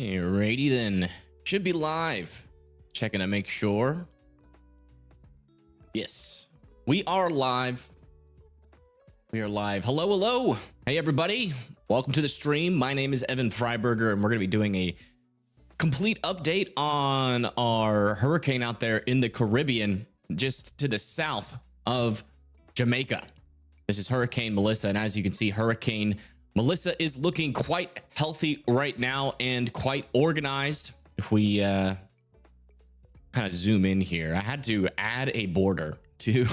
Alrighty then. Should be live. Checking to make sure. Yes, we are live. We are live. Hello, hello. Hey, everybody. Welcome to the stream. My name is Evan Freiberger, and we're going to be doing a complete update on our hurricane out there in the Caribbean, just to the south of Jamaica. This is Hurricane Melissa, and as you can see, Hurricane Melissa is looking quite healthy right now and quite organized. If we kind of zoom in here, I had to add a border to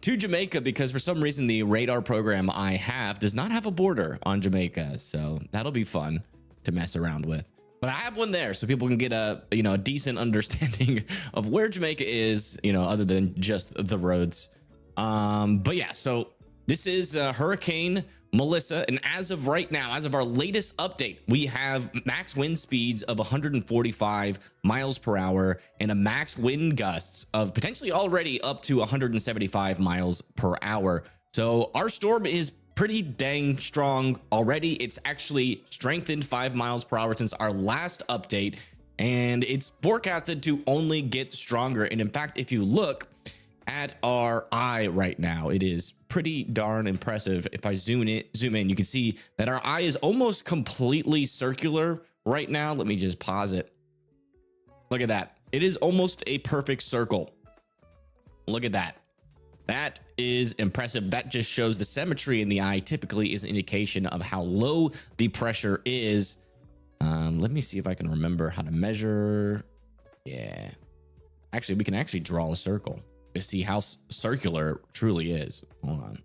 to Jamaica because for some reason the radar program I have does not have a border on Jamaica, so that'll be fun to mess around with. But I have one there so people can get a a decent understanding of where Jamaica is, other than just the roads. But yeah, so this is Hurricane Melissa, and as of right now, as of our latest update, we have max wind speeds of 145 miles per hour and a max wind gusts of potentially already up to 175 miles per hour. So our storm is pretty dang strong already. It's actually strengthened 5 miles per hour since our last update, and it's forecasted to only get stronger. And in fact, if you look at our eye right now, it is pretty darn impressive. If I zoom in, you can see that our eye is almost completely circular right now. Let me just pause it. Look at that. It is almost a perfect circle. Look at that. That is impressive. That just shows the symmetry in the eye typically is an indication of how low the pressure is. Let me see if I can remember how to measure. Yeah, actually, we can actually draw a circle to see how circular it truly is. Hold on,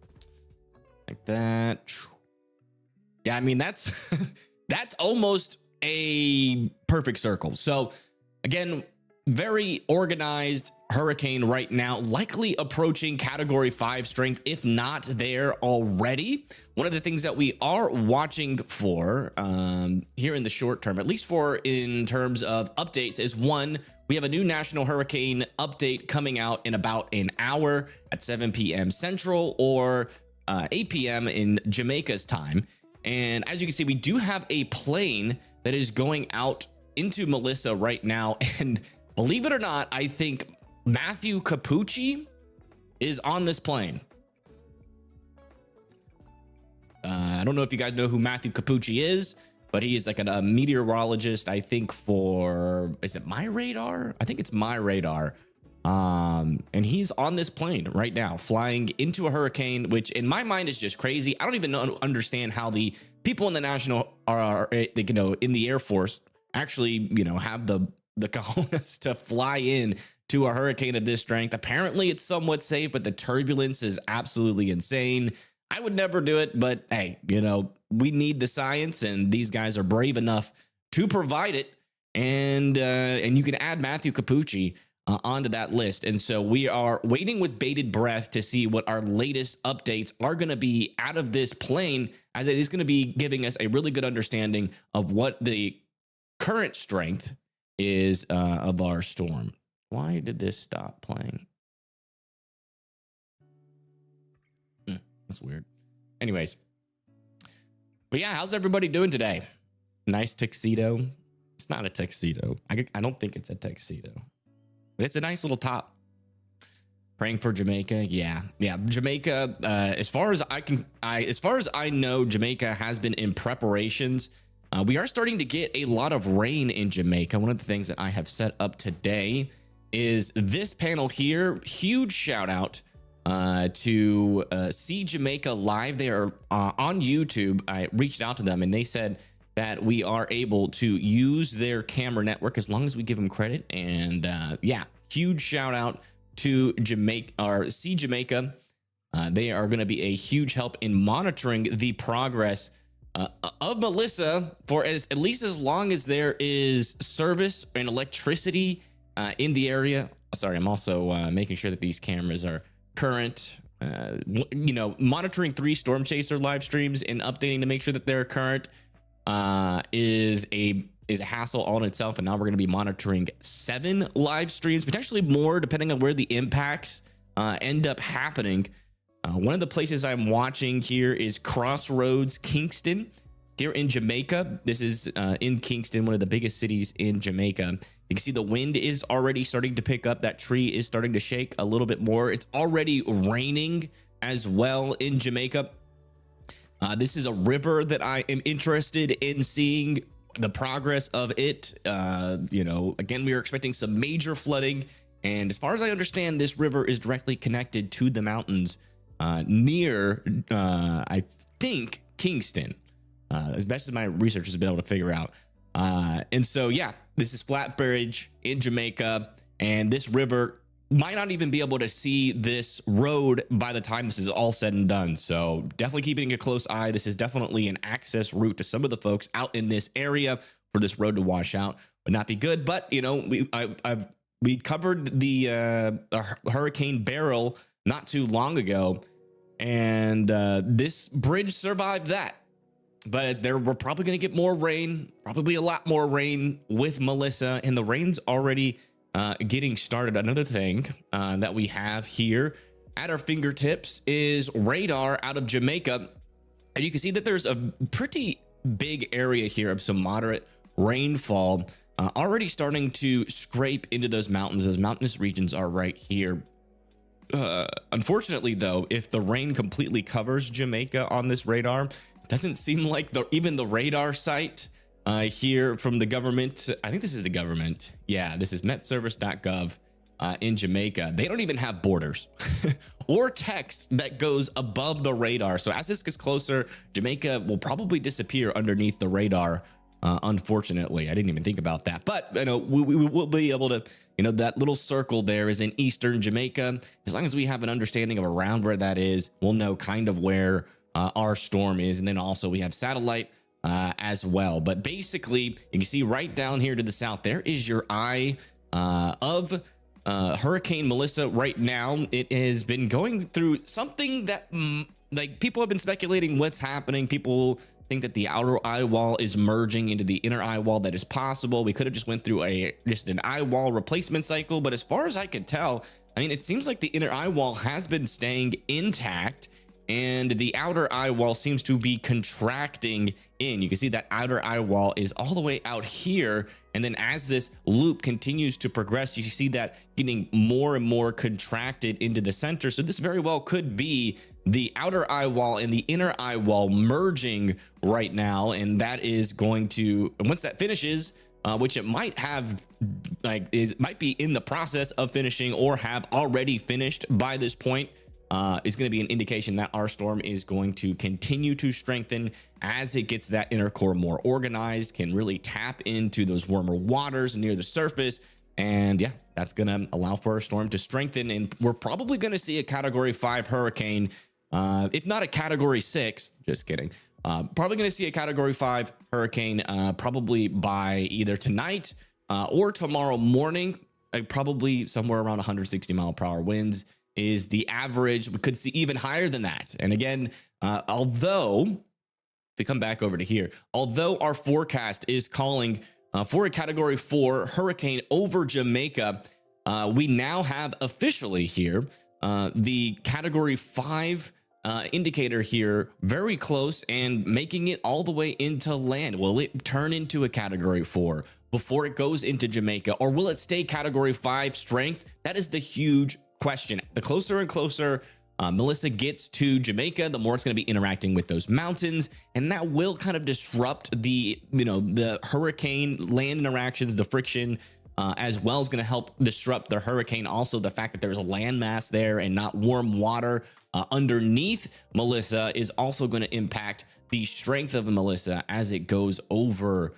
like that. Yeah, I mean that's that's almost a perfect circle. So again, very organized hurricane right now, likely approaching category 5 strength, if not there already. One of the things that we are watching for here in the short term, at least for in terms of updates, is one, we have a new national hurricane update coming out in about an hour at 7 p.m. Central or 8 p.m. in Jamaica's time. And as you can see, we do have a plane that is going out into Melissa right now. And believe it or not, I think Matthew Capucci is on this plane. I don't know if you guys know who Matthew Capucci is, but he is like a meteorologist, I think for, is it My Radar? I think it's My Radar. And he's on this plane right now, flying into a hurricane, which in my mind is just crazy. I don't even understand how the people in the national are in the Air Force actually, have the cojones to fly in to a hurricane of this strength. Apparently it's somewhat safe, but the turbulence is absolutely insane. I would never do it, but hey, we need the science, and these guys are brave enough to provide it. And you can add Matthew Capucci onto that list. And so we are waiting with bated breath to see what our latest updates are going to be out of this plane, as it is going to be giving us a really good understanding of what the current strength is of our storm. Why did this stop playing? That's weird. Anyways, but yeah, how's everybody doing today? Nice tuxedo. It's not a tuxedo. I don't think it's a tuxedo, but it's a nice little top. Praying for Jamaica. Yeah. Jamaica. As far as I know, Jamaica has been in preparations. We are starting to get a lot of rain in Jamaica. One of the things that I have set up today is this panel here. Huge shout out to See Jamaica Live. They are on YouTube. I reached out to them and they said that we are able to use their camera network as long as we give them credit. And yeah, huge shout out to Jamaica, or See Jamaica. They are going to be a huge help in monitoring the progress of Melissa for at least as long as there is service and electricity in the area. Sorry, I'm also making sure that these cameras are current. Monitoring 3 Storm Chaser live streams and updating to make sure that they're current is a hassle all in itself. And now we're going to be monitoring 7 live streams, potentially more, depending on where the impacts end up happening. One of the places I'm watching here is Crossroads, Kingston. here in Jamaica. This is in Kingston, one of the biggest cities in Jamaica. You can see the wind is already starting to pick up. That tree is starting to shake a little bit more. It's already raining as well in Jamaica. This is a river that I am interested in seeing the progress of it. You know, again, we are expecting some major flooding. And as far as I understand, this river is directly connected to the mountains near, I think, Kingston, as best as my research has been able to figure out. And so, yeah, this is Flatbridge in Jamaica, and this river might not even be able to see this road by the time this is all said and done. So definitely keeping a close eye. This is definitely an access route to some of the folks out in this area for this road to wash out. Would not be good, but you know, we covered the Hurricane Beryl not too long ago, and this bridge survived that. But we're probably going to get more rain, probably a lot more rain with Melissa, and the rain's already getting started. Another thing that we have here at our fingertips is radar out of Jamaica. And you can see that there's a pretty big area here of some moderate rainfall already starting to scrape into those mountains. Those mountainous regions are right here. Unfortunately, though, if the rain completely covers Jamaica on this radar, doesn't seem like even the radar site here from the government. I think this is the government. Yeah, this is metservice.gov in Jamaica. They don't even have borders or text that goes above the radar. So as this gets closer, Jamaica will probably disappear underneath the radar. Unfortunately, I didn't even think about that, but you know, we will be able to, you know, that little circle there is in eastern Jamaica. As long as we have an understanding of around where that is, we'll know kind of where our storm is. And then also we have satellite as well. But basically, you can see right down here to the south, there is your eye of Hurricane Melissa right now. It has been going through something that like people have been speculating what's happening. People think that the outer eye wall is merging into the inner eye wall. That is possible. We could have just went through just an eye wall replacement cycle. But as far as I could tell, I mean, it seems like the inner eye wall has been staying intact, and the outer eye wall seems to be contracting in. You can see that outer eye wall is all the way out here. And then as this loop continues to progress, you see that getting more and more contracted into the center. So this very well could be the outer eye wall and the inner eye wall merging right now. And that is going to, once that finishes, which it might have, might be in the process of finishing or have already finished by this point, is going to be an indication that our storm is going to continue to strengthen as it gets that inner core more organized, can really tap into those warmer waters near the surface. And yeah, that's going to allow for our storm to strengthen. And we're probably going to see a category 5 hurricane, if not a category 6, just kidding. Probably going to see a category 5 hurricane, probably by either tonight or tomorrow morning, probably somewhere around 160 mile-per-hour winds is the average. We could see even higher than that. And again, although if we come back over to here, although our forecast is calling for a category 4 hurricane over Jamaica, we now have officially here the category 5 indicator here very close and making it all the way into land. Will it turn into a category 4 before it goes into Jamaica, or will it stay category 5 strength? That is the huge question. The closer and closer Melissa gets to Jamaica, the more it's going to be interacting with those mountains, and that will kind of disrupt the, you know, the hurricane land interactions, the friction, as well as going to help disrupt the hurricane. Also, the fact that there's a landmass there and not warm water underneath Melissa is also going to impact the strength of Melissa as it goes over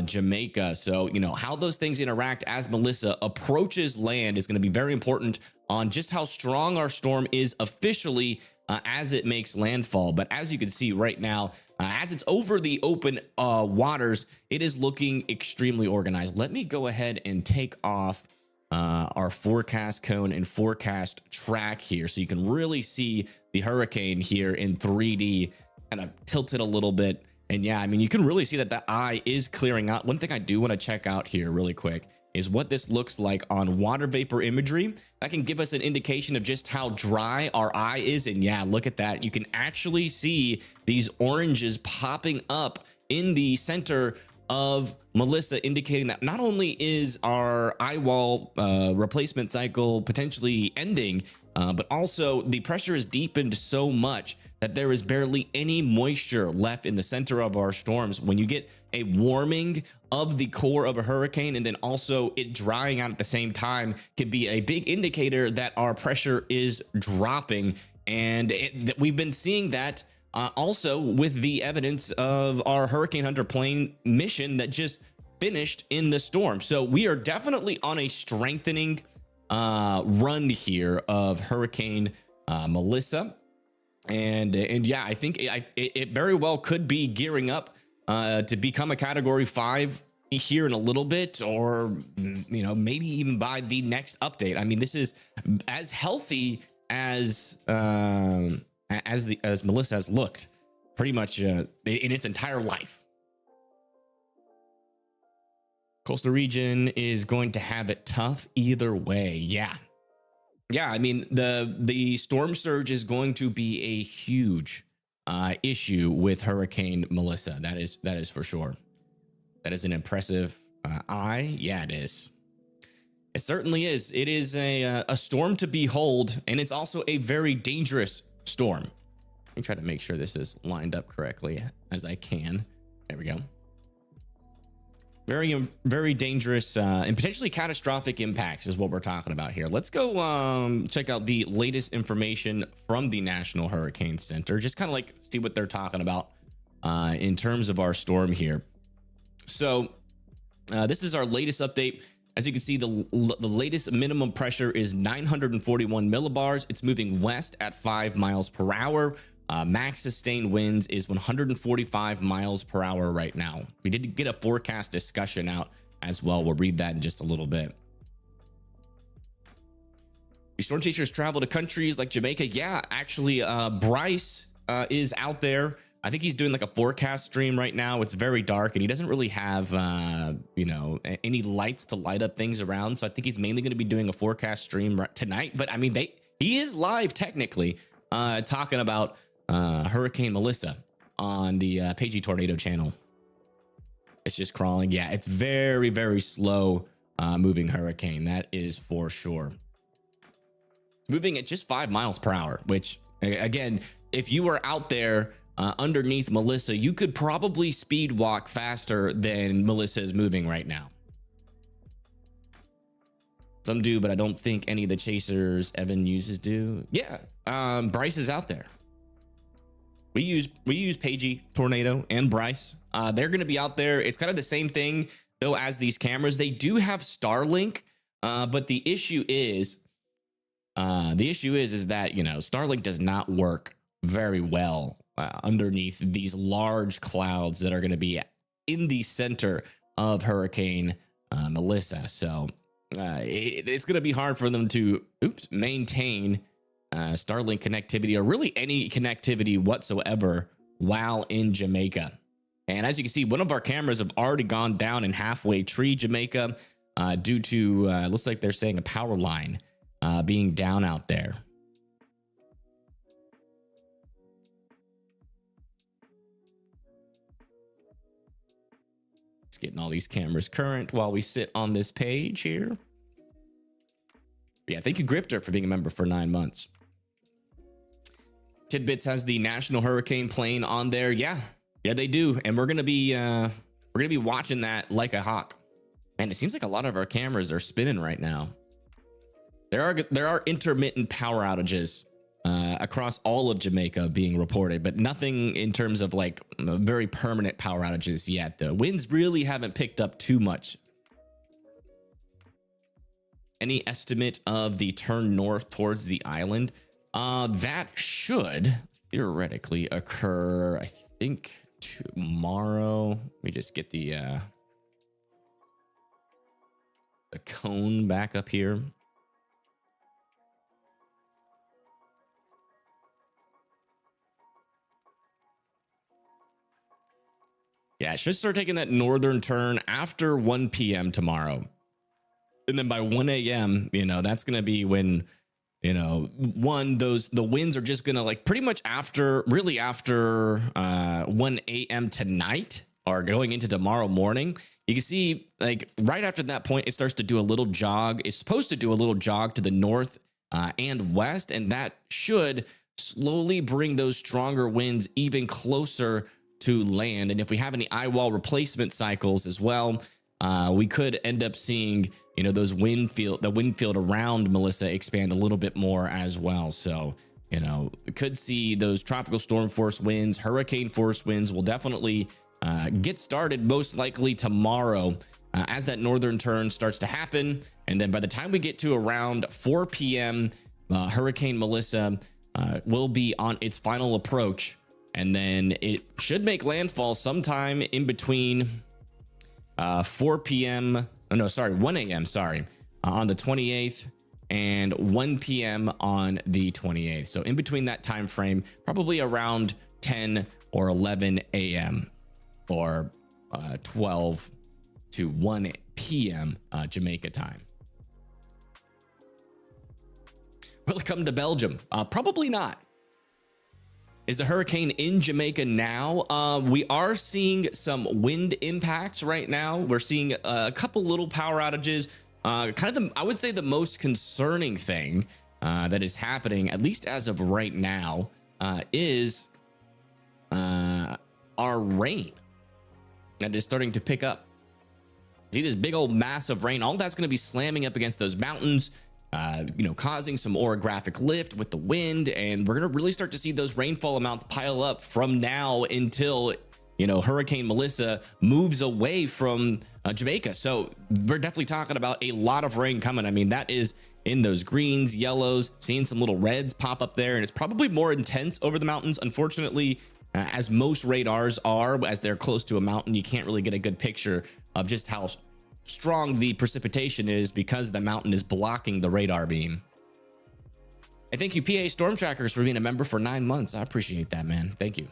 Jamaica. So, you know, how those things interact as Melissa approaches land is going to be very important on just how strong our storm is officially as it makes landfall. But as you can see right now, as it's over the open waters, it is looking extremely organized. Let me go ahead and take off our forecast cone and forecast track here so you can really see the hurricane here in 3D, kind of tilted a little bit. And yeah, I mean, you can really see that the eye is clearing out. One thing I do want to check out here really quick is what this looks like on water vapor imagery. That can give us an indication of just how dry our eye is. And yeah, look at that. You can actually see these oranges popping up in the center of Melissa, indicating that not only is our eye wall replacement cycle potentially ending, but also the pressure is deepened so much that there is barely any moisture left in the center of our storms. When you get a warming of the core of a hurricane and then also it drying out at the same time, can be a big indicator that our pressure is dropping. And we've been seeing that also with the evidence of our Hurricane Hunter plane mission that just finished in the storm. So we are definitely on a strengthening run here of Hurricane Melissa. And yeah, I think it very well could be gearing up to become a Category 5 here in a little bit, or maybe even by the next update. I mean, this is as healthy as Melissa has looked pretty much in its entire life. Coastal region is going to have it tough either way. Yeah. I mean, the storm surge is going to be a huge issue with Hurricane Melissa. That is for sure. That is an impressive eye. Yeah, it is. It certainly is. It is a storm to behold, and it's also a very dangerous storm. Let me try to make sure this is lined up correctly as I can. There we go. Very, very dangerous and potentially catastrophic impacts is what we're talking about here. Let's go check out the latest information from the National Hurricane Center. Just kind of like see what they're talking about in terms of our storm here. So this is our latest update. As you can see, the latest minimum pressure is 941 millibars. It's moving west at 5 miles per hour. Max sustained winds is 145 miles per hour right now. We did get a forecast discussion out as well. We'll read that in just a little bit. The storm chasers travel to countries like Jamaica. Yeah, actually, Bryce is out there. I think he's doing like a forecast stream right now. It's very dark and he doesn't really have, any lights to light up things around. So I think he's mainly going to be doing a forecast stream tonight. But I mean, he is live technically talking about Hurricane Melissa on the Pagey Tornado channel. It's just crawling. Yeah, it's very, very slow moving hurricane. That is for sure. It's moving at just 5 miles per hour, which again, if you were out there underneath Melissa, you could probably speed walk faster than Melissa is moving right now. Some do, but I don't think any of the chasers Evan uses do. Yeah, Bryce is out there. We use Pagey Tornado and Bryce. They're going to be out there. It's kind of the same thing though as these cameras. They do have Starlink, but the issue is that Starlink does not work very well underneath these large clouds that are going to be in the center of Hurricane Melissa. So it's going to be hard for them to maintain Starlink connectivity, or really any connectivity whatsoever, while in Jamaica. And as you can see, one of our cameras have already gone down in Halfway Tree, Jamaica, due to looks like they're saying a power line being down out there. Just getting all these cameras current while we sit on this page here. Yeah, thank you, Grifter, for being a member for 9 months. Tidbits has the National Hurricane plane on there. Yeah, they do, and we're gonna be watching that like a hawk. Man, it seems like a lot of our cameras are spinning right now. There are intermittent power outages across all of Jamaica being reported, but nothing in terms of like very permanent power outages yet. The winds really haven't picked up too much. Any estimate of the turn north towards the island? That should theoretically occur, I think, tomorrow. Let me just get the cone back up here. Yeah, it should start taking that northern turn after 1 p.m. tomorrow. And then by 1 a.m., that's going to be when, the winds are just going to like pretty much after 1 a.m. tonight. or going into tomorrow morning, you can see like right after that point, it starts to do a little jog. It's supposed to do a little jog to the north and west, and that should slowly bring those stronger winds even closer to land. And if we have any eye wall replacement cycles as well, we could end up seeing, you know, the wind field around Melissa expand a little bit more as well. So, you know, could see those tropical storm force winds, hurricane force winds will definitely get started most likely tomorrow as that northern turn starts to happen. And then by the time we get to around 4 p.m., Hurricane Melissa will be on its final approach. And then it should make landfall sometime in between 4 p.m. Oh, no, sorry, 1 a.m. Sorry, on the 28th and 1 p.m. on the 28th. So in between that time frame, probably around 10 or 11 a.m. or 12 to 1 p.m. Jamaica time. Will it come to Belgium? Probably not. Is the hurricane in Jamaica now? We are seeing some wind impacts right now. We're seeing a couple little power outages. I would say the most concerning thing that is happening, at least as of right now, is our rain that is starting to pick up. See this big old mass of rain, all that's going to be slamming up against those mountains, you know, causing some orographic lift with the wind. And we're going to really start to see those rainfall amounts pile up from now until, you know, Hurricane Melissa moves away from Jamaica. So we're definitely talking about a lot of rain coming. I mean, that is in those greens, yellows, seeing some little reds pop up there. And it's probably more intense over the mountains. Unfortunately, as most radars are, as they're close to a mountain, you can't really get a good picture of just how strong the precipitation is because the mountain is blocking the radar beam. And thank you, PA Storm Trackers, for being a member for 9 months. I appreciate that, man. Thank you.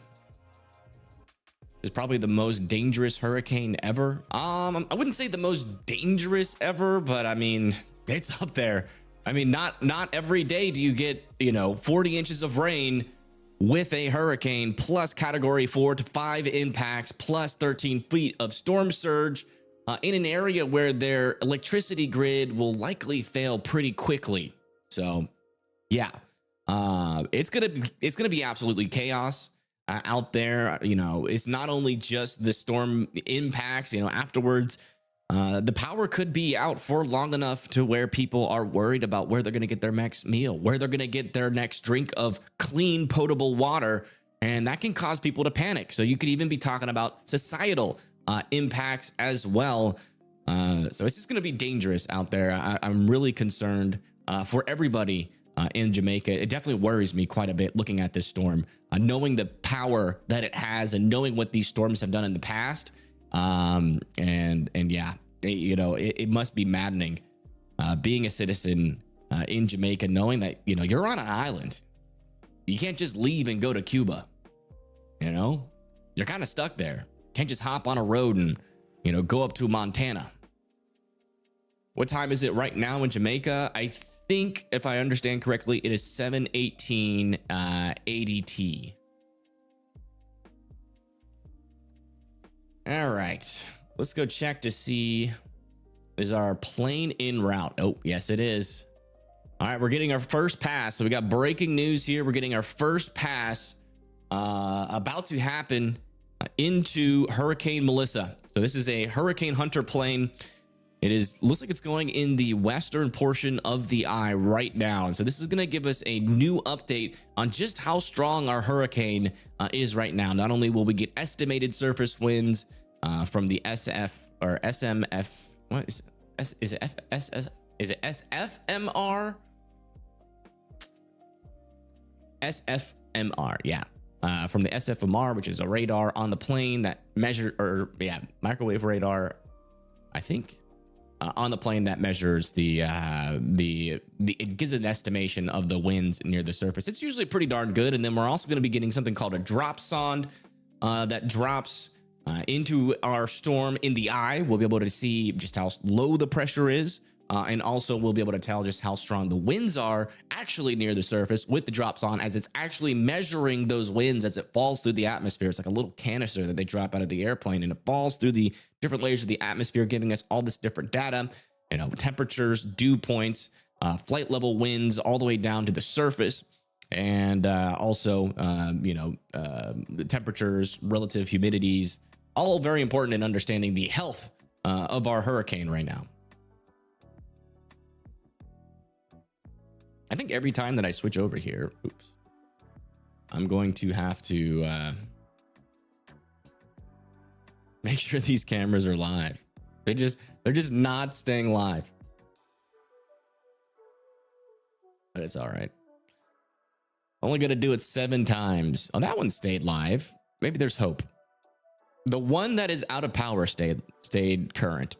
It's probably the most dangerous hurricane ever. I wouldn't say the most dangerous ever, but I mean, it's up there. I mean, not every day do you get, you know, 40 inches of rain with a hurricane plus category 4 to 5 impacts plus 13 feet of storm surge in an area where their electricity grid will likely fail pretty quickly. So yeah, it's gonna be absolutely chaos out there. You know, it's not only just the storm impacts, you know, afterwards, the power could be out for long enough to where people are worried about where they're going to get their next meal, where they're going to get their next drink of clean, potable water. And that can cause people to panic. So you could even be talking about societal impacts as well. So it's just going to be dangerous out there. I'm really concerned for everybody in Jamaica. It definitely worries me quite a bit looking at this storm, knowing the power that it has and knowing what these storms have done in the past. And yeah, you know, it must be maddening being a citizen in Jamaica, knowing that, you know, you're on an island. You can't just leave and go to Cuba. You know, you're kind of stuck there. Can't just hop on a road and, you know, go up to Montana. What time is it right now in Jamaica? I think, if I understand correctly, it is 7:18 ADT. All right, let's go check to see, is our plane en route? Oh, yes, it is. All right, we're getting our first pass. So we got breaking news here. We're getting our first pass about to happen into Hurricane Melissa. So this is a Hurricane Hunter plane. Looks like it's going in the western portion of the eye right now. And so this is going to give us a new update on just how strong our hurricane is right now. Not only will we get estimated surface winds from the SF or SMF, what is it? Is it SFMR? SFMR, yeah. From the SFMR, which is a radar on the plane that microwave radar, I think. On the plane that measures it gives an estimation of the winds near the surface. It's usually pretty darn good. And then we're also going to be getting something called a drop sonde that drops into our storm in the eye. We'll be able to see just how low the pressure is And also we'll be able to tell just how strong the winds are actually near the surface with the drops on, as it's actually measuring those winds as it falls through the atmosphere. It's like a little canister that they drop out of the airplane, and it falls through the different layers of the atmosphere, giving us all this different data, you know, temperatures, dew points, flight level winds, all the way down to the surface. And also, the temperatures, relative humidities, all very important in understanding the health of our hurricane right now. I think every time that I switch over here, I'm going to have to make sure these cameras are live. They're just not staying live. But it's all right. Only gonna do it 7 times. Oh, that one stayed live. Maybe there's hope. The one that is out of power stayed current.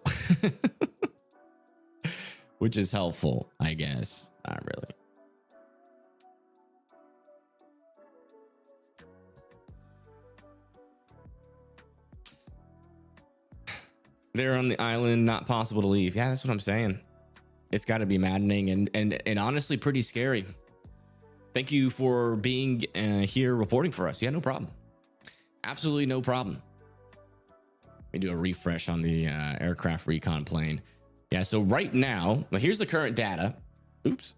Which is helpful, I guess. Not really. They're on the island, not possible to leave. Yeah, that's what I'm saying. It's got to be maddening and honestly pretty scary. Thank you for being here reporting for us. Yeah, no problem. Absolutely no problem. Let me do a refresh on the aircraft recon plane. Yeah, so right now, here's the current data. Oops.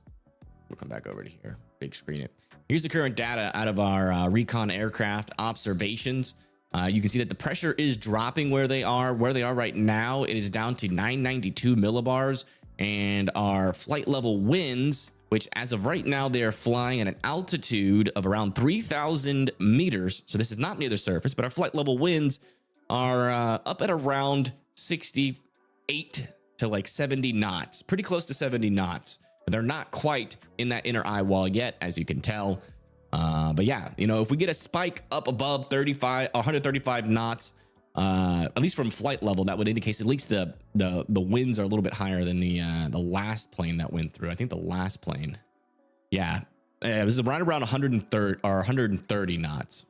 We'll come back over to here. Big screen it. Here's the current data out of our recon aircraft observations. You can see that the pressure is dropping where they are right now. It is down to 992 millibars, and our flight level winds, which as of right now, they are flying at an altitude of around 3,000 meters. So this is not near the surface, but our flight level winds are up at around 68 to like 70 knots, pretty close to 70 knots. But they're not quite in that inner eye wall yet, as you can tell. But yeah, you know, if we get a spike up above 135 knots, at least from flight level, that would indicate at least the winds are a little bit higher than the last plane that went through. I think the last plane, yeah, it was right around 130 or 130 knots.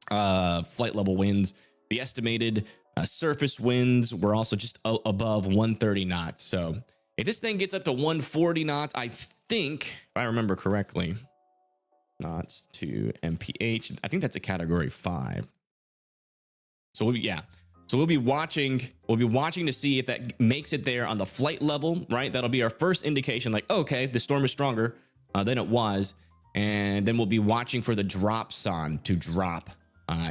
Flight level winds. The estimated surface winds were also just above 130 knots. So if this thing gets up to 140 knots, I think, if I remember correctly, knots to mph, I think that's a category 5. So we'll be watching to see if that makes it there on the flight level, right? That'll be our first indication, like, okay, the storm is stronger than it was. And then we'll be watching for the drop zone to drop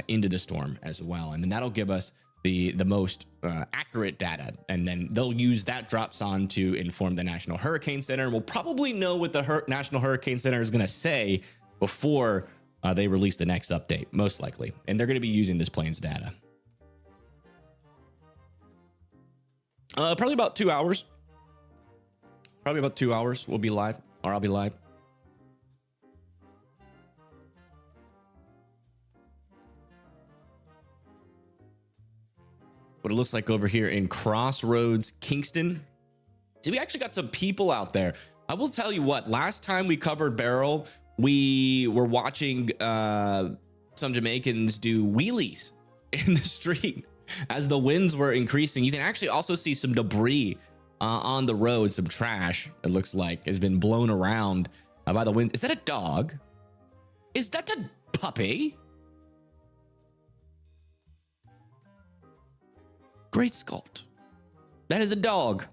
into the storm as well. And then that'll give us the most accurate data. And then they'll use that drop zone to inform the National Hurricane Center. We'll probably know what the National Hurricane Center is going to say before they release the next update, most likely. And they're going to be using this plane's data. Probably about 2 hours. Probably about 2 hours we'll be live, or I'll be live. What it looks like over here in Crossroads, Kingston. See, we actually got some people out there. I will tell you what, last time we covered Beryl, we were watching some Jamaicans do wheelies in the street as the winds were increasing. You can actually also see some debris on the road, some trash, it looks like, has been blown around by the wind. Is that a dog? Is that a puppy? Great Scott. That is a dog.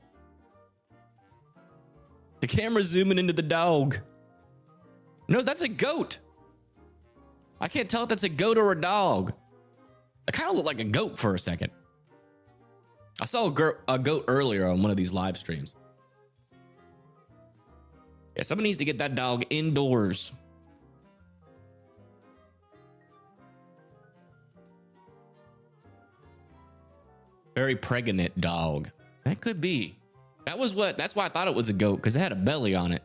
The camera's zooming into the dog. No, that's a goat. I can't tell if that's a goat or a dog. I kind of look like a goat for a second. I saw a goat earlier on one of these live streams. Yeah, someone needs to get that dog indoors. Very pregnant dog. That could be. That's why I thought it was a goat, because it had a belly on it.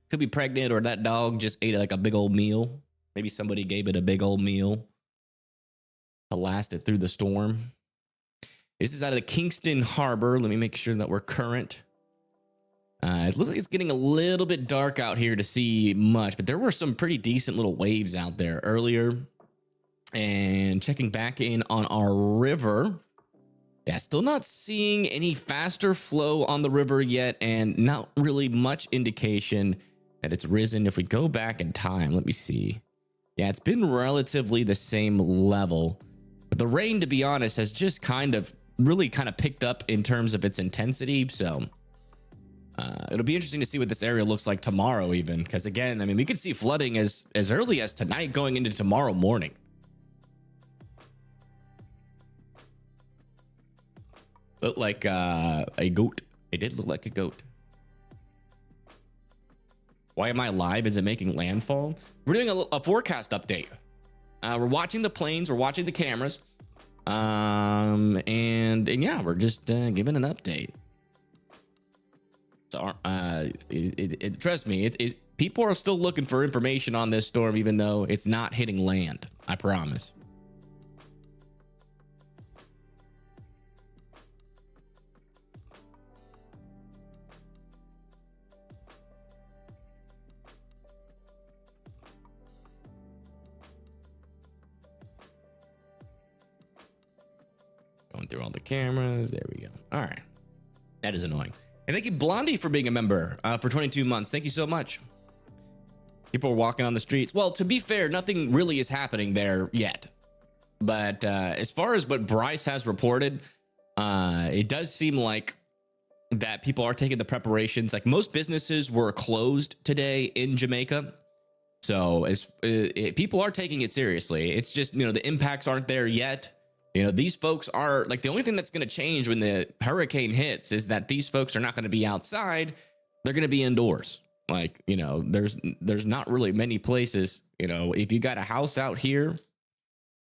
Could be pregnant, or that dog just ate like a big old meal. Maybe somebody gave it a big old meal to last it through the storm. This is out of the Kingston Harbor. Let me make sure that we're current. It looks like it's getting a little bit dark out here to see much, but there were some pretty decent little waves out there earlier. And checking back in on our river. Yeah, still not seeing any faster flow on the river yet, and not really much indication that it's risen. If we go back in time, let me see. Yeah, it's been relatively the same level. But the rain, to be honest, has just really picked up in terms of its intensity. So it'll be interesting to see what this area looks like tomorrow, even, because again, I mean, we could see flooding as early as tonight going into tomorrow morning. Looked like a goat. It did look like a goat. Why am I live? Is it making landfall? We're doing a forecast update. We're watching the planes. We're watching the cameras. And yeah, we're just giving an update. So trust me, people are still looking for information on this storm, even though it's not hitting land. I promise. Going through all the cameras. There we go. All right. That is annoying. And thank you, Blondie, for being a member for 22 months. Thank you so much. People are walking on the streets. Well, to be fair, nothing really is happening there yet. But as far as what Bryce has reported, it does seem like that people are taking the preparations. Like, most businesses were closed today in Jamaica. So people are taking it seriously. It's just, the impacts aren't there yet. These folks are like, the only thing that's going to change when the hurricane hits is that these folks are not going to be outside. They're going to be indoors. Like, there's not really many places, if you got a house out here,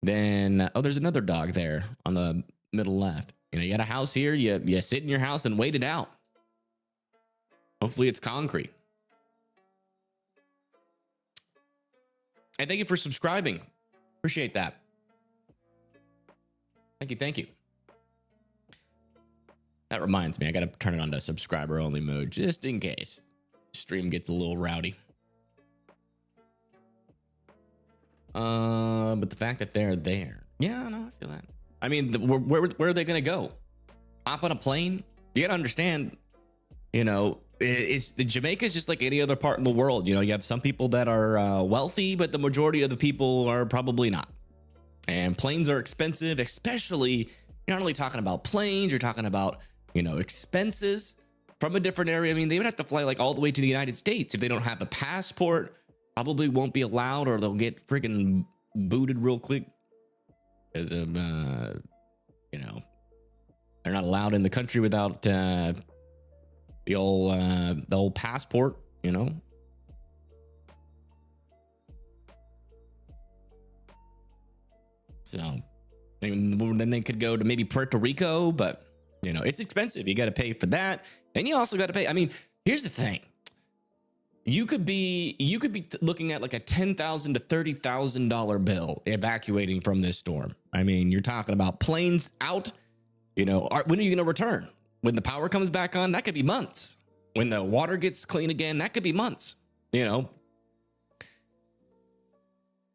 then, oh, there's another dog there on the middle left. You got a house here, you sit in your house and wait it out. Hopefully it's concrete. And thank you for subscribing. Appreciate that. Thank you. That reminds me, I got to turn it on to subscriber only mode just in case stream gets a little rowdy. But the fact that they're there, yeah, no, I feel that. I mean, where are they going to go? Hop on a plane? You got to understand, Jamaica is just like any other part in the world. You have some people that are wealthy, but the majority of the people are probably not. And planes are expensive, especially, you're not only talking about planes, you're talking about, expenses from a different area. I mean, they would have to fly like all the way to the United States. If they don't have a passport, probably won't be allowed, or they'll get freaking booted real quick. Because of, they're not allowed in the country without the old passport, So then they could go to maybe Puerto Rico, but it's expensive. You got to pay for that. And you also got to pay. I mean, here's the thing. You could be looking at like a $10,000 to $30,000 bill evacuating from this storm. I mean, you're talking about planes out, when are you going to return? When the power comes back on, that could be months. When the water gets clean again, that could be months,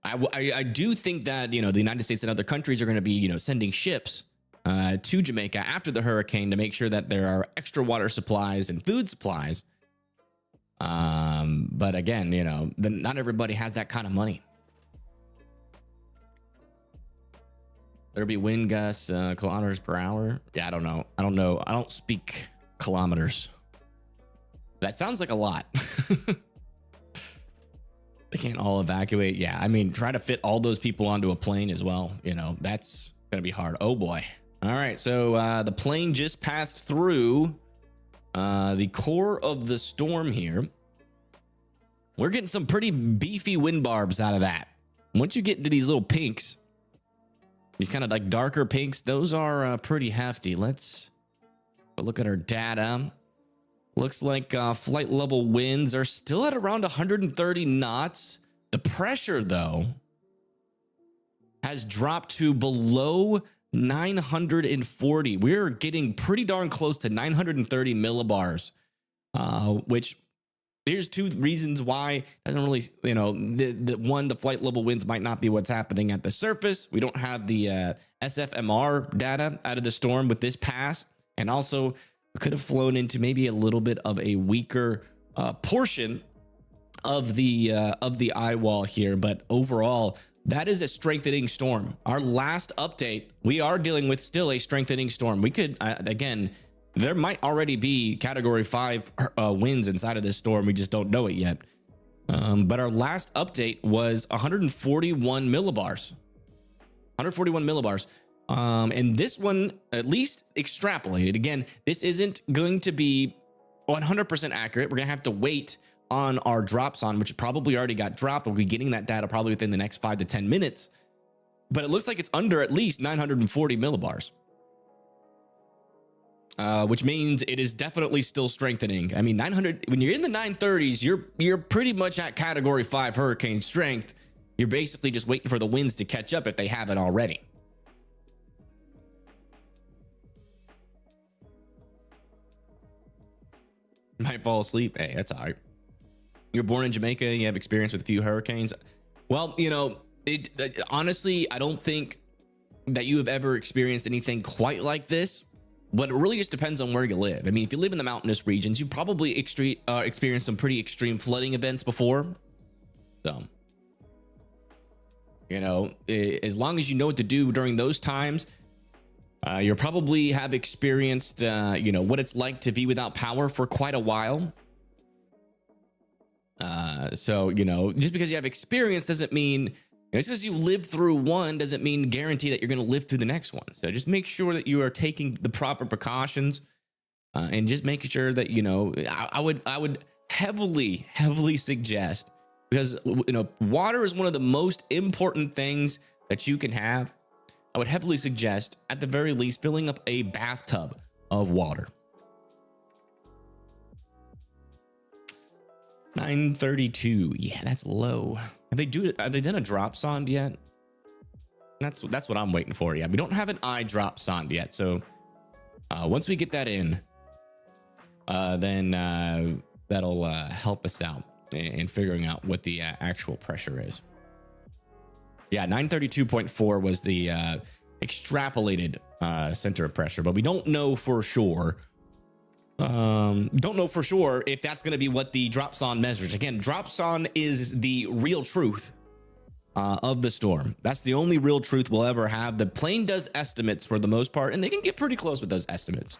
I do think that, the United States and other countries are going to be, sending ships to Jamaica after the hurricane to make sure that there are extra water supplies and food supplies. But again, not everybody has that kind of money. There'll be wind gusts, kilometers per hour. Yeah, I don't know. I don't speak kilometers. That sounds like a lot. They can't all evacuate. Yeah, I mean, try to fit all those people onto a plane as well. That's going to be hard. Oh, boy. All right, so the plane just passed through the core of the storm here. We're getting some pretty beefy wind barbs out of that. Once you get into these little pinks, these kind of like darker pinks, those are pretty hefty. Let's look at our data. Looks like flight level winds are still at around 130 knots. The pressure, though, has dropped to below 940. We're getting pretty darn close to 930 millibars, which Here's two reasons why it doesn't really, the flight level winds might not be what's happening at the surface. We don't have the SFMR data out of the storm with this pass. And also we could have flown into maybe a little bit of a weaker portion of the eye wall here. But overall, that is a strengthening storm. Our last update, we are dealing with still a strengthening storm. We could, again, there might already be category 5 winds inside of this storm. We just don't know it yet. But our last update was 141 millibars. 141 millibars. And this one, at least extrapolated. Again, this isn't going to be 100% accurate. We're going to have to wait on our dropson, which probably already got dropped. We'll be getting that data probably within the next 5 to 10 minutes. But it looks like it's under at least 940 millibars. Which means it is definitely still strengthening. I mean, 900, when you're in the 930s, you're pretty much at category 5 hurricane strength. You're basically just waiting for the winds to catch up if they haven't already. Might fall asleep. Hey, that's all right. You're born in Jamaica. You have experience with a few hurricanes. Well, honestly, I don't think that you have ever experienced anything quite like this. But it really just depends on where you live. I mean, if you live in the mountainous regions, you've probably experienced some pretty extreme flooding events before. So, as long as you know what to do during those times, you'll probably have experienced, what it's like to be without power for quite a while. So, just because you have experience doesn't mean, just because you live through one doesn't mean guarantee that you're going to live through the next one. So just make sure that you are taking the proper precautions, and just making sure that, I would heavily suggest, because, water is one of the most important things that you can have. I would heavily suggest, at the very least, filling up a bathtub of water. 932. Yeah, that's low. Have they done a drop sonde yet? That's what I'm waiting for. Yeah, we don't have an eye drop sonde yet. So once we get that in, then that'll help us out in figuring out what the actual pressure is. Yeah, 932.4 was the extrapolated center of pressure, but we don't know for sure. Don't know for sure if that's going to be what the dropson measures. Again, dropson is the real truth of the storm. That's the only real truth we'll ever have. The plane does estimates for the most part, and they can get pretty close with those estimates,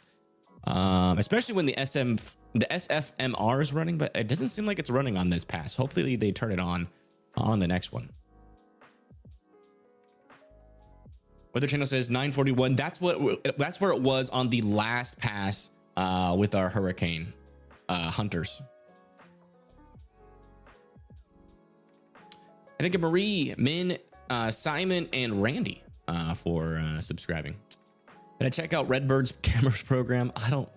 especially when the SFMR is running, but it doesn't seem like it's running on this pass. Hopefully they turn it on the next one. Weather Channel says 941. That's where it was on the last pass with our hurricane hunters. I think Marie, Min, Simon, and Randy for subscribing. Did I check out Redbird's cameras program? I don't.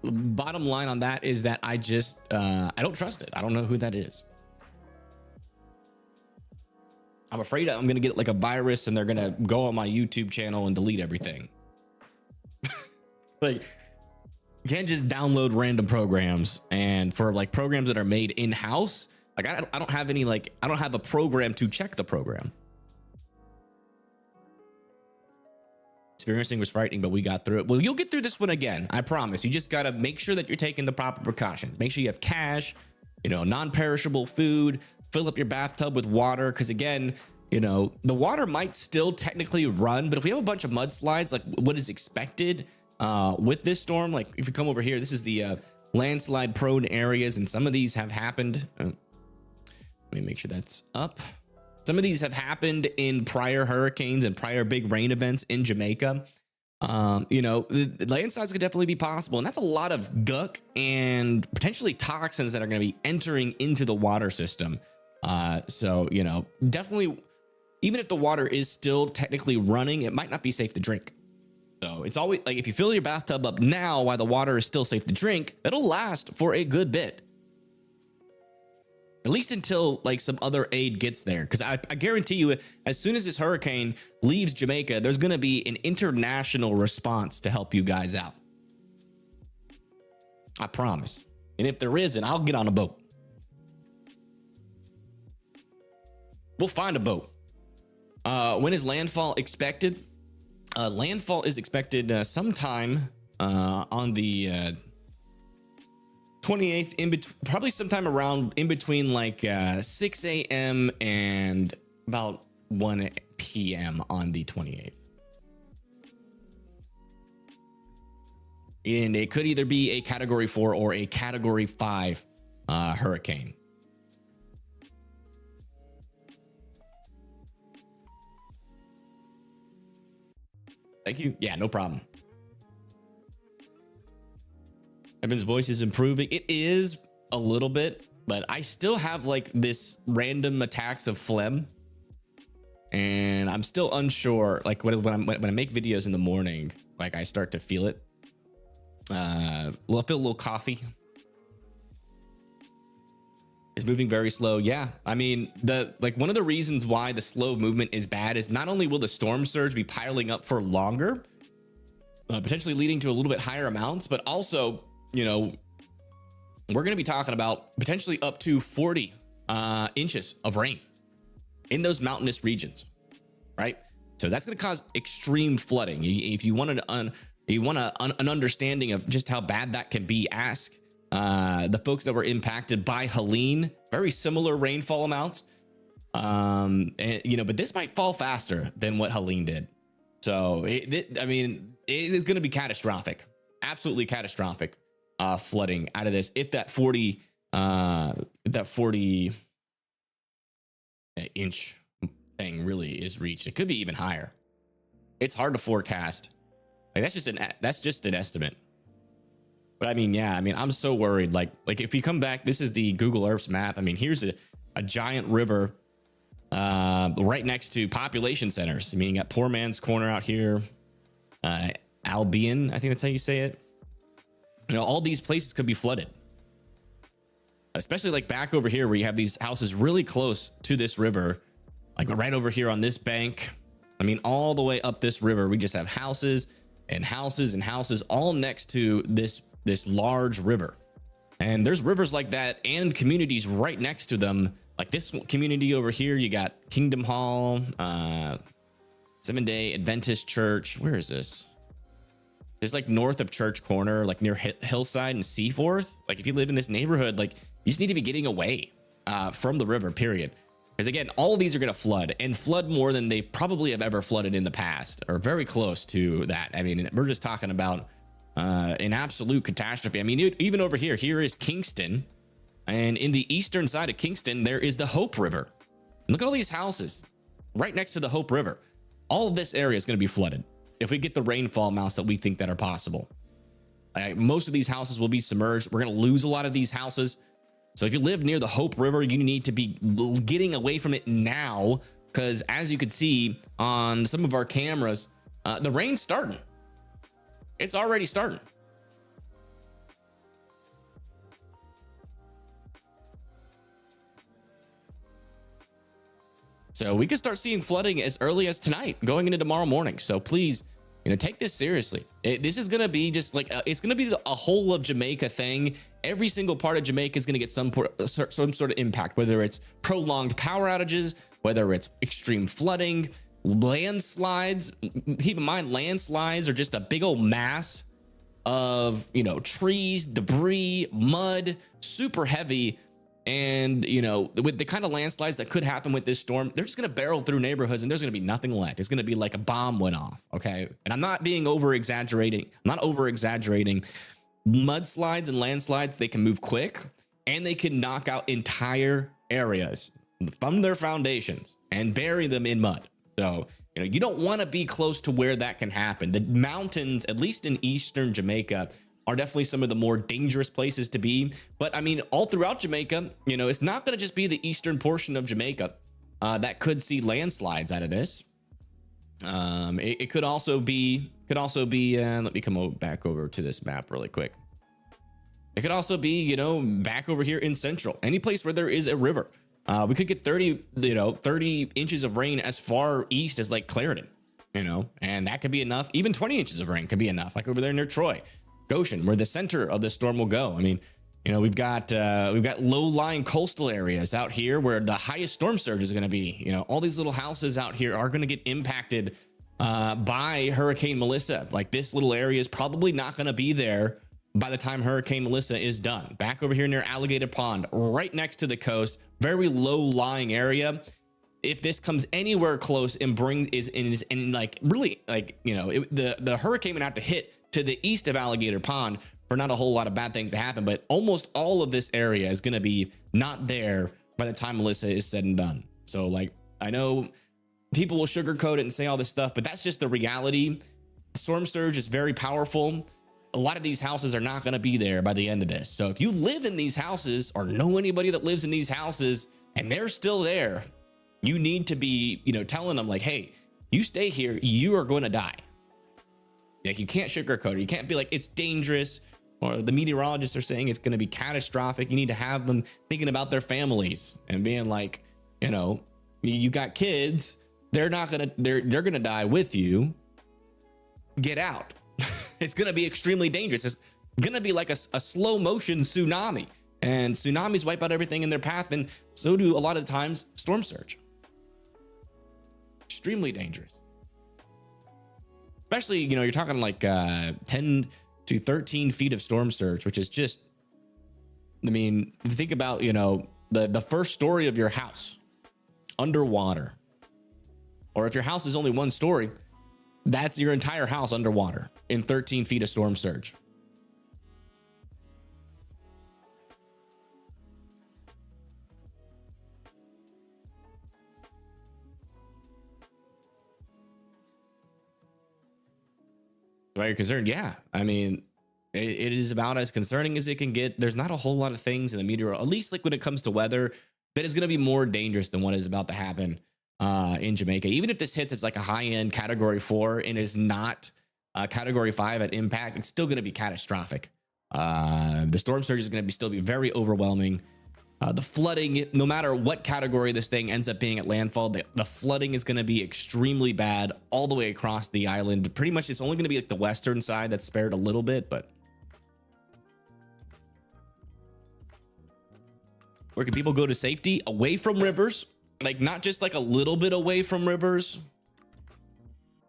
Bottom line on that is that I don't trust it. I don't know who that is. I'm afraid I'm going to get like a virus and they're going to go on my YouTube channel and delete everything. Like, you can't just download random programs, and for like programs that are made in-house, like I don't have any, like, I don't have a program to check the program. Experiencing was frightening, but we got through it. Well, you'll get through this one again. I promise. You just got to make sure that you're taking the proper precautions. Make sure you have cash, non-perishable food, fill up your bathtub with water. Cause again, the water might still technically run, but if we have a bunch of mudslides, like what is expected, with this storm, like if you come over here, this is the landslide prone areas, and some of these have happened. Let me make sure that's up. Some of these have happened in prior hurricanes and prior big rain events in Jamaica. The landslides could definitely be possible, and that's a lot of guck and potentially toxins that are going to be entering into the water system. So definitely, even if the water is still technically running, it might not be safe to drink. So it's always like, if you fill your bathtub up now while the water is still safe to drink, it'll last for a good bit. At least until like some other aid gets there. Because I guarantee you, as soon as this hurricane leaves Jamaica, there's going to be an international response to help you guys out. I promise. And if there isn't, I'll get on a boat. We'll find a boat. When is landfall expected? Landfall is expected sometime on the 28th, probably sometime around in between like 6 a.m. and about 1 p.m. on the 28th. And it could either be a category 4 or a category 5 hurricane. Thank you. Yeah, no problem. Evan's voice is improving. It is a little bit, but I still have like this random attacks of phlegm. And I'm still unsure. Like when I make videos in the morning, like I start to feel it. I'll feel a little coffee. It's moving very slow. Yeah, I mean, one of the reasons why the slow movement is bad is not only will the storm surge be piling up for longer, potentially leading to a little bit higher amounts, but also, you know, we're going to be talking about potentially up to 40 inches of rain in those mountainous regions, right? So that's going to cause extreme flooding. If you want an understanding of just how bad that can be, ask the folks that were impacted by Helene. Very similar rainfall amounts, and you know, but this might fall faster than what Helene did. So I mean, it's going to be catastrophic, absolutely catastrophic flooding out of this if that 40 inch thing really is reached. It could be even higher. It's hard to forecast. Like that's just an estimate. But I mean, yeah, I mean, I'm so worried. Like if you come back, this is the Google Earth's map. I mean, here's a giant river right next to population centers. I mean, you got Poor Man's Corner out here, Albion, I think that's how you say it. You know, all these places could be flooded, especially like back over here where you have these houses really close to this river, like right over here on this bank. I mean, all the way up this river, we just have houses and houses and houses all next to this large river. And there's rivers like that and communities right next to them. Like this community over here, you got Kingdom Hall, Seventh-day Adventist Church. Where is this? It's like north of Church Corner, like near Hillside and Seaforth. Like if you live in this neighborhood, like you just need to be getting away from the river, period. Because again, all of these are going to flood and flood more than they probably have ever flooded in the past, or very close to that. I mean, we're just talking about an absolute catastrophe. I mean, even over here is Kingston, and in the eastern side of Kingston, there is the Hope River. Look at all these houses right next to the Hope River. All of this area is going to be flooded if we get the rainfall amounts that we think that are possible. Most of these houses will be submerged. We're going to lose a lot of these houses. So if you live near the Hope River, you need to be getting away from it now, because as you can see on some of our cameras, the rain's starting. It's already starting. So we could start seeing flooding as early as tonight, going into tomorrow morning. So please, you know, take this seriously. This is going to be just like, it's going to be a whole of Jamaica thing. Every single part of Jamaica is going to get some sort of impact, whether it's prolonged power outages, whether it's extreme flooding, landslides. Keep in mind, landslides are just a big old mass of, you know, trees, debris, mud, super heavy. And, you know, with the kind of landslides that could happen with this storm, they're just going to barrel through neighborhoods and there's going to be nothing left. It's going to be like a bomb went off. Okay. And I'm not being over exaggerating. I'm not over exaggerating. Mudslides and landslides, they can move quick and they can knock out entire areas from their foundations and bury them in mud. So, you know, you don't want to be close to where that can happen. The mountains, at least in eastern Jamaica, are definitely some of the more dangerous places to be. But I mean, all throughout Jamaica, you know, it's not going to just be the eastern portion of Jamaica that could see landslides out of this. It could also be, let me come back over to this map really quick. It could also be, you know, back over here in central, any place where there is a river. We could get 30 inches of rain as far east as like Clarendon, you know, and that could be enough. Even 20 inches of rain could be enough, like over there near Troy, Goshen, where the center of the storm will go. I mean, You know, we've got low-lying coastal areas out here where the highest storm surge is going to be. You know, all these little houses out here are going to get impacted by Hurricane Melissa. Like, this little area is probably not going to be there by the time Hurricane Melissa is done. Back over here near Alligator Pond, right next to the coast, very low-lying area. If this comes anywhere close and like really, like, you know, the hurricane would have to hit to the east of Alligator Pond for not a whole lot of bad things to happen, but almost all of this area is going to be not there by the time Melissa is said and done. So, like, I know people will sugarcoat it and say all this stuff, but that's just the reality. Storm surge is very powerful. A lot of these houses are not going to be there by the end of this. So if you live in these houses or know anybody that lives in these houses and they're still there, you need to be, you know, telling them, like, hey, you stay here, you are going to die. Like, you can't sugarcoat it. You can't be like, it's dangerous, or the meteorologists are saying it's going to be catastrophic. You need to have them thinking about their families and being like, you know, you got kids, they're going to die with you. Get out. It's going to be extremely dangerous. It's going to be like a slow motion tsunami, and tsunamis wipe out everything in their path. And so do a lot of the times storm surge. Extremely dangerous. Especially, you know, you're talking like 10 to 13 feet of storm surge, which is just, I mean, think about, you know, the first story of your house underwater, or if your house is only one story, that's your entire house underwater in 13 feet of storm surge. Are you concerned? Yeah. I mean, it is about as concerning as it can get. There's not a whole lot of things in the meteor, at least like when it comes to weather, that is going to be more dangerous than what is about to happen in Jamaica. Even if this hits as like a high-end category 4 and is not category 5 at impact, it's still going to be catastrophic. The storm surge is going to still be very overwhelming. The flooding, no matter what category this thing ends up being at landfall, the flooding is going to be extremely bad all the way across the island. Pretty much, it's only going to be like the western side that's spared a little bit, but where can people go to safety? Away from rivers, like not just like a little bit away from rivers.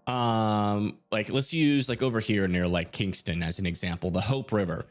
Like let's use like over here near like Kingston as an example, the Hope River.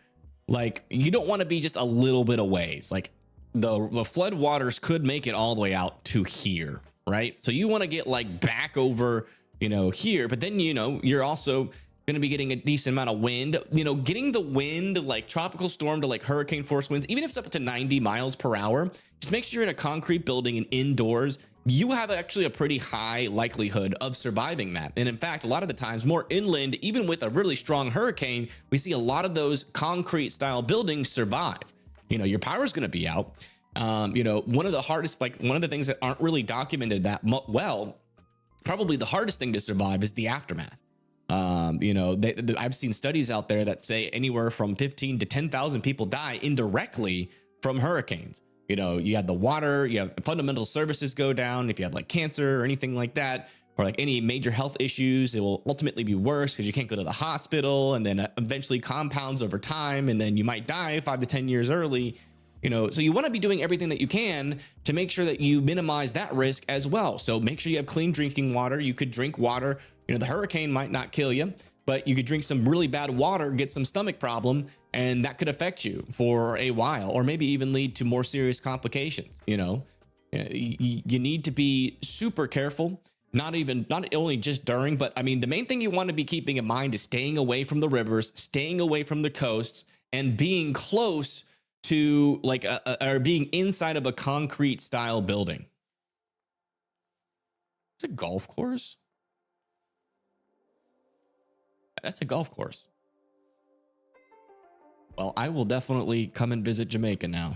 Like you don't want to be just a little bit away. Like the flood waters could make it all the way out to here, right? So you want to get like back over, you know, here, but then, you know, you're also going to be getting a decent amount of wind, you know, getting the wind, like tropical storm to like hurricane force winds, even if it's up to 90 miles per hour, just make sure you're in a concrete building and indoors. You have actually a pretty high likelihood of surviving that. And in fact, a lot of the times more inland, even with a really strong hurricane, we see a lot of those concrete style buildings survive. You know, your power is going to be out. You know, one of the hardest, like one of the things that aren't really documented that well, probably the hardest thing to survive is the aftermath. You know, I've seen studies out there that say anywhere from 15 to 10,000 people die indirectly from hurricanes. You know, you have the water, you have fundamental services go down. If you have like cancer or anything like that, or like any major health issues, it will ultimately be worse because you can't go to the hospital, and then eventually compounds over time, and then you might die 5 to 10 years early. You know, so you want to be doing everything that you can to make sure that you minimize that risk as well. So make sure you have clean drinking water. You could drink water. You know, the hurricane might not kill you, but you could drink some really bad water, get some stomach problem, and that could affect you for a while, or maybe even lead to more serious complications. You know, you need to be super careful. Not only just during, but I mean, the main thing you want to be keeping in mind is staying away from the rivers, staying away from the coasts, and being close to like or being inside of a concrete style building. It's a golf course. That's a golf course. Well, I will definitely come and visit Jamaica now.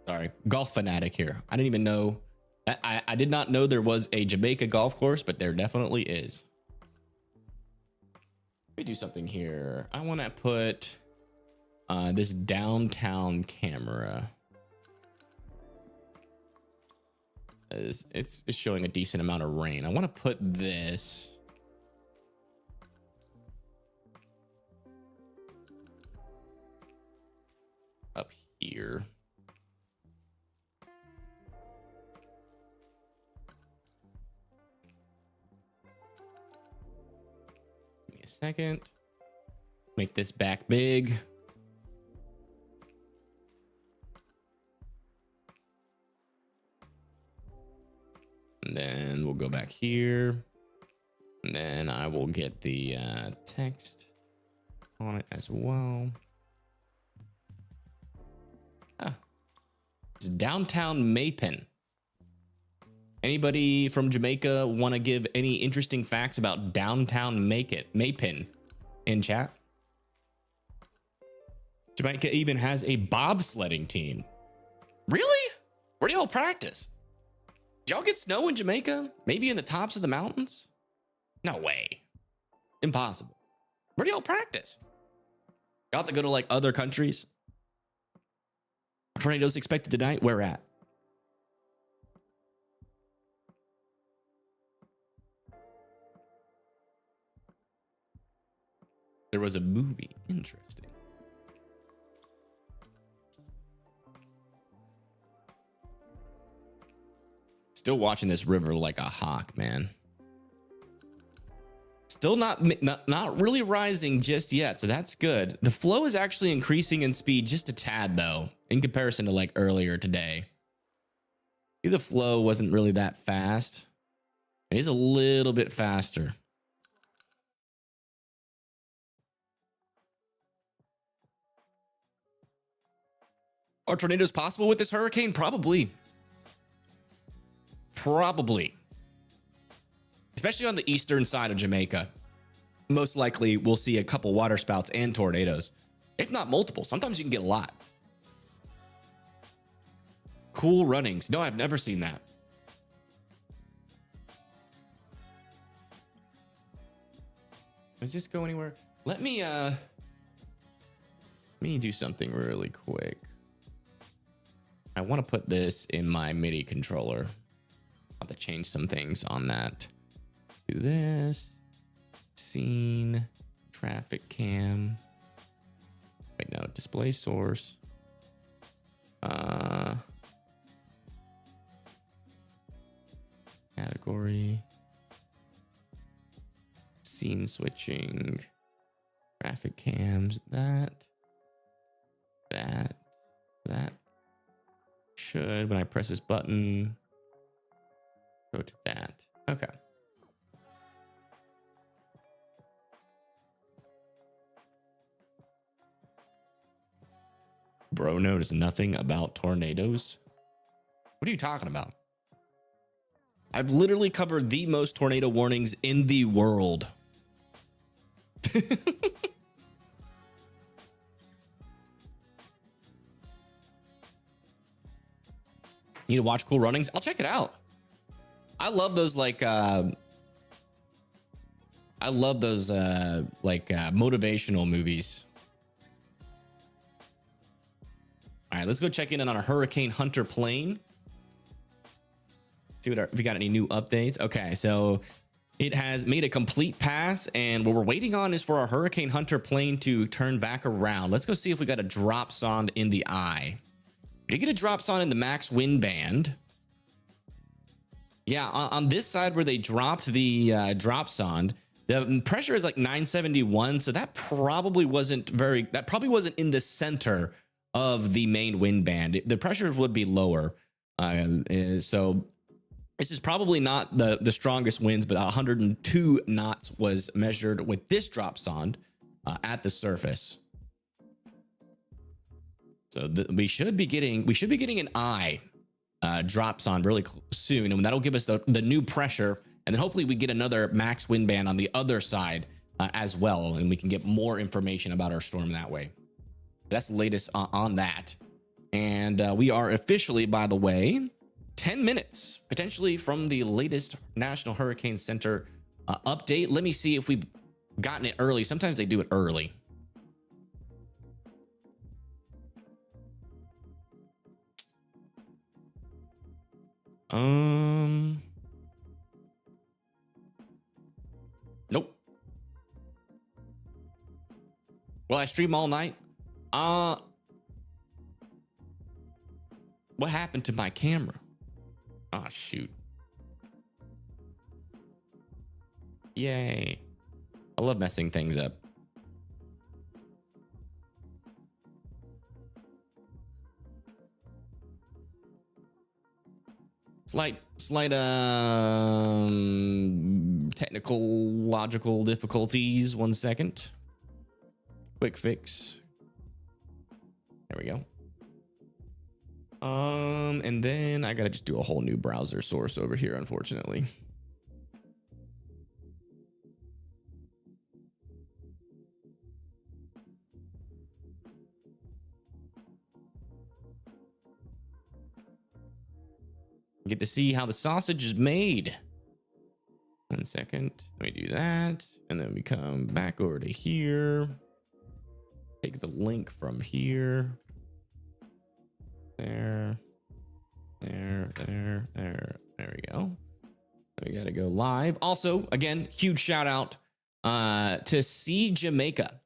Sorry, golf fanatic here. I didn't even know. I did not know there was a Jamaica golf course, but there definitely is. Let me do something here. I want to put this downtown camera. It's showing a decent amount of rain. I want to put this up here. Give me a second. Make this back big. And then we'll go back here. And then I will get the text on it as well. It's downtown Maypen. Anybody from Jamaica want to give any interesting facts about downtown Maypen in chat? Jamaica even has a bobsledding team. Really? Where do y'all practice? Did y'all get snow in Jamaica? Maybe in the tops of the mountains? No way. Impossible. Where do y'all practice? Y'all have to go to like other countries? Tornadoes expected tonight? Where at? There was a movie. Interesting. Still watching this river like a hawk, man. Still not really rising just yet, so that's good. The flow is actually increasing in speed just a tad, though, in comparison to like earlier today. The flow wasn't really that fast. It is a little bit faster. Are tornadoes possible with this hurricane? Probably. Probably. Especially on the eastern side of Jamaica. Most likely we'll see a couple water spouts and tornadoes. If not multiple. Sometimes you can get a lot. Cool Runnings. No, I've never seen that. Does this go anywhere? Let me do something really quick. I want to put this in my MIDI controller. I'll have to change some things on that. Do this. Scene. Traffic cam. Wait, no. Display source. Category. Scene switching. Traffic cams. That. Should, when I press this button, go to that. Okay. Bro knows nothing about tornadoes. What are you talking about? I've literally covered the most tornado warnings in the world. Need to watch Cool Runnings? I'll check it out. I love those motivational movies. All right, let's go check in on our Hurricane Hunter plane. See if we got any new updates. Okay, so it has made a complete pass, and what we're waiting on is for our Hurricane Hunter plane to turn back around. Let's go see if we got a drop zone in the eye. We did get a drop zone in the max wind band. Yeah, on this side where they dropped the drop zone, the pressure is like 971, so that probably wasn't in the center of the main wind band. The pressure would be lower. So this is probably not the strongest winds, but 102 knots was measured with this drop zone at the surface. So we should be getting an eye drop zone really soon, and that'll give us the new pressure, and then hopefully we get another max wind band on the other side as well, and we can get more information about our storm that way. That's the latest on that. And we are officially, by the way, 10 minutes potentially from the latest National Hurricane Center update. Let me see if we've gotten it early. Sometimes they do it early. Nope. Will I stream all night? What happened to my camera? Oh, shoot. Yay. I love messing things up. Slight technical logical difficulties. 1 second. Quick fix. There we go. And then I gotta just do a whole new browser source over here, unfortunately. Get to see how the sausage is made. 1 second. Let me do that. And then we come back over to here. Take the link from here. There. There we go. We gotta go live. Also, again, huge shout out to See Jamaica.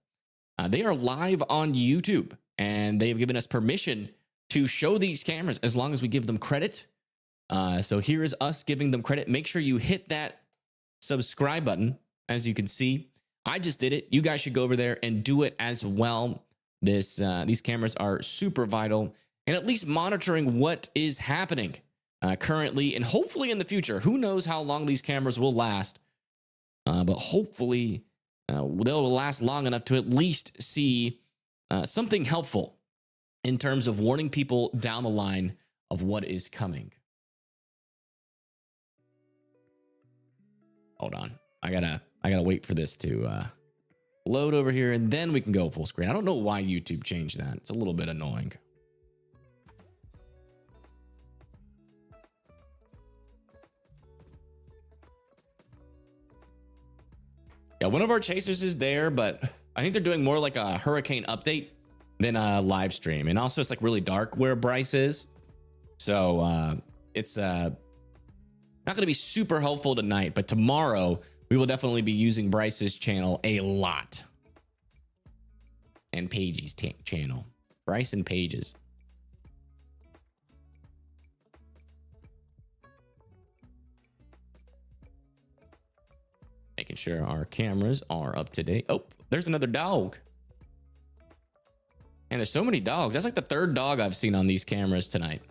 They are live on YouTube, and they've given us permission to show these cameras as long as we give them credit. So here is us giving them credit. Make sure you hit that subscribe button. As you can see, I just did it. You guys should go over there and do it as well. These cameras are super vital, and at least monitoring what is happening currently and hopefully in the future. Who knows how long these cameras will last, but hopefully they'll last long enough to at least see something helpful in terms of warning people down the line of what is coming. Hold on. I gotta wait for this to load over here, and then we can go full screen. I don't know why YouTube changed that. It's a little bit annoying. Yeah, one of our chasers is there, but I think they're doing more like a hurricane update than a live stream. And also it's like really dark where Bryce is. So it's not going to be super helpful tonight, but tomorrow we will definitely be using Bryce's channel a lot. And Paige's channel. Bryce and Paige's. Making sure our cameras are up to date. Oh, there's another dog. And there's so many dogs. That's like the third dog I've seen on these cameras tonight.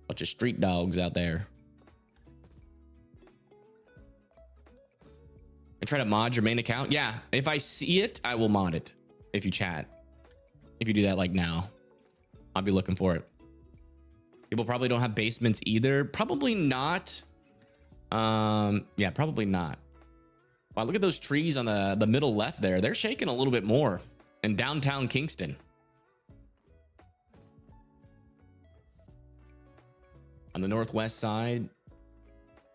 Bunch of street dogs out there. I try to mod your main account. Yeah, if I see it, I will mod it. If you chat. If you do that like now, I'll be looking for it. People probably don't have basements either. Probably not. Yeah, probably not. Wow, look at those trees on the middle left there. They're shaking a little bit more in downtown Kingston. On the northwest side,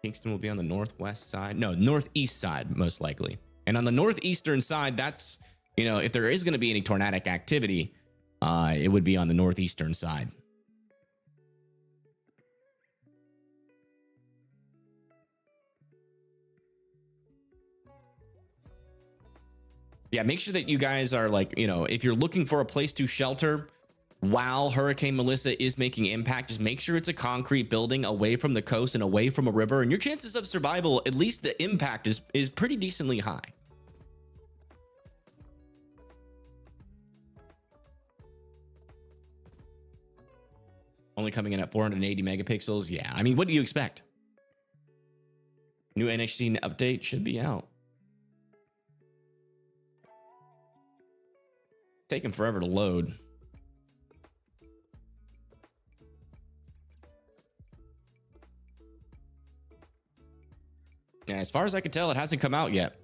Kingston will be on the northwest side. No, northeast side, most likely. And on the northeastern side, that's, you know, if there is going to be any tornadic activity, it would be on the northeastern side. Yeah, make sure that you guys are like, you know, if you're looking for a place to shelter while Hurricane Melissa is making impact, just make sure it's a concrete building away from the coast and away from a river, and your chances of survival, at least the impact, is pretty decently high. Only coming in at 480 megapixels. Yeah, I mean, what do you expect? New NHC update should be out. Taking forever to load. Yeah, as far as I can tell, it hasn't come out yet.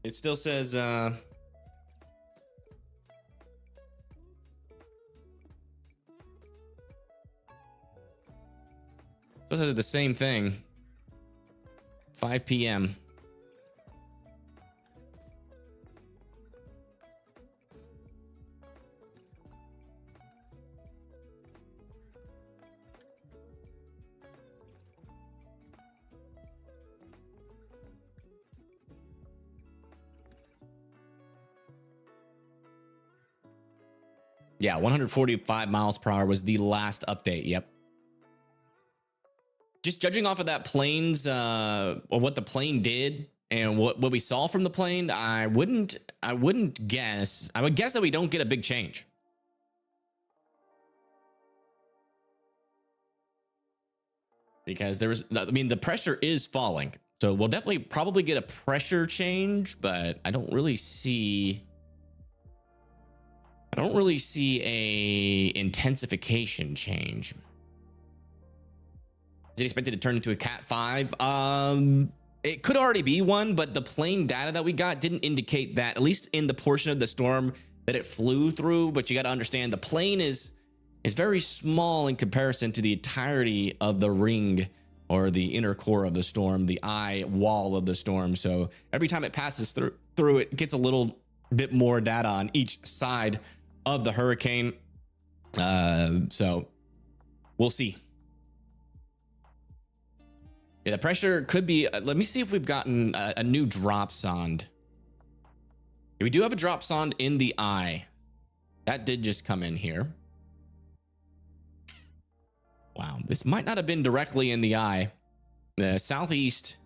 It still says it says the same thing. 5 p.m. Yeah, 145 miles per hour was the last update. Yep. Just judging off of that plane's or what the plane did and what we saw from the plane, I wouldn't guess. I would guess that we don't get a big change. Because there was, I mean, the pressure is falling. So we'll definitely probably get a pressure change, but I don't really see a intensification change. Is it expected to turn into a Cat 5? It could already be one, but the plane data that we got didn't indicate that, at least in the portion of the storm that it flew through. But you got to understand the plane is very small in comparison to the entirety of the ring or the inner core of the storm, the eye wall of the storm. So every time it passes through it gets a little bit more data on each side of the hurricane. So we'll see. Yeah, the pressure could be, let me see if we've gotten a new drop sonde. We do have a drop sonde in the eye. That did just come in here. Wow, this might not have been directly in the eye. The southeast,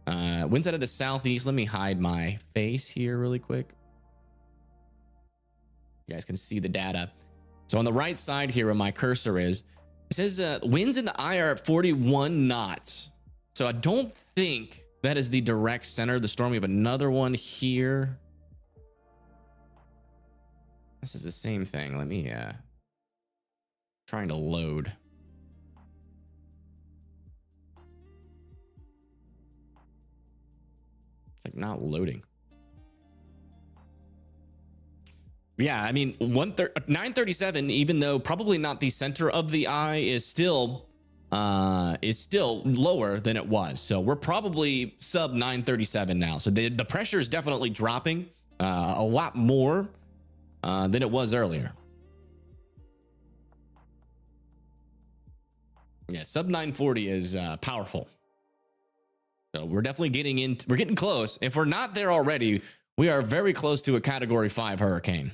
winds out of the southeast. Let me hide my face here really quick. You guys can see the data. So on the right side here where my cursor is, it says winds in the eye are at 41 knots. So I don't think that is the direct center of the storm. We have another one here. This is the same thing. Let me trying to load. It's like not loading. Yeah, I mean, 937, even though probably not the center of the eye, is still lower than it was. So we're probably sub 937 now. So the pressure is definitely dropping a lot more than it was earlier. Yeah, sub 940 is powerful. So we're definitely we're getting close. If we're not there already, we are very close to a Category 5 hurricane.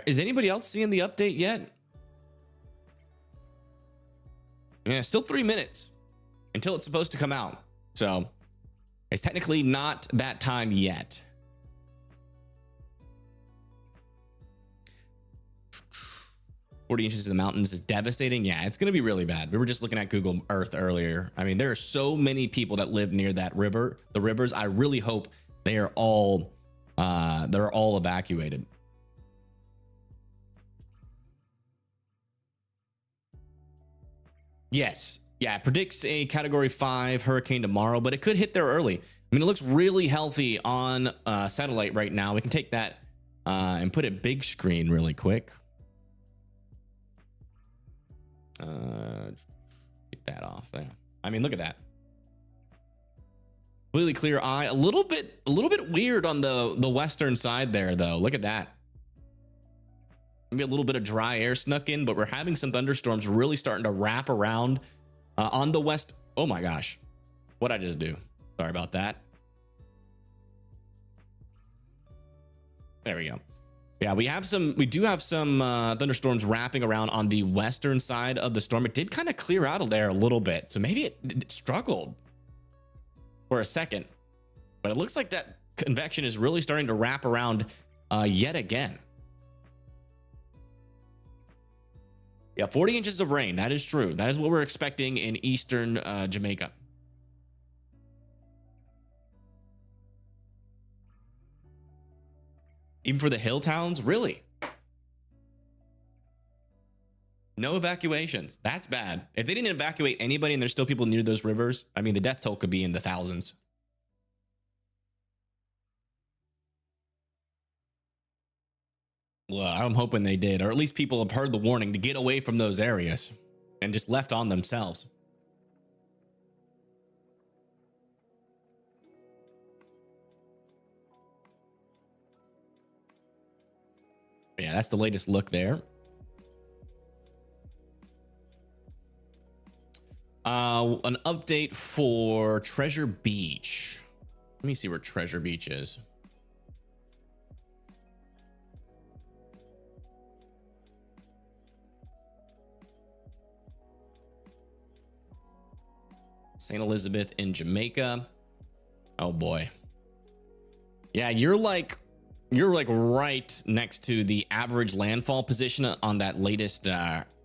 Is anybody else seeing the update yet? Yeah, still 3 minutes until it's supposed to come out. So it's technically not that time yet. "40 inches in the mountains is devastating." Yeah, it's going to be really bad. We were just looking at Google Earth earlier. I mean, there are so many people that live near that river, the rivers. I really hope they are all evacuated. Yes. Yeah, it predicts a Category 5 hurricane tomorrow, but it could hit there early. I mean, it looks really healthy on satellite right now. We can take that and put it big screen really quick. Get that off there. I mean, look at that. Completely clear eye. A little bit weird on the western side there, though. Look at that. Maybe a little bit of dry air snuck in, but we're having some thunderstorms really starting to wrap around on the west. Oh my gosh, what'd I just do? Sorry about that. There we go. Yeah, we do have some thunderstorms wrapping around on the western side of the storm. It did kind of clear out of there a little bit, so maybe it struggled for a second, but it looks like that convection is really starting to wrap around yet again. Yeah, 40 inches of rain. That is true. That is what we're expecting in eastern Jamaica. Even for the hill towns, really? No evacuations. That's bad. If they didn't evacuate anybody and there's still people near those rivers, I mean, the death toll could be in the thousands. Well, I'm hoping they did, or at least people have heard the warning to get away from those areas and just left on themselves. But yeah, that's the latest look there. An update for Treasure Beach. Let me see where Treasure Beach is. St. Elizabeth in Jamaica. Oh boy. Yeah, you're like right next to the average landfall position on that latest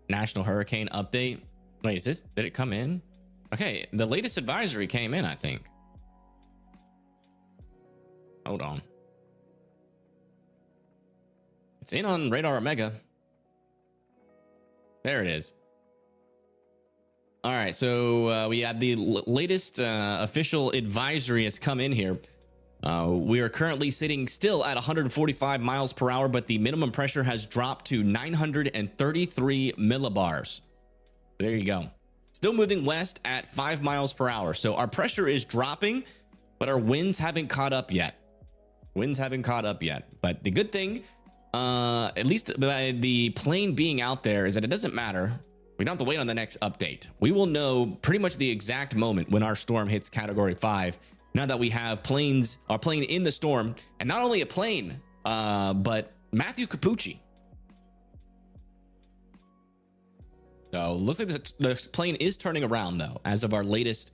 national hurricane update. Wait, did it come in? Okay, the latest advisory came in, I think. Hold on. It's in on Radar Omega. There it is. All right, so we have the latest official advisory has come in here. We are currently sitting still at 145 miles per hour, but the minimum pressure has dropped to 933 millibars. There you go. Still moving west at 5 miles per hour. So our pressure is dropping, but our winds haven't caught up yet. Winds haven't caught up yet. But the good thing, at least by the plane being out there, is that it doesn't matter. We don't have to wait on the next update. We will know pretty much the exact moment when our storm hits category 5. Now that we have our plane in the storm, and not only a plane, but Matthew Capucci. So looks like this plane is turning around though. As of our latest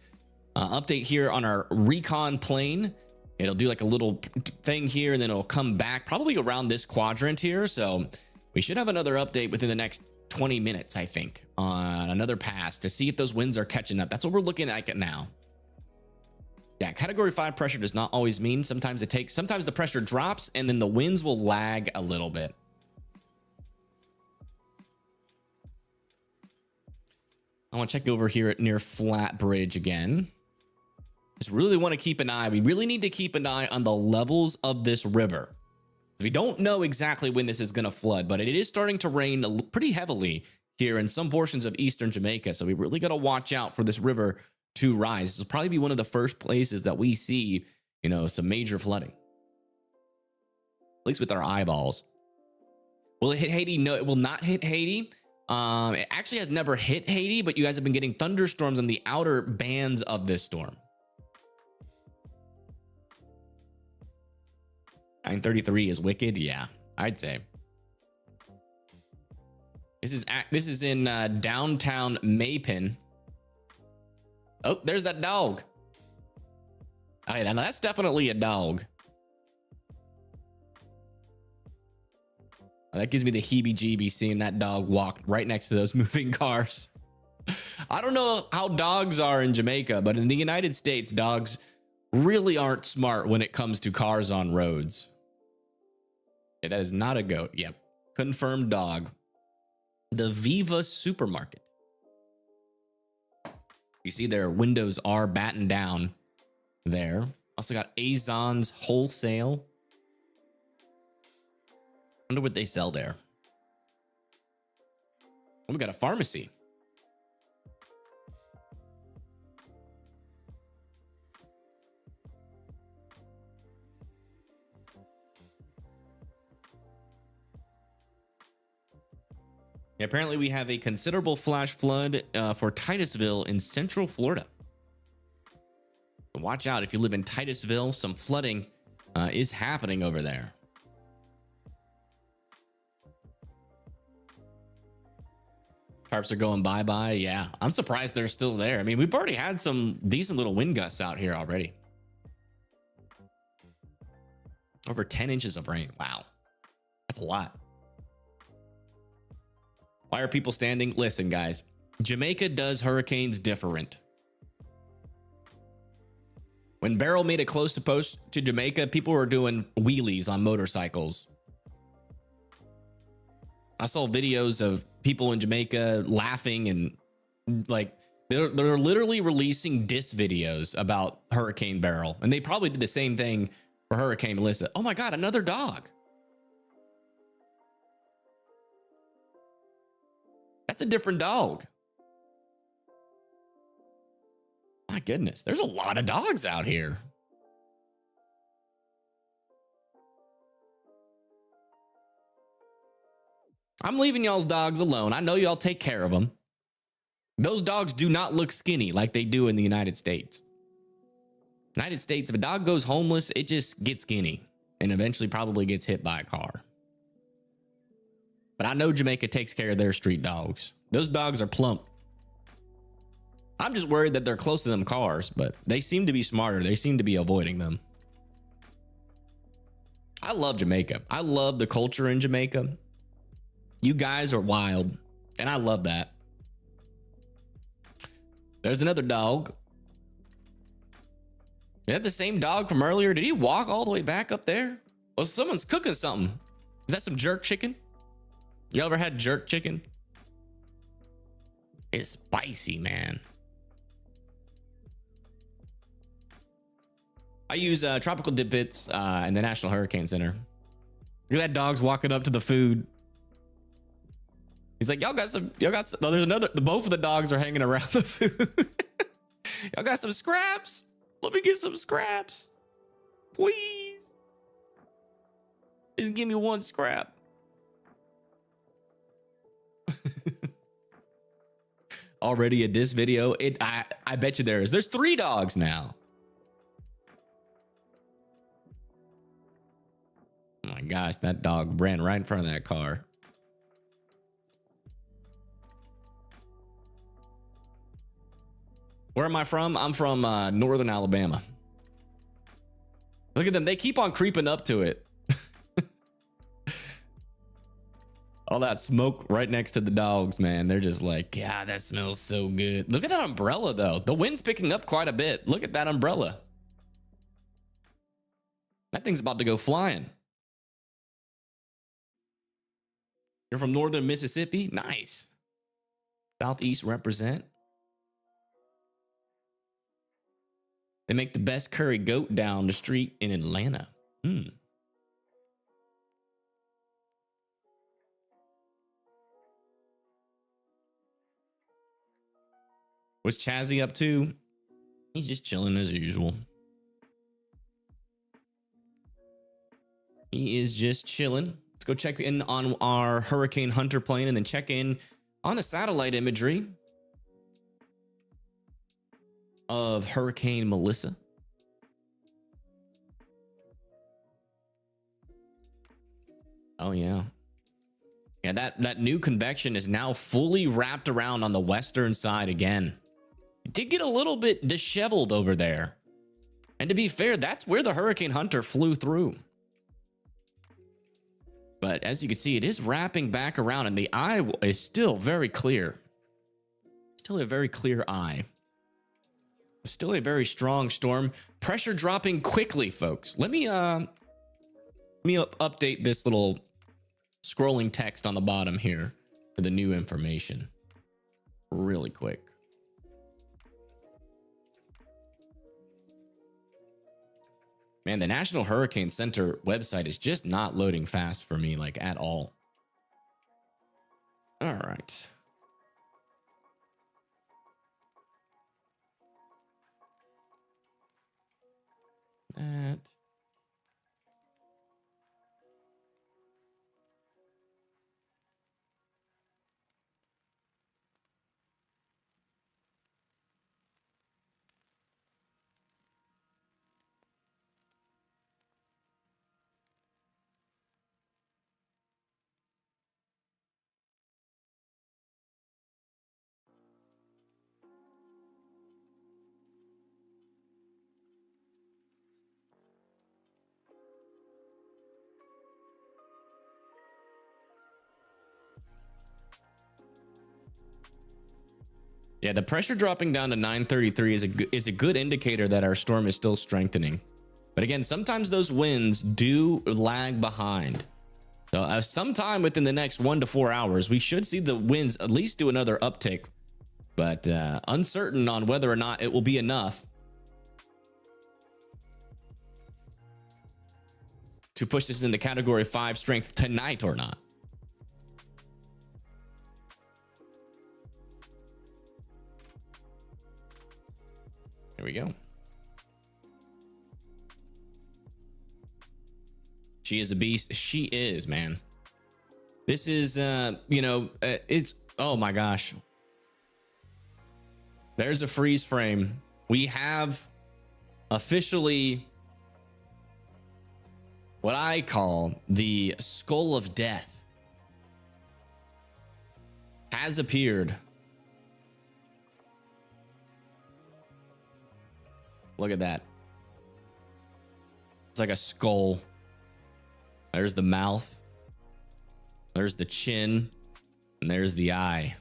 update here on our recon plane, it'll do like a little thing here and then it'll come back probably around this quadrant here. So we should have another update within the next 20 minutes, I think, on another pass to see if those winds are catching up. That's what we're looking at now. Yeah, category 5 pressure does not always mean sometimes the pressure drops and then the winds will lag a little bit. I want to check over here at near Flatbridge again. Just really want to keep an eye. We really need to keep an eye on the levels of this river. We don't know exactly when this is going to flood, but it is starting to rain pretty heavily here in some portions of eastern Jamaica. So we really got to watch out for this river to rise. This will probably be one of the first places that we see, some major flooding. At least with our eyeballs. Will it hit Haiti? No, it will not hit Haiti. It actually has never hit Haiti, but you guys have been getting thunderstorms on the outer bands of this storm. 933 is wicked. Yeah, I'd say. This is in downtown Maypin. Oh, there's that dog. Okay, that's definitely a dog. That gives me the heebie-jeebies seeing that dog walk right next to those moving cars. I don't know how dogs are in Jamaica, but in the United States, dogs really aren't smart when it comes to cars on roads. Yeah, that is not a goat. Yep. Confirmed dog. The Viva supermarket. You see their windows are battened down there. Also got Azon's Wholesale. Wonder what they sell there. Oh, we got a pharmacy. Yeah, apparently we have a considerable flash flood for Titusville in Central Florida. Watch out if you live in Titusville. Some flooding is happening over there. Tarps are going bye-bye. Yeah, I'm surprised they're still there. I mean, we've already had some decent little wind gusts out here already. Over 10 inches of rain. Wow, that's a lot. Why are people standing? Listen, guys, Jamaica does hurricanes different. When Beryl made it close to post to Jamaica, people were doing wheelies on motorcycles. I saw videos of people in Jamaica laughing and like they're literally releasing diss videos about Hurricane Beryl. And they probably did the same thing for Hurricane Melissa. Oh my God, another dog. That's a different dog. My goodness, there's a lot of dogs out here. I'm leaving y'all's dogs alone. I know y'all take care of them. Those dogs do not look skinny like they do in the United States. United States, if a dog goes homeless, it just gets skinny and eventually probably gets hit by a car. But I know Jamaica takes care of their street dogs. Those dogs are plump. I'm just worried that they're close to them cars, but they seem to be smarter. They seem to be avoiding them. I love Jamaica. I love the culture in Jamaica. You guys are wild, and I love that. There's another dog. Is that the same dog from earlier? Did he walk all the way back up there? Well, someone's cooking something. Is that some jerk chicken? You ever had jerk chicken? It's spicy, man. I use tropical dip bits in the National Hurricane Center. Look at that dog's walking up to the food. He's like, y'all got some, oh, there's another, both of the dogs are hanging around the food. Y'all got some scraps? Let me get some scraps. Please. Just give me one scrap. Already a diss video? I bet you there is. There's 3 dogs now. Oh my gosh, that dog ran right in front of that car. Where am I from? I'm from northern Alabama. Look at them. They keep on creeping up to it. All that smoke right next to the dogs, man. They're just like, yeah, that smells so good. Look at that umbrella, though. The wind's picking up quite a bit. Look at that umbrella. That thing's about to go flying. You're from northern Mississippi? Nice. Southeast represent. They make the best curry goat down the street in Atlanta. What's Chazzy up to? He's just chilling as usual. He is just chilling. Let's go check in on our Hurricane Hunter plane and then check in on the satellite imagery of Hurricane Melissa. Oh, yeah. Yeah, that new convection is now fully wrapped around on the western side again. It did get a little bit disheveled over there. And to be fair, that's where the Hurricane Hunter flew through. But as you can see, it is wrapping back around and the eye is still very clear. Still a very clear eye. Still a very strong storm. Pressure dropping quickly, folks. Let me update this little scrolling text on the bottom here for the new information really quick. Man, the National Hurricane Center website is just not loading fast for me, like at all. All right. That. Yeah, the pressure dropping down to 933 is a good indicator that our storm is still strengthening. But again, sometimes those winds do lag behind. So sometime within the next 1 to 4 hours, we should see the winds at least do another uptick. But uncertain on whether or not it will be enough to push this into category 5 strength tonight or not. There we go. She is a beast. She is, man. This is, it's, oh my gosh. There's a freeze frame. We have officially what I call the skull of death has appeared. Look at that. It's like a skull. There's the mouth. There's the chin. And there's the eye.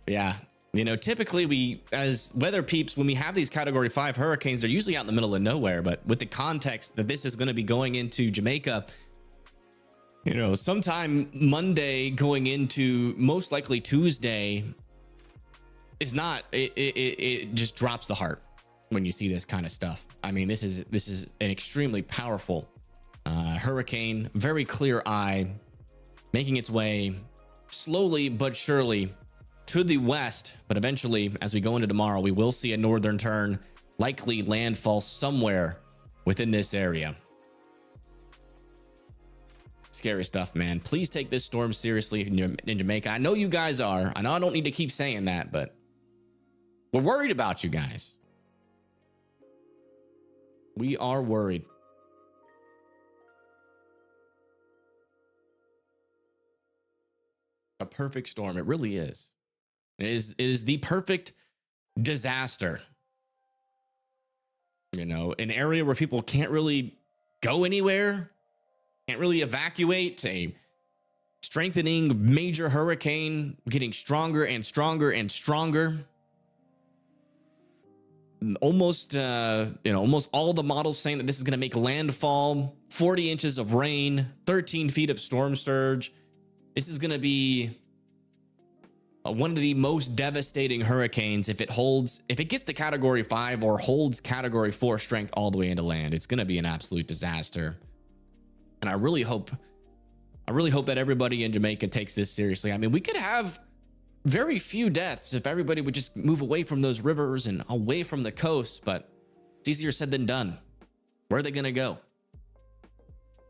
Yeah. You know, typically we, as weather peeps, when we have these category 5 hurricanes, they're usually out in the middle of nowhere. But with the context that this is going to be going into Jamaica, you know, sometime Monday going into most likely Tuesday is not, it just drops the heart when you see this kind of stuff. I mean, this is an extremely powerful hurricane, very clear eye, making its way slowly but surely to the west. But eventually, as we go into tomorrow, we will see a northern turn, likely landfall somewhere within this area. Scary stuff, man. Please take this storm seriously in Jamaica. I know you guys are. I know I don't need to keep saying that, but we're worried about you guys. We are worried. A perfect storm. It really is. It is the perfect disaster. You know, an area where people can't really go anywhere, can't really evacuate. A strengthening major hurricane getting stronger and stronger and stronger. Almost, almost all the models saying that this is going to make landfall. 40 inches of rain, 13 feet of storm surge. This is going to be one of the most devastating hurricanes if it gets to category 5 or holds category 4 strength all the way into land. It's going to be an absolute disaster. And I really hope that everybody in Jamaica takes this seriously. I mean, we could have very few deaths if everybody would just move away from those rivers and away from the coast, but it's easier said than done. Where are they going to go?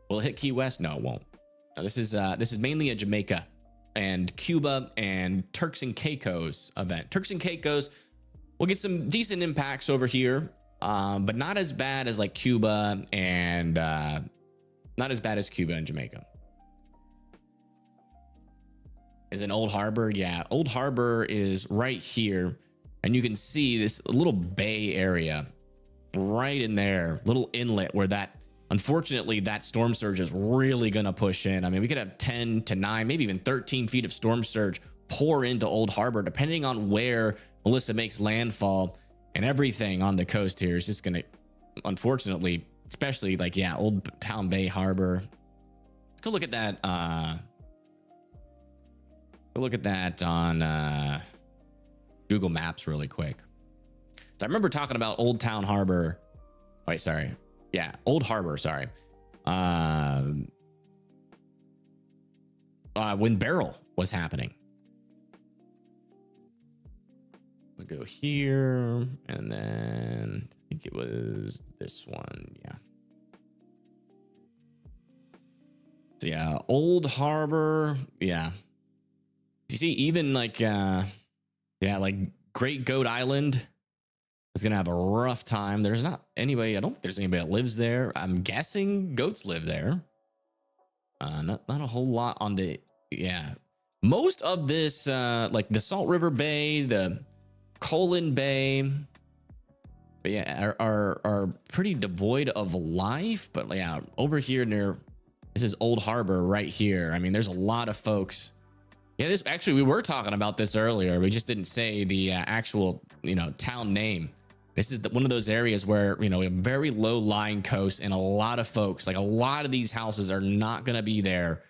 Will it hit Key West? No, it won't. Now, this is mainly a Jamaica and Cuba and Turks and Caicos event. Turks and Caicos will get some decent impacts over here, but not as bad as like Cuba and not as bad as Cuba and Jamaica. Is in Old Harbor. Yeah, Old Harbor is right here, and you can see this little bay area right in there, little inlet where that, unfortunately, that storm surge is really going to push in. I mean, we could have 10 to 9, maybe even 13 feet of storm surge pour into Old Harbor, depending on where Melissa makes landfall. And everything on the coast here is just going to, unfortunately, especially like, yeah, Old Town Bay Harbor. Let's go look at that. Go look at that on Google Maps really quick. So I remember talking about Old Town Harbor. Wait, sorry. Yeah, Old Harbor, sorry. When Beryl was happening. We'll go here, and then I think it was this one. Yeah. So yeah, Old Harbor. Yeah. You see, even like, yeah, like Great Goat Island is going to have a rough time. There's not anybody, I don't think there's anybody that lives there. I'm guessing goats live there. Not a whole lot on the, yeah. Most of this, like the Salt River Bay, the Colon Bay, but yeah, are pretty devoid of life. But yeah, over here near, this is Old Harbor right here. I mean, there's a lot of folks. Yeah, this actually, we were talking about this earlier. We just didn't say the actual, town name. This is one of those areas where, we have very low lying coast, and a lot of folks, like a lot of these houses are not going to be there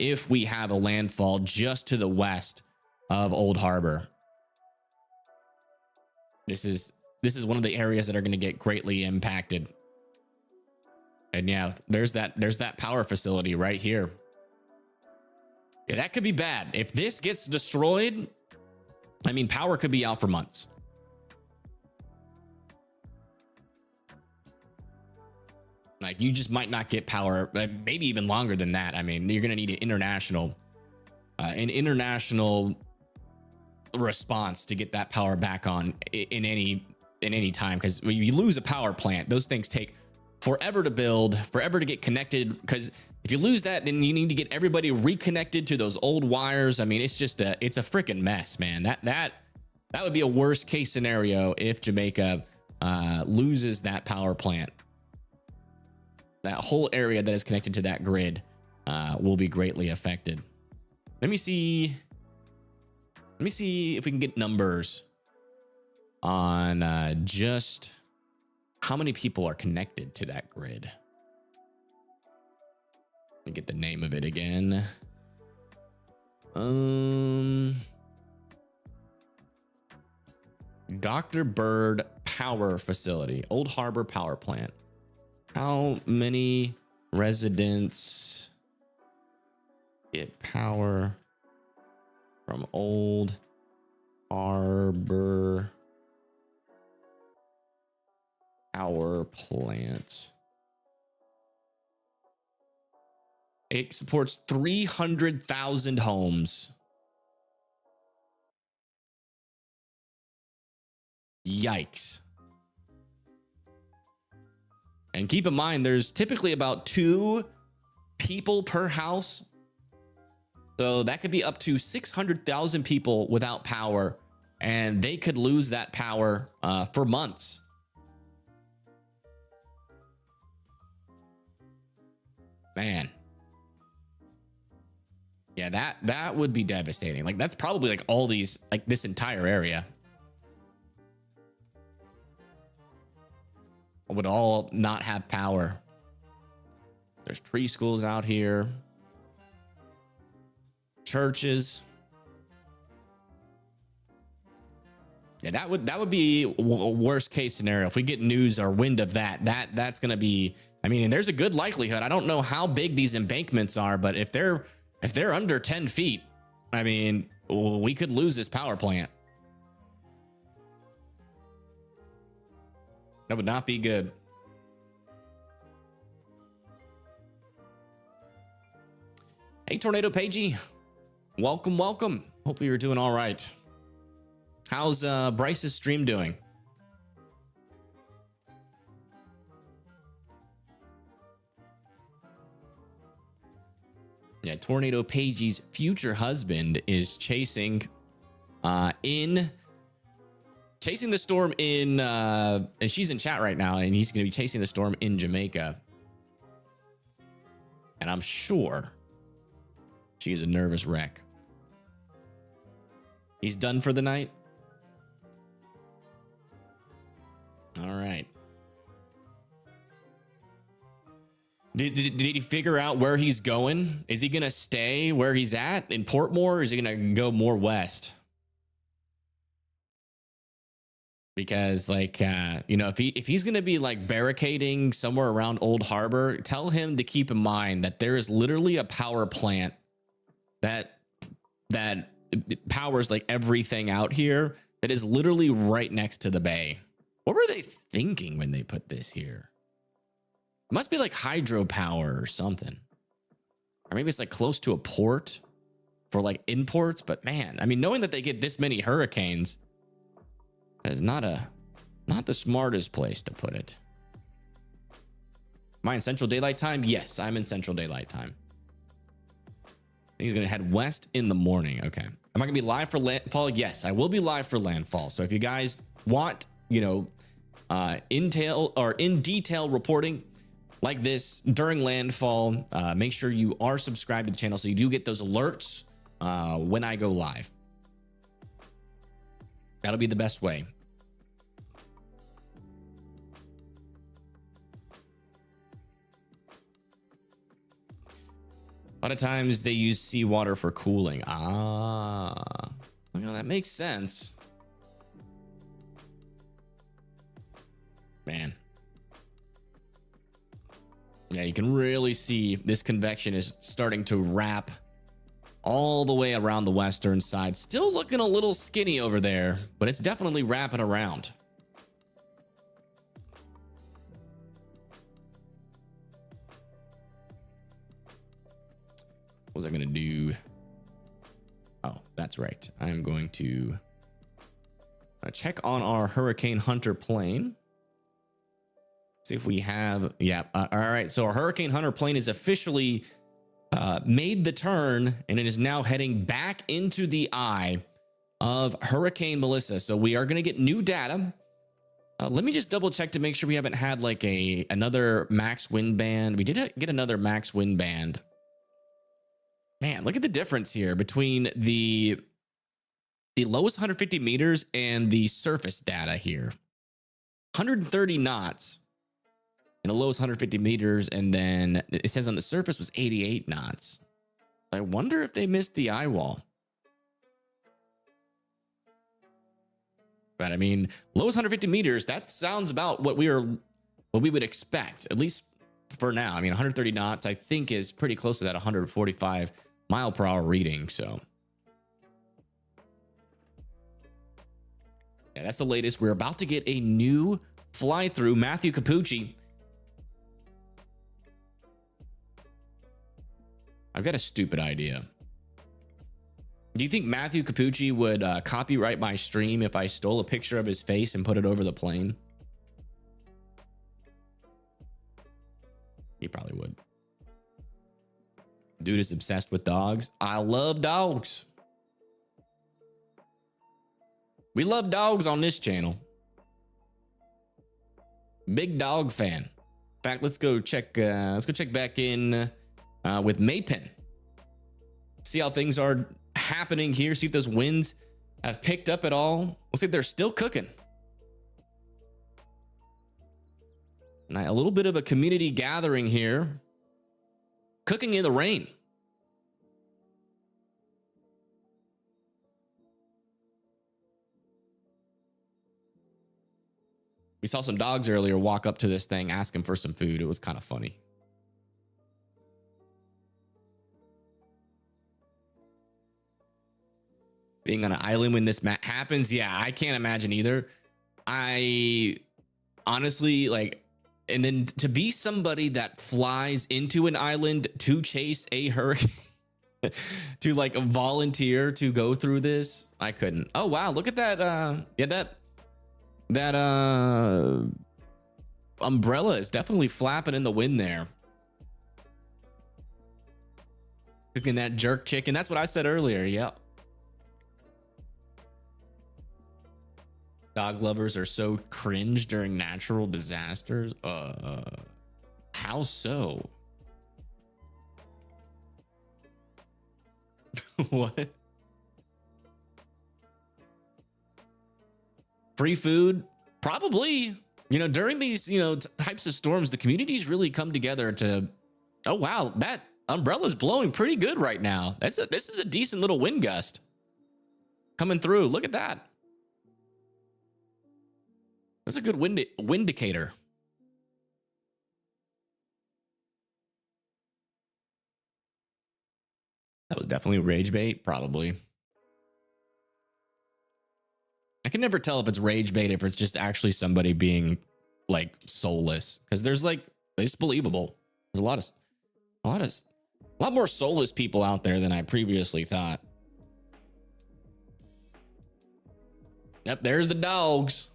if we have a landfall just to the west of Old Harbor. This is one of the areas that are going to get greatly impacted. And yeah, there's that power facility right here. Yeah, that could be bad. If this gets destroyed, I mean, power could be out for months. Like, you just might not get power, maybe even longer than that. I mean, you're going to need an international response to get that power back on in any time, because when you lose a power plant, those things take forever to build, forever to get connected, because if you lose that, then you need to get everybody reconnected to those old wires. I mean, it's just it's a freaking mess, man. That would be a worst case scenario if Jamaica loses that power plant. That whole area that is connected to that grid will be greatly affected. Let me see if we can get numbers on just how many people are connected to that grid. Let me get the name of it again. Dr. Bird Power Facility, Old Harbor Power Plant. How many residents get power from Old Harbor Power Plant? It supports 300,000 homes. Yikes. And keep in mind, there's typically about 2 people per house. So that could be up to 600,000 people without power, and they could lose that power for months. Man. Yeah, that would be devastating. Like, that's probably like all these, like this entire area would all not have power. There's preschools out here, churches. Yeah, that would be worst case scenario. If we get news or wind of that's going to be, I mean, and there's a good likelihood. I don't know how big these embankments are, but if they're under 10 feet, I mean, we could lose this power plant. That would not be good. Hey, Tornado Pagey. Welcome, welcome. Hope you're doing all right. How's Bryce's stream doing? Yeah, Tornado Pagey's future husband is chasing the storm in and she's in chat right now, and he's going to be chasing the storm in Jamaica. And I'm sure she is a nervous wreck. He's done for the night. All right. Did he figure out where he's going? Is he going to stay where he's at in Portmore, or is he going to go more west? Because, like, you know, if he's going to be like barricading somewhere around Old Harbor, tell him to keep in mind that there is literally a power plant that powers like everything out here that is literally right next to the bay. What were they thinking when they put this here? It must be like hydropower or something. Or maybe it's like close to a port for like imports. But man, I mean, knowing that they get this many hurricanes, that is not the smartest place to put it. Am I in Central Daylight Time? Yes, I'm in Central Daylight Time. He's going to head west in the morning. Okay. Am I going to be live for landfall? Yes, I will be live for landfall. So if you guys want, you know, intel or in detail reporting like this during landfall, make sure you are subscribed to the channel so you do get those alerts when I go live. That'll be the best way. A lot of times they use seawater for cooling. Ah, you know, that makes sense. Man. Yeah, you can really see this convection is starting to wrap all the way around the western side. Still looking a little skinny over there, but it's definitely wrapping around. What was I gonna do? Oh, that's That's right. I'm going to check on our Hurricane Hunter plane. See if we have, yeah. All right. So our Hurricane Hunter plane is officially made the turn, and it is now heading back into the eye of Hurricane Melissa. So we are going to get new data. Let me just double check to make sure we haven't had like another max wind band. We did get another max wind band. Man, look at the difference here between the lowest 150 meters and the surface data here. 130 knots in the lowest 150 meters, and then it says on the surface was 88 knots. I wonder if they missed the eye wall. But I mean, lowest 150 meters, that sounds about what we would expect, at least for now. I mean, 130 knots, I think, is pretty close to that 145 mile per hour reading. So yeah, that's the latest. We're about to get a new fly through. Matthew Capucci. I've got a stupid idea. Do you think Matthew Capucci would copyright my stream if I stole a picture of his face and put it over the plane? He probably would. Dude is obsessed with dogs. I love dogs. We love dogs on this channel. Big dog fan. In fact, let's go check back in with Maypin. See how things are happening here. See if those winds have picked up at all. Looks like they're still cooking. A little bit of a community gathering here. Cooking in the rain. We saw some dogs earlier walk up to this thing asking for some food. It was kind of funny. Being on an island when this happens, yeah, I can't imagine either. I honestly, like, and then to be somebody that flies into an island to chase a hurricane, to like volunteer to go through this, I couldn't. Oh wow, look at that. Yeah, that umbrella is definitely flapping in the wind there. Cooking that jerk chicken. That's what I said earlier. Yep. Dog lovers are so cringe during natural disasters. How so? What? Free food? Probably. You know, during these, types of storms, the communities really come together to, oh wow, that umbrella's blowing pretty good right now. This is a decent little wind gust coming through. Look at that. That's a good wind indicator. That was definitely rage bait, probably. I can never tell if it's rage bait, if it's just actually somebody being like soulless, because there's like, it's believable. There's a lot more soulless people out there than I previously thought. Yep, there's the dogs.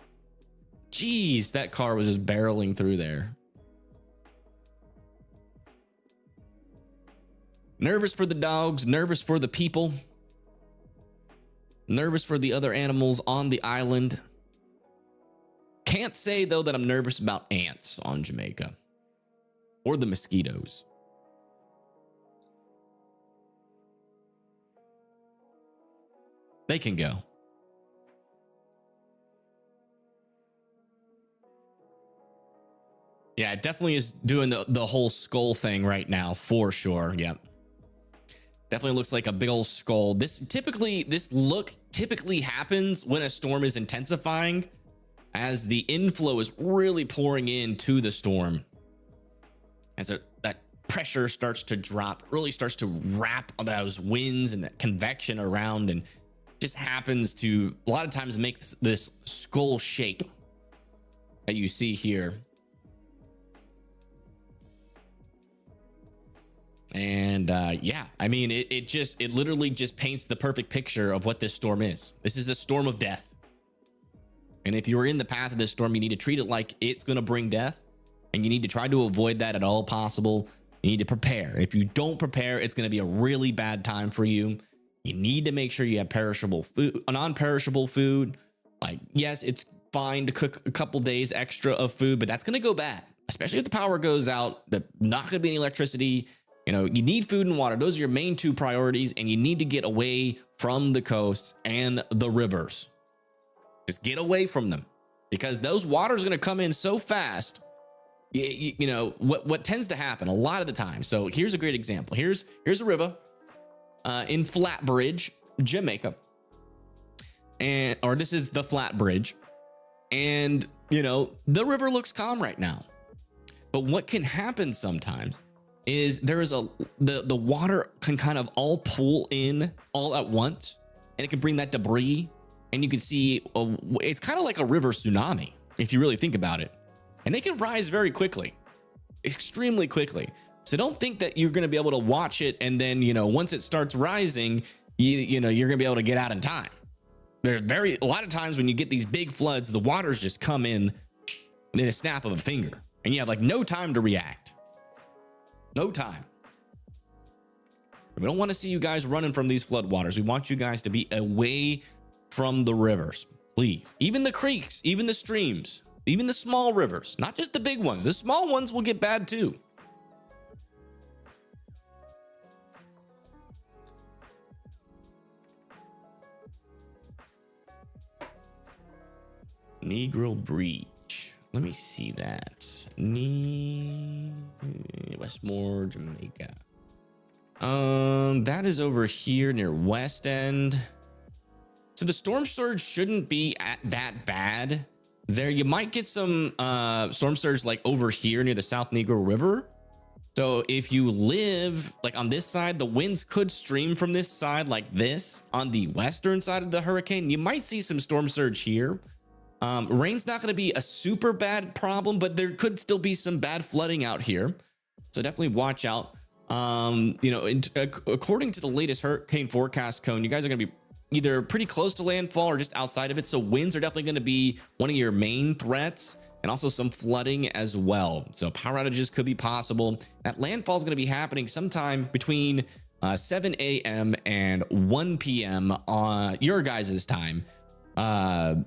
Jeez, that car was just barreling through there. Nervous for the dogs, nervous for the people, nervous for the other animals on the island. Can't say though that I'm nervous about ants on Jamaica or the mosquitoes. They can go. Yeah, it definitely is doing the whole skull thing right now, for sure. Yep. Definitely looks like a big old skull. This look typically happens when a storm is intensifying, as the inflow is really pouring into the storm. As that pressure starts to drop, really starts to wrap those winds and that convection around, and just happens to a lot of times make this skull shape that you see here. And And yeah, I mean, it literally just paints the perfect picture of what this storm is. This is a storm of death. And if you're in the path of this storm, you need to treat it like it's going to bring death, and you need to try to avoid that at all possible. You need to prepare. If you don't prepare, it's going to be a really bad time for you. You need to make sure you have perishable food, non-perishable food. Like, yes, it's fine to cook a couple days extra of food, but that's going to go bad, especially if the power goes out. There's not going to be any electricity. You know, you need food and water. Those are your main two priorities, and you need to get away from the coasts and the rivers. Just get away from them, because those waters are going to come in so fast. You know what tends to happen a lot of the time. So here's a great example. Here's a river in Flatbridge, Jamaica, or this is the Flatbridge, and you know the river looks calm right now. But what can happen sometimes is there is the water can kind of all pull in all at once, and it can bring that debris, and you can see it's kind of like a river tsunami if you really think about it. And they can rise very quickly, extremely quickly. So don't think that you're going to be able to watch it, and then, you know, once it starts rising, you know, you're going to be able to get out in time. A lot of times when you get these big floods, the waters just come in a snap of a finger, and you have like no time to react. No time. We don't want to see you guys running from these flood waters. We want you guys to be away from the rivers, please. Even the creeks, even the streams. Even the small rivers, not just the big ones. The small ones will get bad too. Negro Breach. Let me see that. Westmore, Jamaica. That is over here near West End. So the storm surge shouldn't be that bad. There, you might get some storm surge like over here near the South Negro River. So if you live like on this side, the winds could stream from this side like this. On the western side of the hurricane, you might see some storm surge here. Rain's not going to be a super bad problem, but there could still be some bad flooding out here. So definitely watch out. You know, according to the latest hurricane forecast cone, you guys are going to be either pretty close to landfall or just outside of it. So winds are definitely going to be one of your main threats, and also some flooding as well. So power outages could be possible. That landfall is going to be happening sometime between 7 a.m. and 1 p.m. on your guys' time,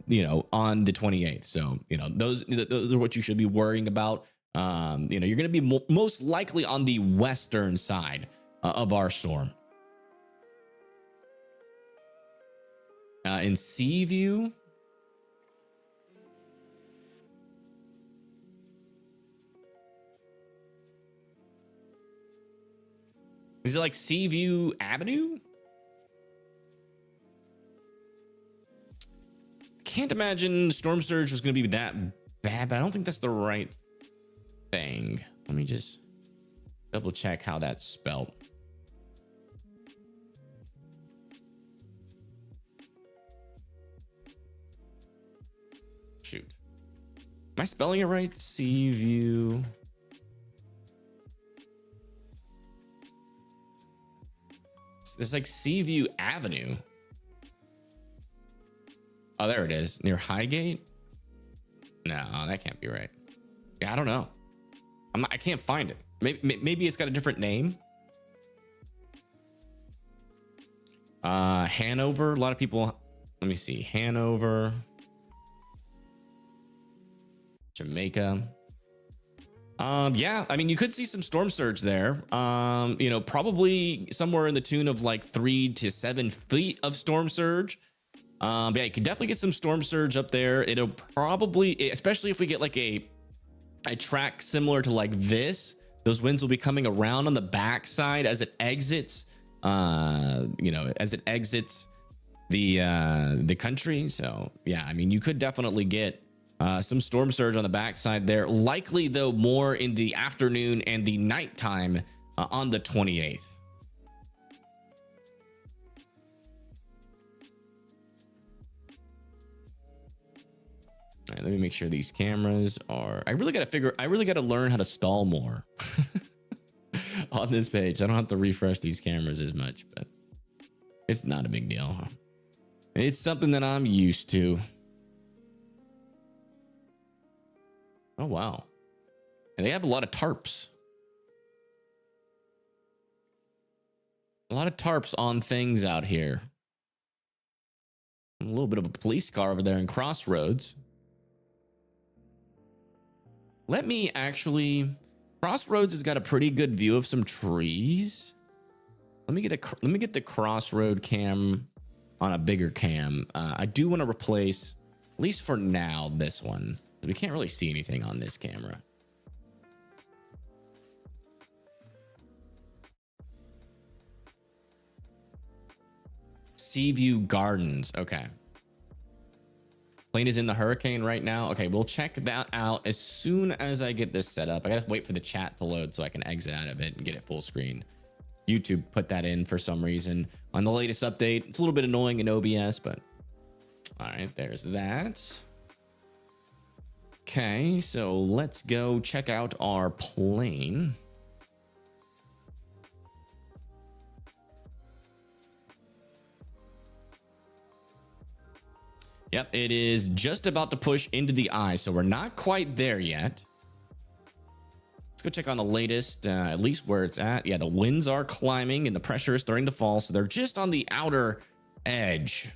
you know, on the 28th. So, you know, those are what you should be worrying about. You know, you're going to be most likely on the western side of our storm. In Seaview, is it like Seaview Avenue? I can't imagine storm surge was going to be that bad, but I don't think that's the right thing. Let me just double check how that's spelled. Shoot. Am I spelling it right? Seaview. It's like Seaview Avenue. Oh, there it is. Near Highgate? No, that can't be right. Yeah, I don't know. I can't find it. Maybe it's got a different name. Hanover. A lot of people. Let me see. Hanover. Jamaica. Yeah, I mean, you could see some storm surge there. You know, probably somewhere in the tune of like 3 to 7 feet of storm surge. But yeah, you could definitely get some storm surge up there. It'll probably, especially if we get like a track similar to like this, those winds will be coming around on the backside as it exits, you know, as it exits the country. So yeah, I mean, you could definitely get some storm surge on the backside there, likely though more in the afternoon and the nighttime on the 28th. All right, let me make sure these cameras are. I really got to learn how to stall more. on this page. I don't have to refresh these cameras as much, but it's not a big deal. It's something that I'm used to. Oh, wow. And they have a lot of tarps. A lot of tarps on things out here. A little bit of a police car over there in Crossroads. Let me actually... Crossroads has got a pretty good view of some trees. Let me get the Crossroad cam on a bigger cam. I do want to replace, at least for now, this one. We can't really see anything on this camera. Seaview Gardens. Okay. Plane is in the hurricane right now. Okay, we'll check that out as soon as I get this set up. I gotta wait for the chat to load so I can exit out of it and get it full screen. YouTube put that in for some reason on the latest update. It's a little bit annoying in OBS, but all right, there's that. Okay, so let's go check out our plane. Yep, it is just about to push into the eye, so we're not quite there yet. Let's go check on the latest, at least where it's at. Yeah, the winds are climbing and the pressure is starting to fall, so they're just on the outer edge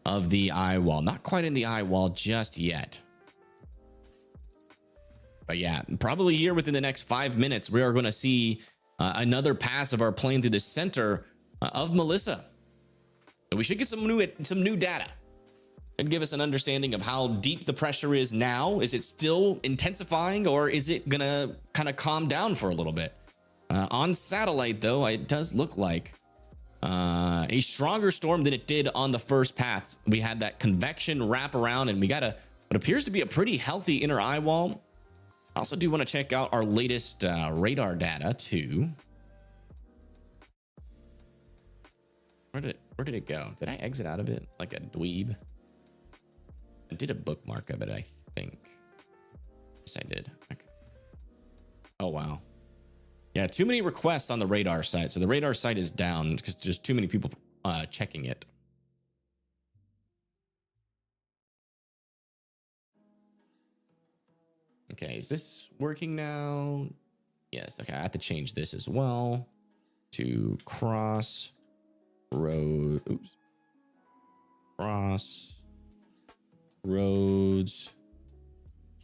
of the eye wall. Not quite in the eye wall just yet. But yeah, probably here within the next 5 minutes, we are going to see another pass of our plane through the center of Melissa. So we should get some new data. And give us an understanding of how deep the pressure is now. Is it still intensifying, or is it gonna kind of calm down for a little bit? On satellite, though, it does look like a stronger storm than it did on the first path. We had that convection wrap around, and we got what appears to be a pretty healthy inner eye wall. I also do want to check out our latest radar data too. Where did it go? Did I exit out of it like a dweeb? I did a bookmark of it, I think. Yes, I did. Okay. Oh, wow. Yeah, too many requests on the radar site. So the radar site is down because there's too many people checking it. Okay, is this working now? Yes, okay, I have to change this as well to Crossroads. Oops. Crossroads,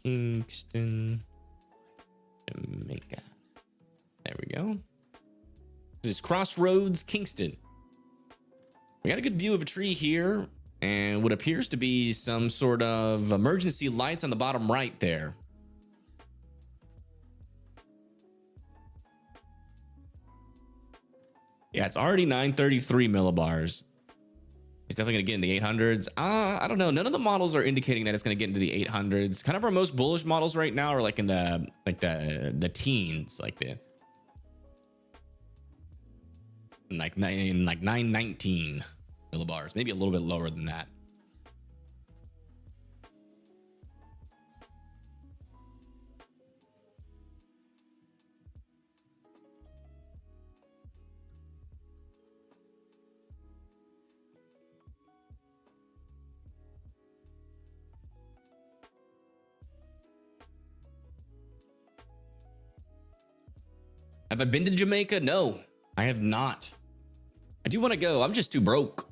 Kingston, Jamaica. There we go. This is Crossroads, Kingston. We got a good view of a tree here and what appears to be some sort of emergency lights on the bottom right there. Yeah, it's already 933 millibars. It's definitely going to get in the 800s. I don't know. None of the models are indicating that it's going to get into the 800s. Kind of our most bullish models right now are like in the teens, like 919 millibars, maybe a little bit lower than that. Have I been to Jamaica? No, I have not. I do want to go. I'm just too broke.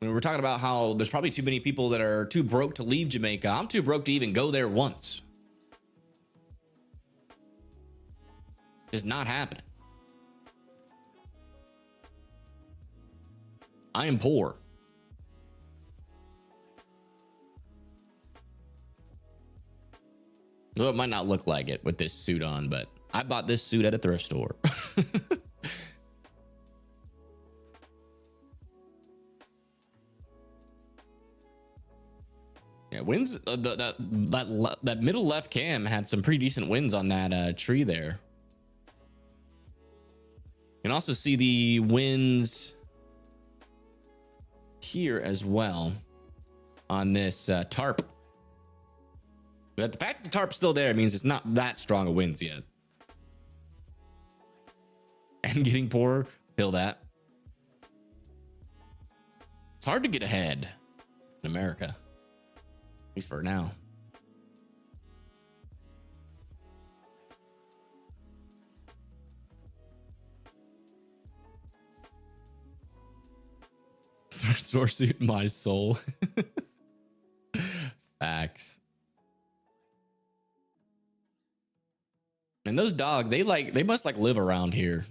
We were talking about how there's probably too many people that are too broke to leave Jamaica. I'm too broke to even go there once. It's not happening. I am poor. Though it might not look like it with this suit on, but I bought this suit at a thrift store. Yeah, winds. That middle left cam had some pretty decent winds on that tree there. You can also see the winds here as well on this tarp. But the fact that the tarp's still there means it's not that strong of winds yet. And getting poorer, feel that. It's hard to get ahead in America, at least for now. Thrift suit my soul. Facts. And those dogs, they must like live around here.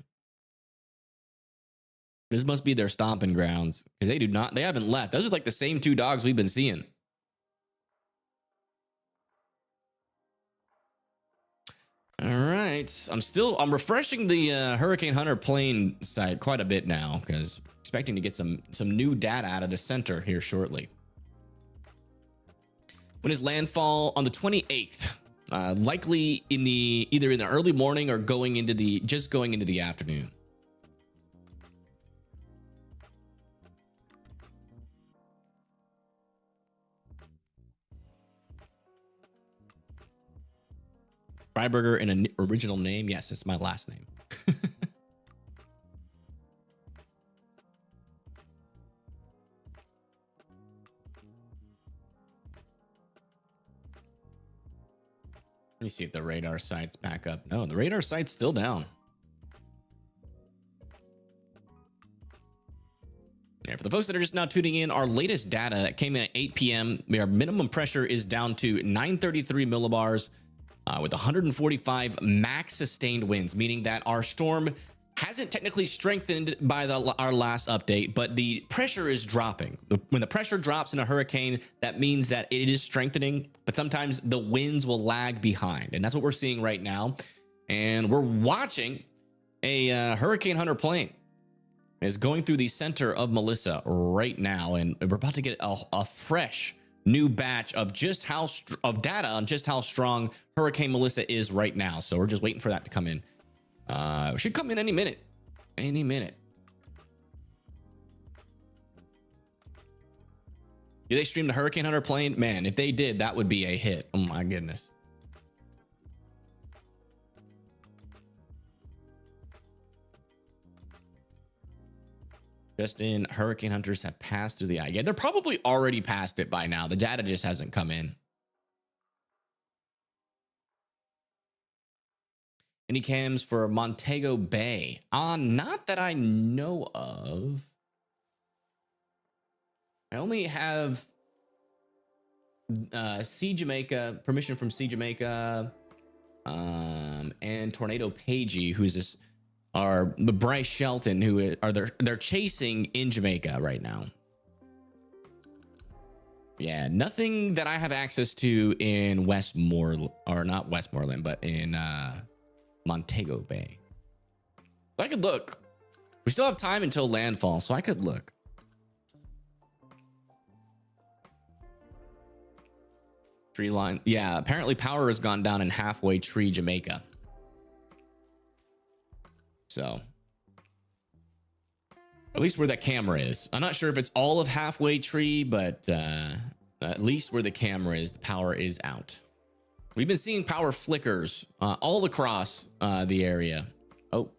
This must be their stomping grounds because they haven't left. Those are like the same two dogs we've been seeing. All right. I'm refreshing the Hurricane Hunter plane site quite a bit now because expecting to get some new data out of the center here shortly. When is landfall? On the 28th. Likely either in the early morning or going into the afternoon. Freiburger in an original name. Yes, it's my last name. Let me see if the radar site's back up. No, the radar site's still down. Yeah, for the folks that are just now tuning in, our latest data that came in at 8 p.m. Our minimum pressure is down to 933 millibars with 145 max sustained winds, meaning that our storm hasn't technically strengthened by our last update, but the pressure is dropping. When the pressure drops in a hurricane, that means that it is strengthening, but sometimes the winds will lag behind. And that's what we're seeing right now. And we're watching a Hurricane Hunter plane is going through the center of Melissa right now. And we're about to get a fresh new batch of data on just how strong Hurricane Melissa is right now. So we're just waiting for that to come in. It should come in any minute. Any minute. Did they stream the Hurricane Hunter plane? Man, if they did, that would be a hit. Oh my goodness. Justin, Hurricane Hunters have passed through the eye. Yeah, they're probably already past it by now. The data just hasn't come in. Any cams for Montego Bay? Not that I know of. I only have Sea Jamaica, permission from Sea Jamaica, and Tornado Pagey, who's this, Bryce Shelton, who they're chasing in Jamaica right now. Yeah, nothing that I have access to in Westmoreland, or not Westmoreland, but in Montego Bay. I could look. We still have time until landfall, so I could look. Tree line. Yeah, apparently power has gone down in Halfway Tree, Jamaica. So at least where that camera is. I'm not sure if it's all of Halfway Tree, but at least where the camera is, the power is out. We've been seeing power flickers all across the area. Oh,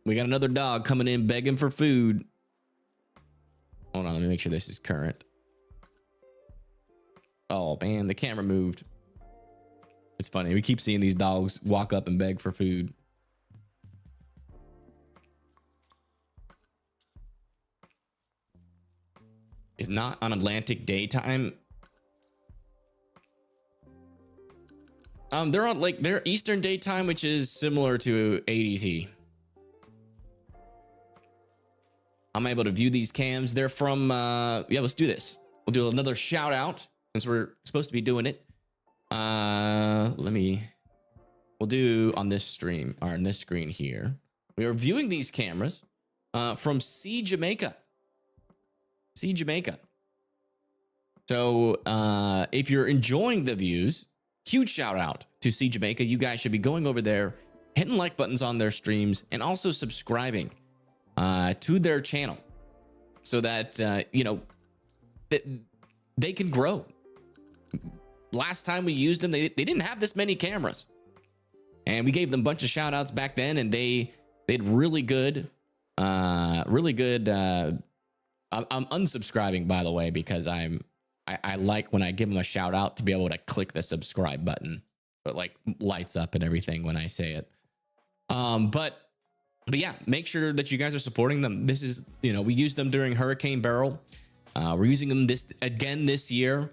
we got another dog coming in begging for food. Hold on, let me make sure this is current. Oh man, the camera moved. It's funny. We keep seeing these dogs walk up and beg for food. Is not on Atlantic daytime. They're on they're Eastern daytime, which is similar to ADT. I'm able to view these cams. They're from yeah, let's do this. We'll do another shout out since we're supposed to be doing it. We'll do on this stream, or on this screen here. We are viewing these cameras from Sea Jamaica. Sea Jamaica. So if you're enjoying the views, huge shout out to Sea Jamaica. You guys should be going over there, hitting like buttons on their streams, and also subscribing to their channel so that you know, they can grow. last time we used them, they didn't have this many cameras. And we gave them a bunch of shout outs back then, and they did really good. Really good. I'm unsubscribing, by the way, because I like when I give them a shout out to be able to click the subscribe button. But like lights up and everything when I say it. But yeah, make sure that you guys are supporting them. This is, we used them during Hurricane Beryl. We're using them this year.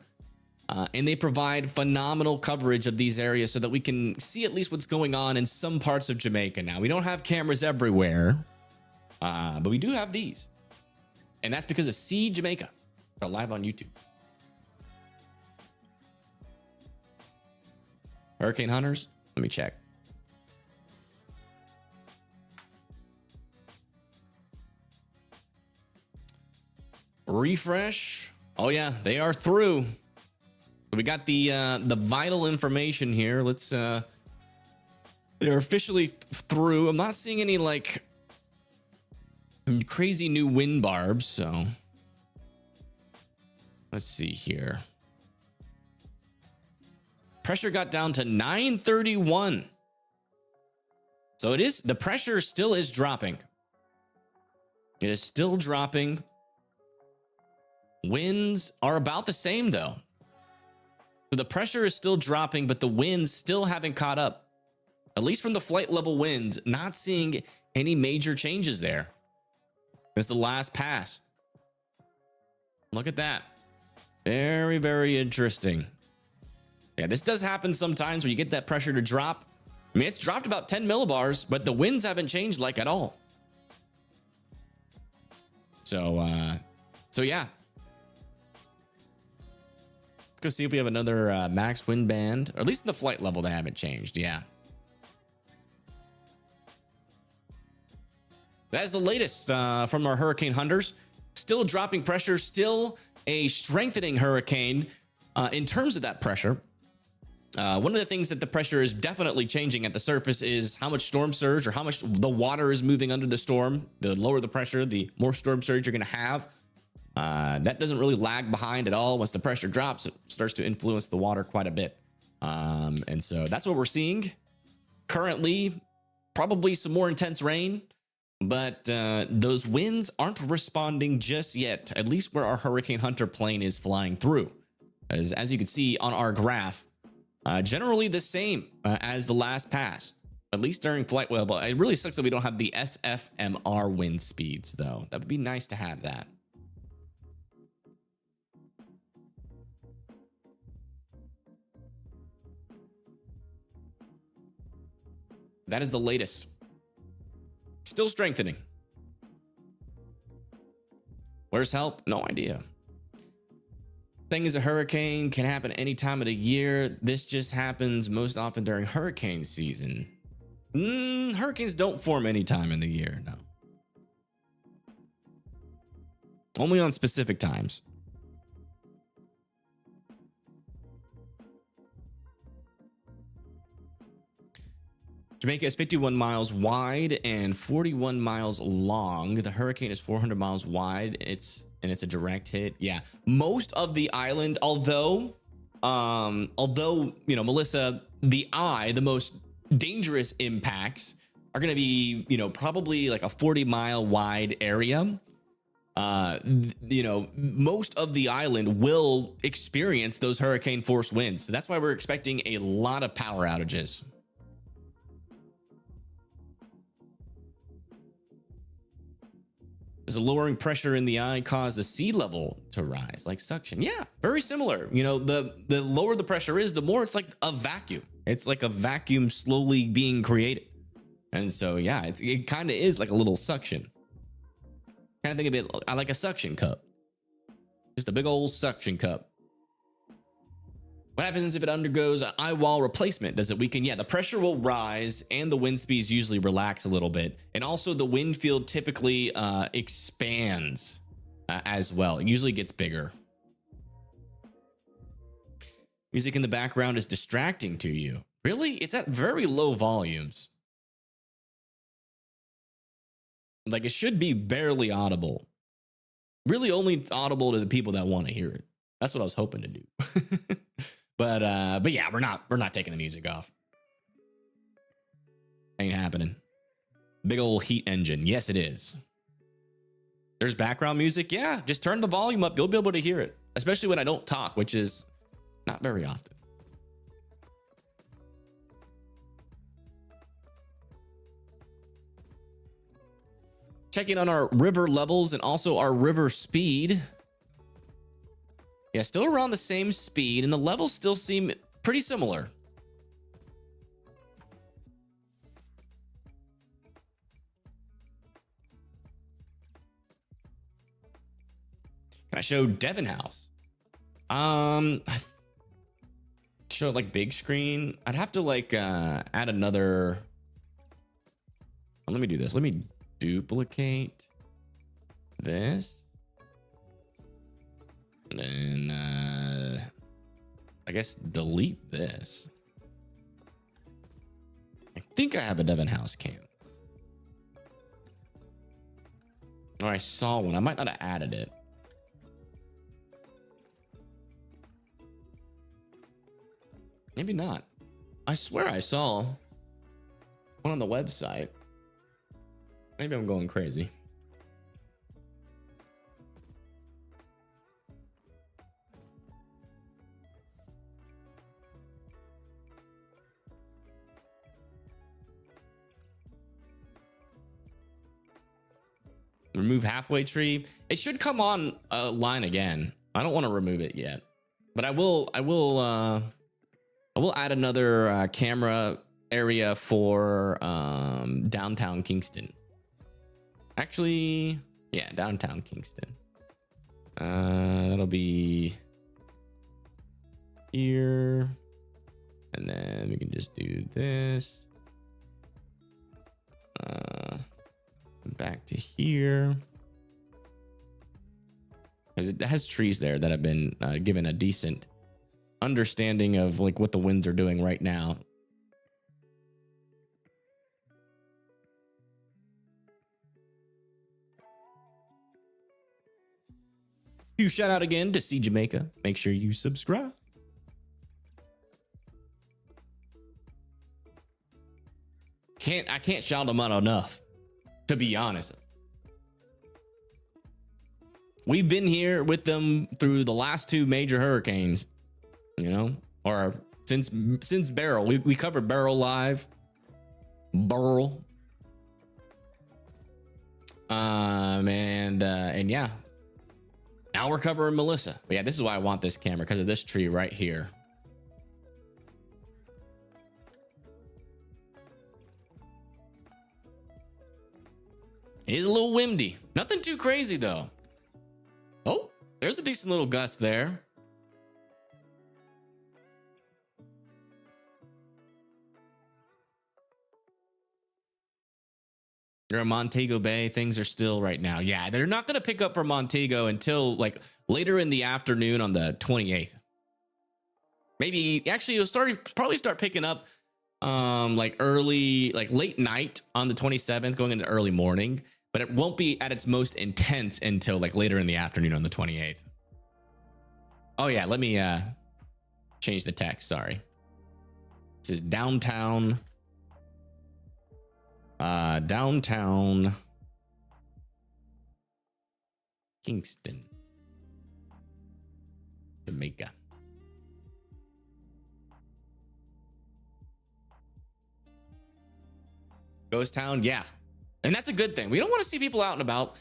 And they provide phenomenal coverage of these areas so that we can see at least what's going on in some parts of Jamaica. Now, we don't have cameras everywhere, but we do have these. And that's because of See Jamaica. They're live on YouTube. Hurricane Hunters, let me check. Refresh. Oh yeah, they are through. We got the vital information here. Let's they're officially through. I'm not seeing any like crazy new wind barbs, so let's see here. Pressure got down to 931. So the pressure still is dropping. It is still dropping. Winds are about the same though. So the pressure is still dropping, but the winds still haven't caught up. At least from the flight level winds, not seeing any major changes there. It's the last pass. Look at that. Very, very interesting. Yeah, this does happen sometimes when you get that pressure to drop. I mean, it's dropped about 10 millibars, but the winds haven't changed like at all. So yeah. Let's go see if we have another max wind band, or at least in the flight level, they haven't changed. Yeah. That is the latest from our hurricane hunters. Still dropping pressure, still a strengthening hurricane in terms of that pressure. One of the things that the pressure is definitely changing at the surface is how much storm surge or how much the water is moving under the storm. The lower the pressure, the more storm surge you're going to have. That doesn't really lag behind at all. Once the pressure drops, it starts to influence the water quite a bit. And so that's what we're seeing currently. Probably some more intense rain, but those winds aren't responding just yet, at least where our Hurricane Hunter plane is flying through. As you can see on our graph, generally the same as the last pass, at least during flight. Well, but it really sucks that we don't have the SFMR wind speeds, though. That would be nice to have that. That is the latest. Still strengthening. Where's help? No idea. Thing is, a hurricane can happen any time of the year. This just happens most often during hurricane season. Hurricanes don't form any time in the year, no. Only on specific times. Jamaica is 51 miles wide and 41 miles long. The hurricane is 400 miles wide. It's a direct hit. Yeah, most of the island, although Melissa, the most dangerous impacts are going to be, probably like a 40-mile wide area. Most of the island will experience those hurricane force winds. So that's why we're expecting a lot of power outages. Does the lowering pressure in the eye cause the sea level to rise like suction? Yeah, very similar. The lower the pressure is, the more it's like a vacuum. It's like a vacuum slowly being created. And so, yeah, it kind of is like a little suction. Kind of think of it like a suction cup. Just a big old suction cup. What happens if it undergoes an eye wall replacement? Does it weaken? Yeah, the pressure will rise and the wind speeds usually relax a little bit. And also the wind field typically expands as well. It usually gets bigger. Music in the background is distracting to you. Really? It's at very low volumes. Like, it should be barely audible. Really only audible to the people that want to hear it. That's what I was hoping to do. But yeah, we're not taking the music off. Ain't happening. Big old heat engine. Yes, it is. There's background music. Yeah, just turn the volume up. You'll be able to hear it, especially when I don't talk, which is not very often. Checking on our river levels and also our river speed. Yeah, still around the same speed, and the levels still seem pretty similar. Can I show Devon House? Show it like big screen. I'd have to like add another. Let me do this. Let me duplicate this. And then I guess delete this. I think I have a Devon House cam. Or I saw one. I might not have added it. Maybe not. I swear I saw one on the website. Maybe I'm going crazy. Remove halfway tree. It should come on a line again. I don't want to remove it yet, but I will add another camera area for downtown Kingston. Actually, yeah, downtown Kingston. That'll be here. And then we can just do this. Back to here. Because it has trees there that have been given a decent understanding of like what the winds are doing right now. Huge shout out again to See Jamaica. Make sure you subscribe. I can't shout them out enough, to be honest. We've been here with them through the last two major hurricanes, you know, or since Beryl. We covered Beryl live. Beryl. And yeah. Now we're covering Melissa. But yeah, this is why I want this camera, because of this tree right here. It is a little windy. Nothing too crazy though. Oh, there's a decent little gust there. You're in Montego Bay. Things are still right now. Yeah, they're not going to pick up for Montego until like later in the afternoon on the 28th. Maybe actually it'll probably start picking up like early, like late night on the 27th, going into early morning, but it won't be at its most intense until like later in the afternoon on the 28th. Oh yeah, let me change the text. Sorry. This is downtown. Downtown Kingston, Jamaica. Ghost town, yeah, and that's a good thing. We don't want to see people out and about.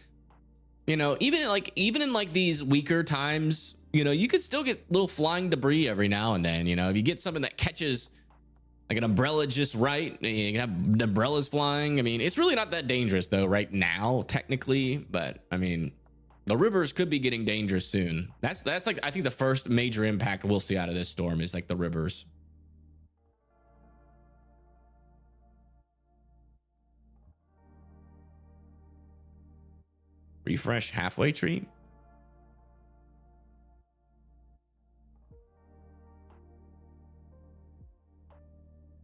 You know, even in like these weaker times, you know, you could still get little flying debris every now and then. You know, if you get something that catches like an umbrella just right, you can have umbrellas flying. I mean, it's really not that dangerous though right now, technically, but I mean, the rivers could be getting dangerous soon. That's like, I think the first major impact we'll see out of this storm is like the rivers. Refresh halfway tree.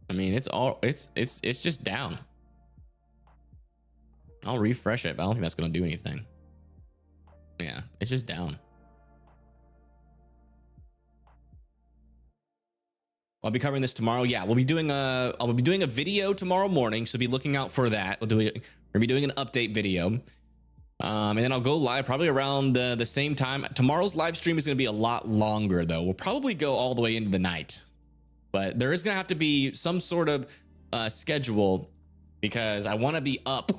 I mean, it's just down. I'll refresh it, but I don't think that's going to do anything. Yeah, it's just down. I'll be covering this tomorrow. Yeah, I'll be doing a video tomorrow morning, so be looking out for that. We're gonna be doing an update video. And then I'll go live probably around the same time. Tomorrow's live stream is going to be a lot longer, though. We'll probably go all the way into the night, but there is going to have to be some sort of schedule because I want to be up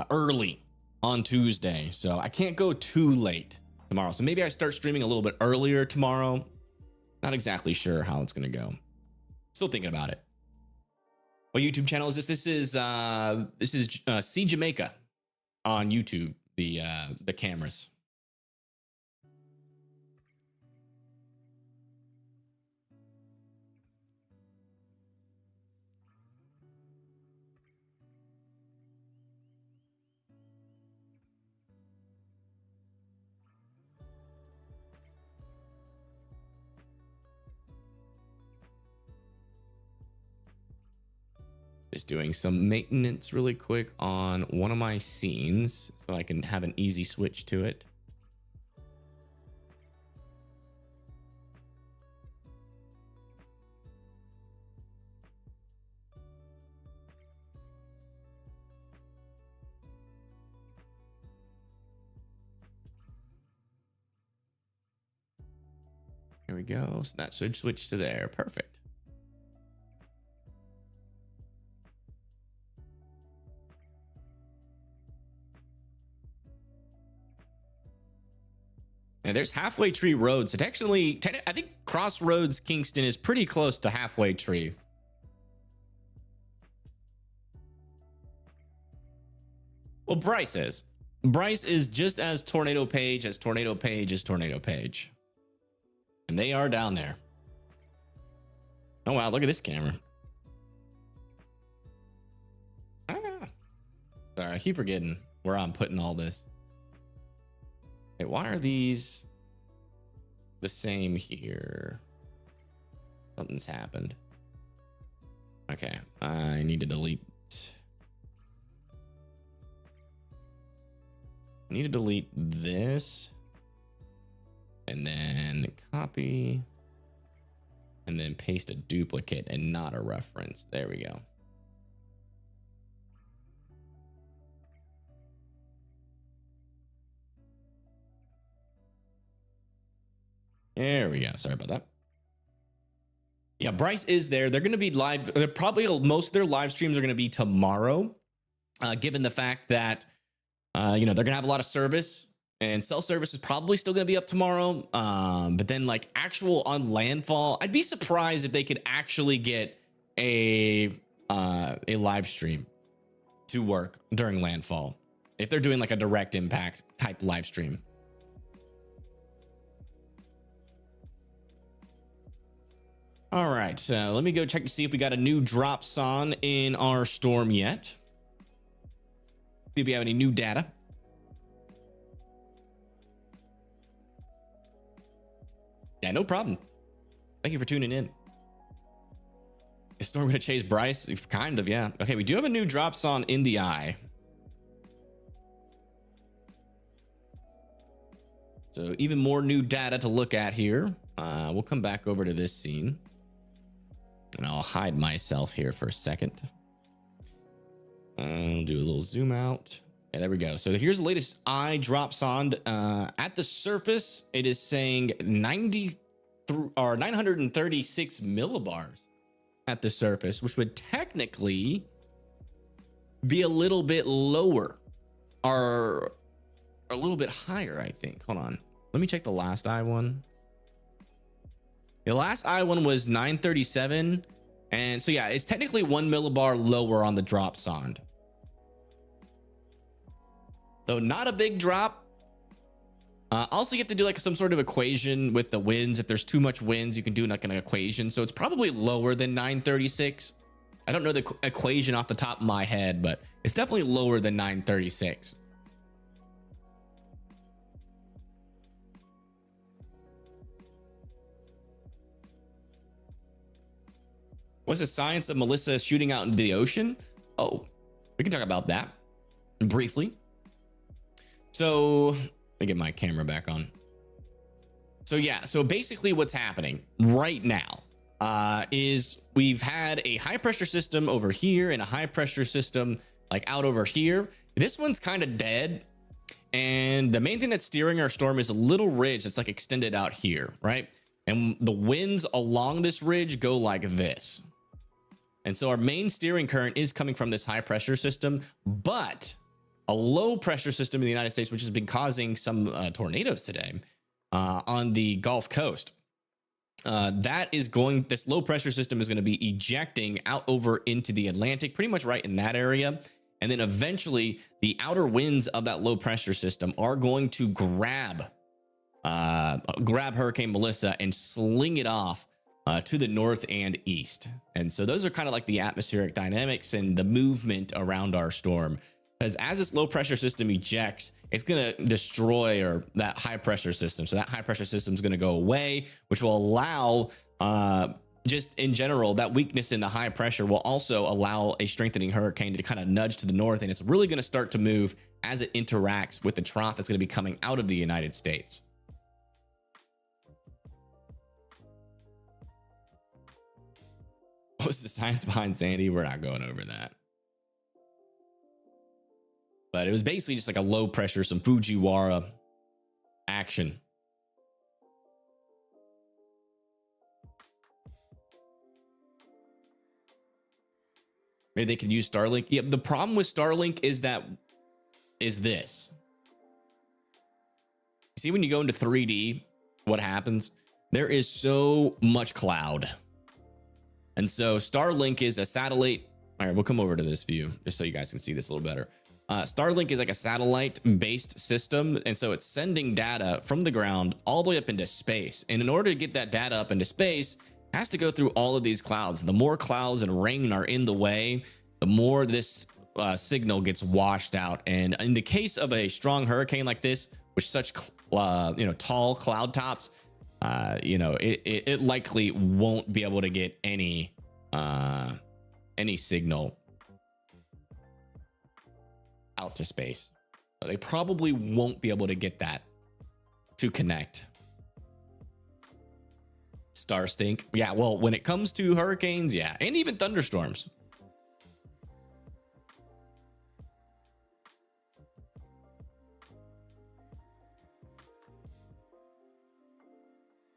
early on Tuesday, so I can't go too late tomorrow. So maybe I start streaming a little bit earlier tomorrow. Not exactly sure how it's going to go. Still thinking about it. What YouTube channel is this? This is C Jamaica on YouTube. The cameras. Just doing some maintenance really quick on one of my scenes so I can have an easy switch to it. Here we go. So that should switch to there. Perfect. And there's Halfway Tree Road. So technically, I think Crossroads Kingston is pretty close to Halfway Tree. Well, Bryce is. Bryce is just as Tornado Page as Tornado Page is Tornado Page. And they are down there. Oh, wow. Look at this camera. Sorry, I keep forgetting where I'm putting all this. Hey, why are these the same here? Something's happened. Okay, I need to delete. I need to delete this. And then copy. And then paste a duplicate and not a reference. There we go. There we go. Sorry about that. Yeah, Bryce is there. They're going to be live. They're probably most of their live streams are going to be tomorrow, given the fact that, they're going to have a lot of service and cell service is probably still going to be up tomorrow. But then like actual on landfall, I'd be surprised if they could actually get a live stream to work during landfall. If they're doing like a direct impact type live stream. All right, so let me go check to see if we got a new drops on in our storm yet. See if we have any new data. Yeah, no problem. Thank you for tuning in. Is Storm gonna chase Bryce? Kind of, yeah. Okay, we do have a new drops on in the eye. So even more new data to look at here. We'll come back over to this scene. And I'll hide myself here for a second. I'll do a little zoom out. Yeah, there we go. So here's the latest eye drops on. At the surface, it is saying 936 millibars at the surface, which would technically be a little bit lower or a little bit higher, I think. Hold on. Let me check the last eye one. The last eye one was 937. And so, yeah, it's technically 1 millibar lower on the drop sond. So not a big drop. Also, you have to do like some sort of equation with the winds. If there's too much winds, you can do like an equation. So it's probably lower than 936. I don't know the equation off the top of my head, but it's definitely lower than 936. What's the science of Melissa shooting out into the ocean? Oh, we can talk about that briefly. So let me get my camera back on. So yeah, so basically what's happening right now is we've had a high pressure system over here and a high pressure system like out over here. This one's kind of dead. And the main thing that's steering our storm is a little ridge that's like extended out here, right? And the winds along this ridge go like this. And so our main steering current is coming from this high pressure system, but a low pressure system in the United States, which has been causing some tornadoes today on the Gulf Coast. This low pressure system is going to be ejecting out over into the Atlantic, pretty much right in that area. And then eventually the outer winds of that low pressure system are going to grab Hurricane Melissa and sling it off to the north and east. And so those are kind of like the atmospheric dynamics and the movement around our storm. Because as this low pressure system ejects, it's going to destroy that high pressure system. So that high pressure system is going to go away, which will allow just in general, that weakness in the high pressure will also allow a strengthening hurricane to kind of nudge to the north. And it's really going to start to move as it interacts with the trough that's going to be coming out of the United States. What's the science behind Sandy? We're not going over that. But it was basically just like a low pressure, some Fujiwara action. Maybe they could use Starlink. Yeah, the problem with Starlink is this. See, when you go into 3D, what happens? There is so much cloud. And so Starlink is a satellite. All right, we'll come over to this view just so you guys can see this a little better. Starlink is like a satellite based system. And so it's sending data from the ground all the way up into space. And in order to get that data up into space, it has to go through all of these clouds. The more clouds and rain are in the way, the more this signal gets washed out. And in the case of a strong hurricane like this, with such tall cloud tops, it likely won't be able to get any signal out to space. They probably won't be able to get that to connect. Star stink. Yeah, well, when it comes to hurricanes, yeah, and even thunderstorms.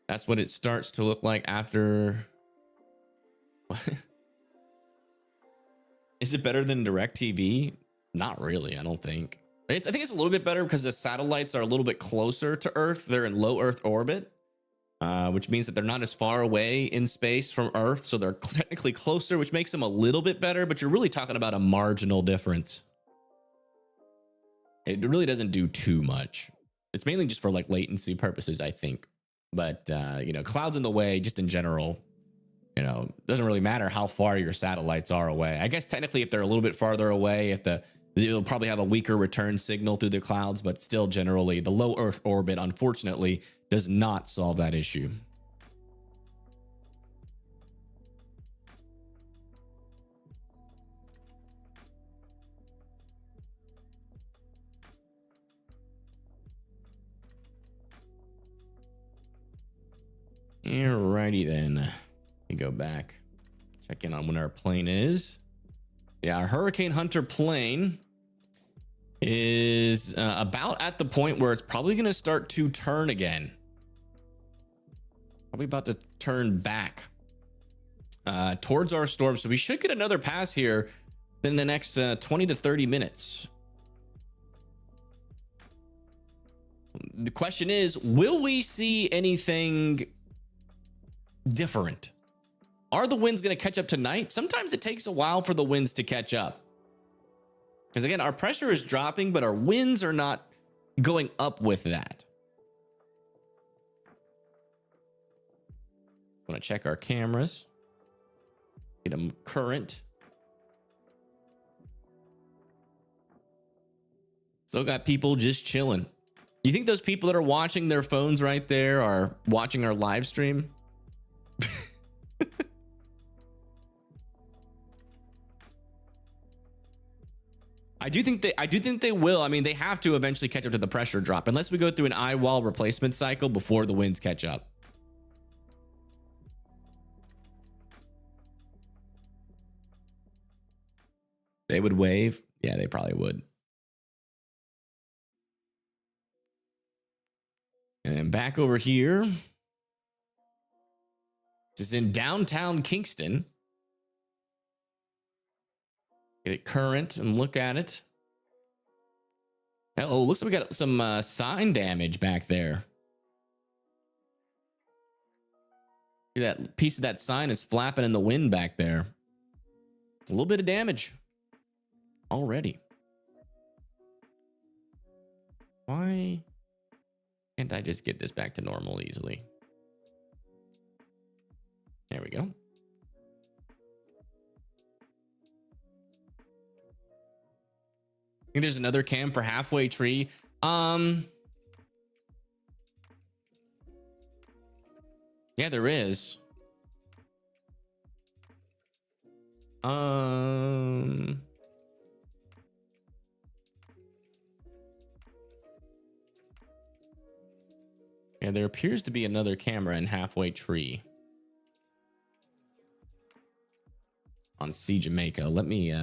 That's what it starts to look like after. Is it better than DirecTV? Not really, I don't think. I think it's a little bit better because the satellites are a little bit closer to Earth. They're in low Earth orbit, which means that they're not as far away in space from Earth. So they're technically closer, which makes them a little bit better, but you're really talking about a marginal difference. It really doesn't do too much. It's mainly just for like latency purposes, I think. But, clouds in the way, just in general, doesn't really matter how far your satellites are away. I guess technically if they're a little bit farther away, it'll probably have a weaker return signal through the clouds, but still generally the low Earth orbit, unfortunately, does not solve that issue. Alrighty then. Let me go back. Check in on when our plane is. Yeah, our Hurricane Hunter plane is about at the point where it's probably going to start to turn again. Probably about to turn back towards our storm. So we should get another pass here in the next 20 to 30 minutes. The question is, will we see anything different? Are the winds going to catch up tonight? Sometimes it takes a while for the winds to catch up. Because again, our pressure is dropping, but our winds are not going up with that. Want to check our cameras. Get them current. Still got people just chilling. Do you think those people that are watching their phones right there are watching our live stream? I do think they will. I mean, they have to eventually catch up to the pressure drop unless we go through an eye wall replacement cycle before the winds catch up. They would wave. Yeah, they probably would. And then back over here. This is in downtown Kingston. Get it current and look at it. Oh, looks like we got some sign damage back there. That piece of that sign is flapping in the wind back there. It's a little bit of damage already. Why can't I just get this back to normal easily? There we go. I think there's another cam for halfway tree. Yeah, there is. Yeah, there appears to be another camera in halfway tree on Sea Jamaica. Let me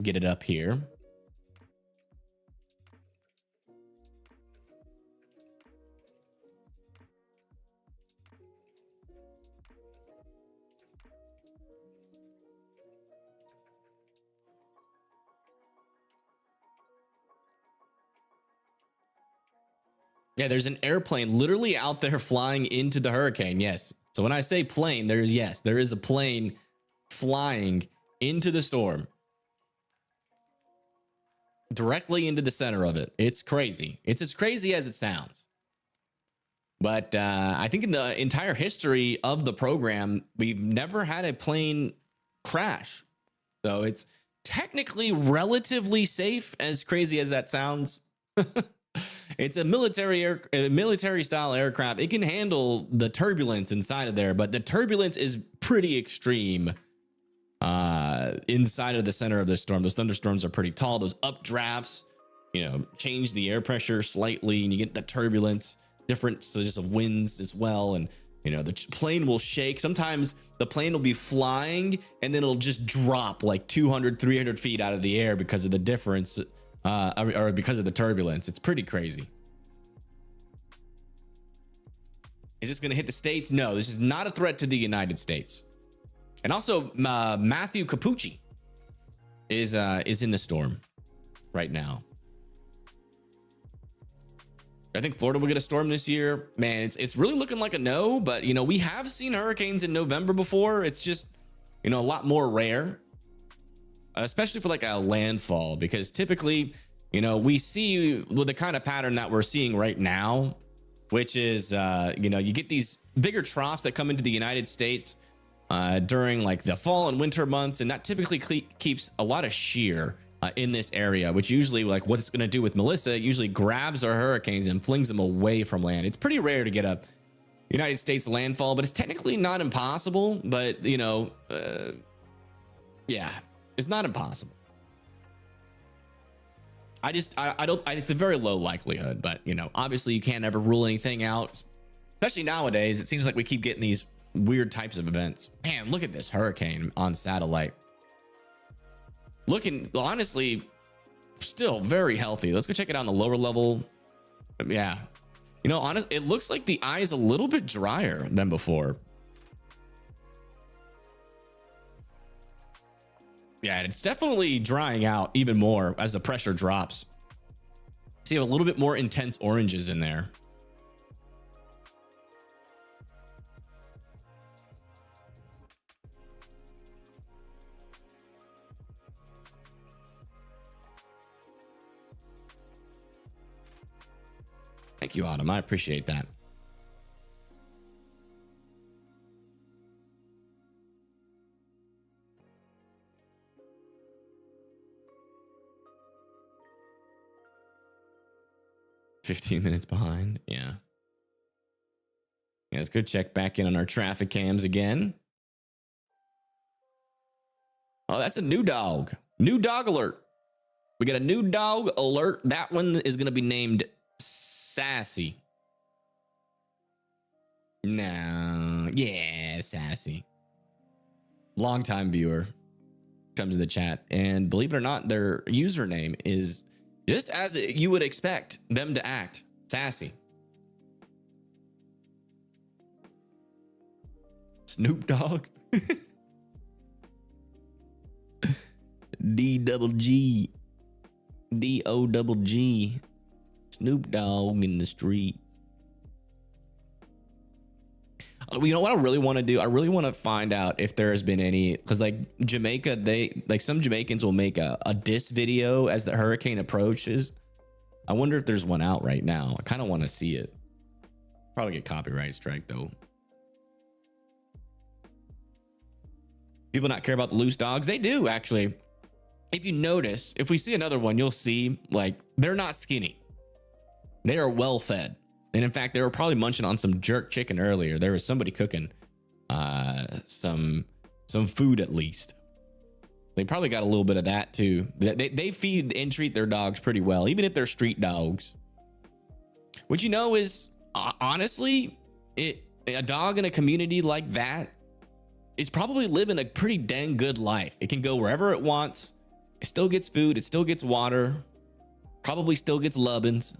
get it up here. Yeah, there's an airplane literally out there flying into the hurricane. Yes. So when I say plane, there is a plane flying into the storm. Directly into the center of it. It's crazy. It's as crazy as it sounds. But I think in the entire history of the program, we've never had a plane crash. So it's technically relatively safe, as crazy as that sounds. It's a military style aircraft. It can handle the turbulence inside of there, but the turbulence is pretty extreme inside of the center of this storm. Those thunderstorms are pretty tall. Those updrafts, change the air pressure slightly, and you get the turbulence, differences of winds as well. And the plane will shake. Sometimes the plane will be flying and then it'll just drop like 200, 300 feet out of the air because of the difference. Or because of the turbulence. It's pretty crazy. Is this going to hit the States? No, this is not a threat to the United States. And also, Matthew Capucci is in the storm right now. I think Florida will get a storm this year. Man, it's really looking like a no, but we have seen hurricanes in November before. It's just, a lot more rare. Especially for like a landfall, because typically, we see with the kind of pattern that we're seeing right now, which is, you get these bigger troughs that come into the United States during like the fall and winter months. And that typically keeps a lot of shear in this area, which usually like what it's going to do with Melissa, it usually grabs our hurricanes and flings them away from land. It's pretty rare to get a United States landfall, but it's technically not impossible. But, yeah. It's not impossible. It's a very low likelihood, but obviously you can't ever rule anything out, especially nowadays. It seems like we keep getting these weird types of events. Man, look at this hurricane on satellite. Looking, honestly, still very healthy. Let's go check it out on the lower level. Yeah. Honestly, it looks like the eye is a little bit drier than before. Yeah, it's definitely drying out even more as the pressure drops. See a little bit more intense oranges in there. Thank you, Autumn. I appreciate that. $15 minutes behind. Yeah. Let's go check back in on our traffic cams again. Oh, that's a new dog. New dog alert. We got a new dog alert. That one is going to be named Sassy. No. Yeah, Sassy. Longtime viewer. comes in the chat, and believe it or not, their username is just as you would expect them to act, sassy. Snoop Dogg. D-double-G. D-O-double-G. Snoop Dogg in the street. You know what I really want to do? I really want to find out if there has been any, because like Jamaica, they like some Jamaicans will make a diss video as the hurricane approaches. I wonder if there's one out right now. I kind of want to see it. Probably get copyright strike though. People not care about the loose dogs? They do actually. If you notice, if we see another one, you'll see like they're not skinny. They are well fed. And in fact, they were probably munching on some jerk chicken earlier. There was somebody cooking some food at least. They probably got a little bit of that too. They feed and treat their dogs pretty well, even if they're street dogs. What you know is honestly, a dog in a community like that is probably living a pretty dang good life. It can go wherever it wants. It still gets food. It still gets water. Probably still gets lubbins.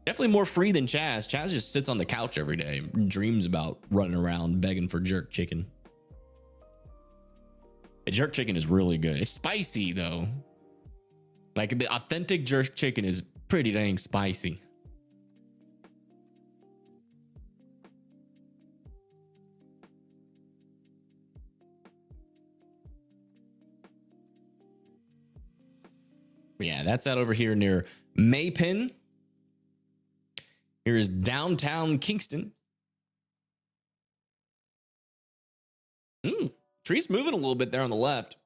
Definitely more free than Chaz. Chaz just sits on the couch every day and dreams about running around begging for jerk chicken. The jerk chicken is really good. It's spicy though. Like the authentic jerk chicken is pretty dang spicy. Yeah, that's out over here near Maypen. Here is downtown Kingston. Tree's moving a little bit there on the left.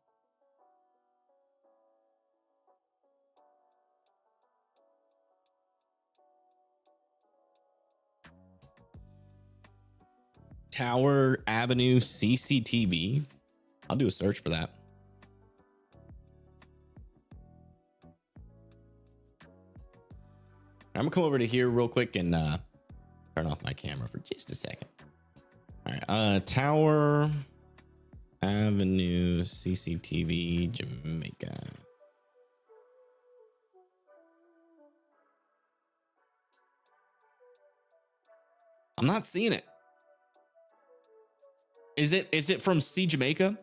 Tower Avenue CCTV. I'll do a search for that. I'm gonna come over to here real quick and turn off my camera for just a second. All right, Tower Avenue CCTV, Jamaica. I'm not seeing it. Is it from C Jamaica?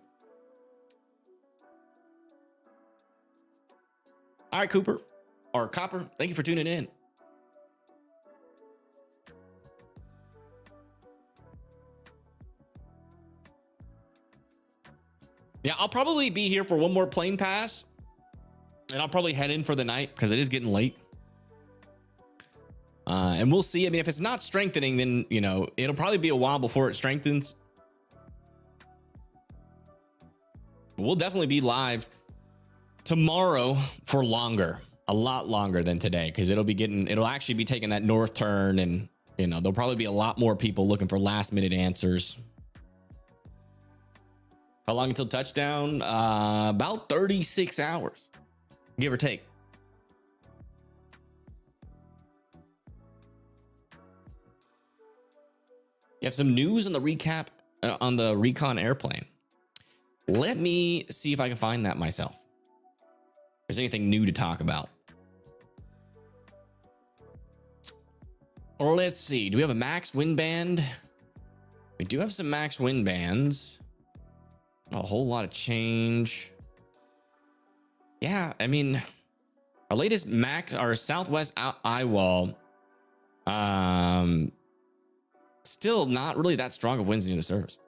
All right, Cooper or Copper, thank you for tuning in. Yeah, I'll probably be here for one more plane pass and I'll probably head in for the night because it is getting late. And we'll see. I mean, if it's not strengthening, then, you know, it'll probably be a while before it strengthens. We'll definitely be live tomorrow for longer, a lot longer than today, because it'll actually be taking that north turn, and, you know, there'll probably be a lot more people looking for last minute answers. How long until touchdown? About 36 hours, give or take. You have some news on the recap on the Recon airplane. Let me see if I can find that myself. If there's anything new to talk about. Or let's see. Do we have a max wind band? We do have some max wind bands. Not a whole lot of change. Yeah, I mean, our latest max, our southwest eye wall, still not really that strong of winds near the surface.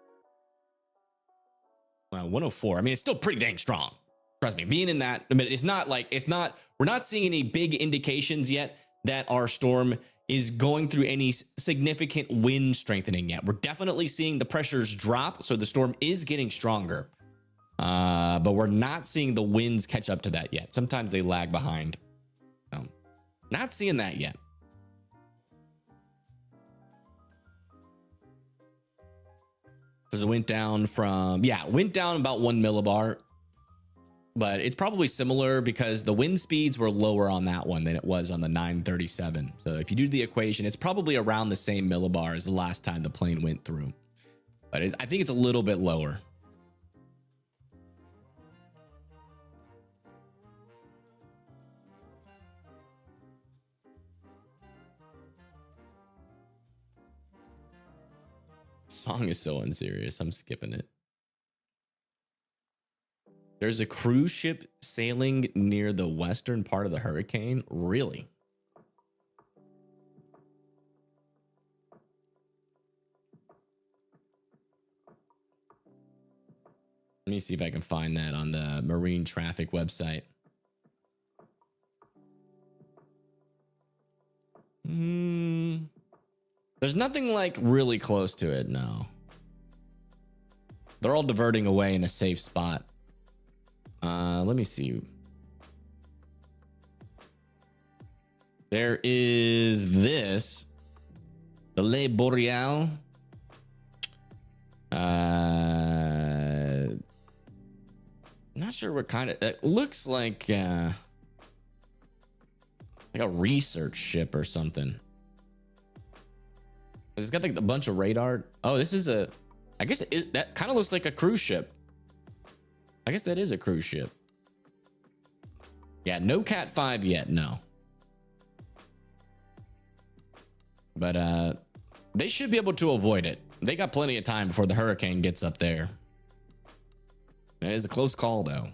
Well, 104. I mean, it's still pretty dang strong. Trust me, being in that, I mean, we're not seeing any big indications yet that our storm is going through any significant wind strengthening yet. We're definitely seeing the pressures drop, so the storm is getting stronger. But we're not seeing the winds catch up to that yet. Sometimes they lag behind. So, not seeing that yet. Because it went down about 1 millibar, but it's probably similar because the wind speeds were lower on that one than it was on the 937. So if you do the equation, it's probably around the same millibar as the last time the plane went through. but I think it's a little bit lower. Song is so unserious. I'm skipping it. There's a cruise ship sailing near the western part of the hurricane. Really? Let me see if I can find that on the marine traffic website. There's nothing like really close to it. No. They're all diverting away in a safe spot. Let me see. There is this. The Le Boreal. Not sure what kind of. It looks like a research ship or something. It's got like a bunch of radar. Oh, this is a. I guess that kind of looks like a cruise ship. I guess that is a cruise ship. Yeah, no Cat 5 yet, no. But they should be able to avoid it. They got plenty of time before the hurricane gets up there. It is a close call, though.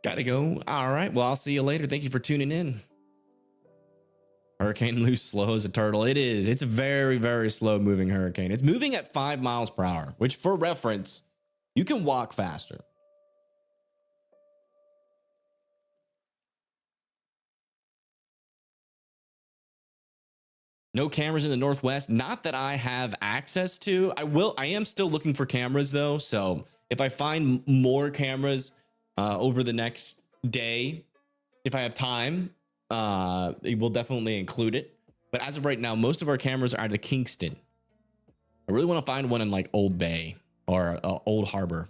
Gotta go. All right. Well, I'll see you later. Thank you for tuning in. Hurricane moves slow as a turtle. It is. It's a very, very slow moving hurricane. It's moving at 5 miles per hour, which for reference, you can walk faster. No cameras in the Northwest. Not that I have access to. I am still looking for cameras though. So if I find more cameras over the next day, if I have time, we'll definitely include it. But as of right now, most of our cameras are out of Kingston. I really want to find one in like Old Bay or Old Harbor.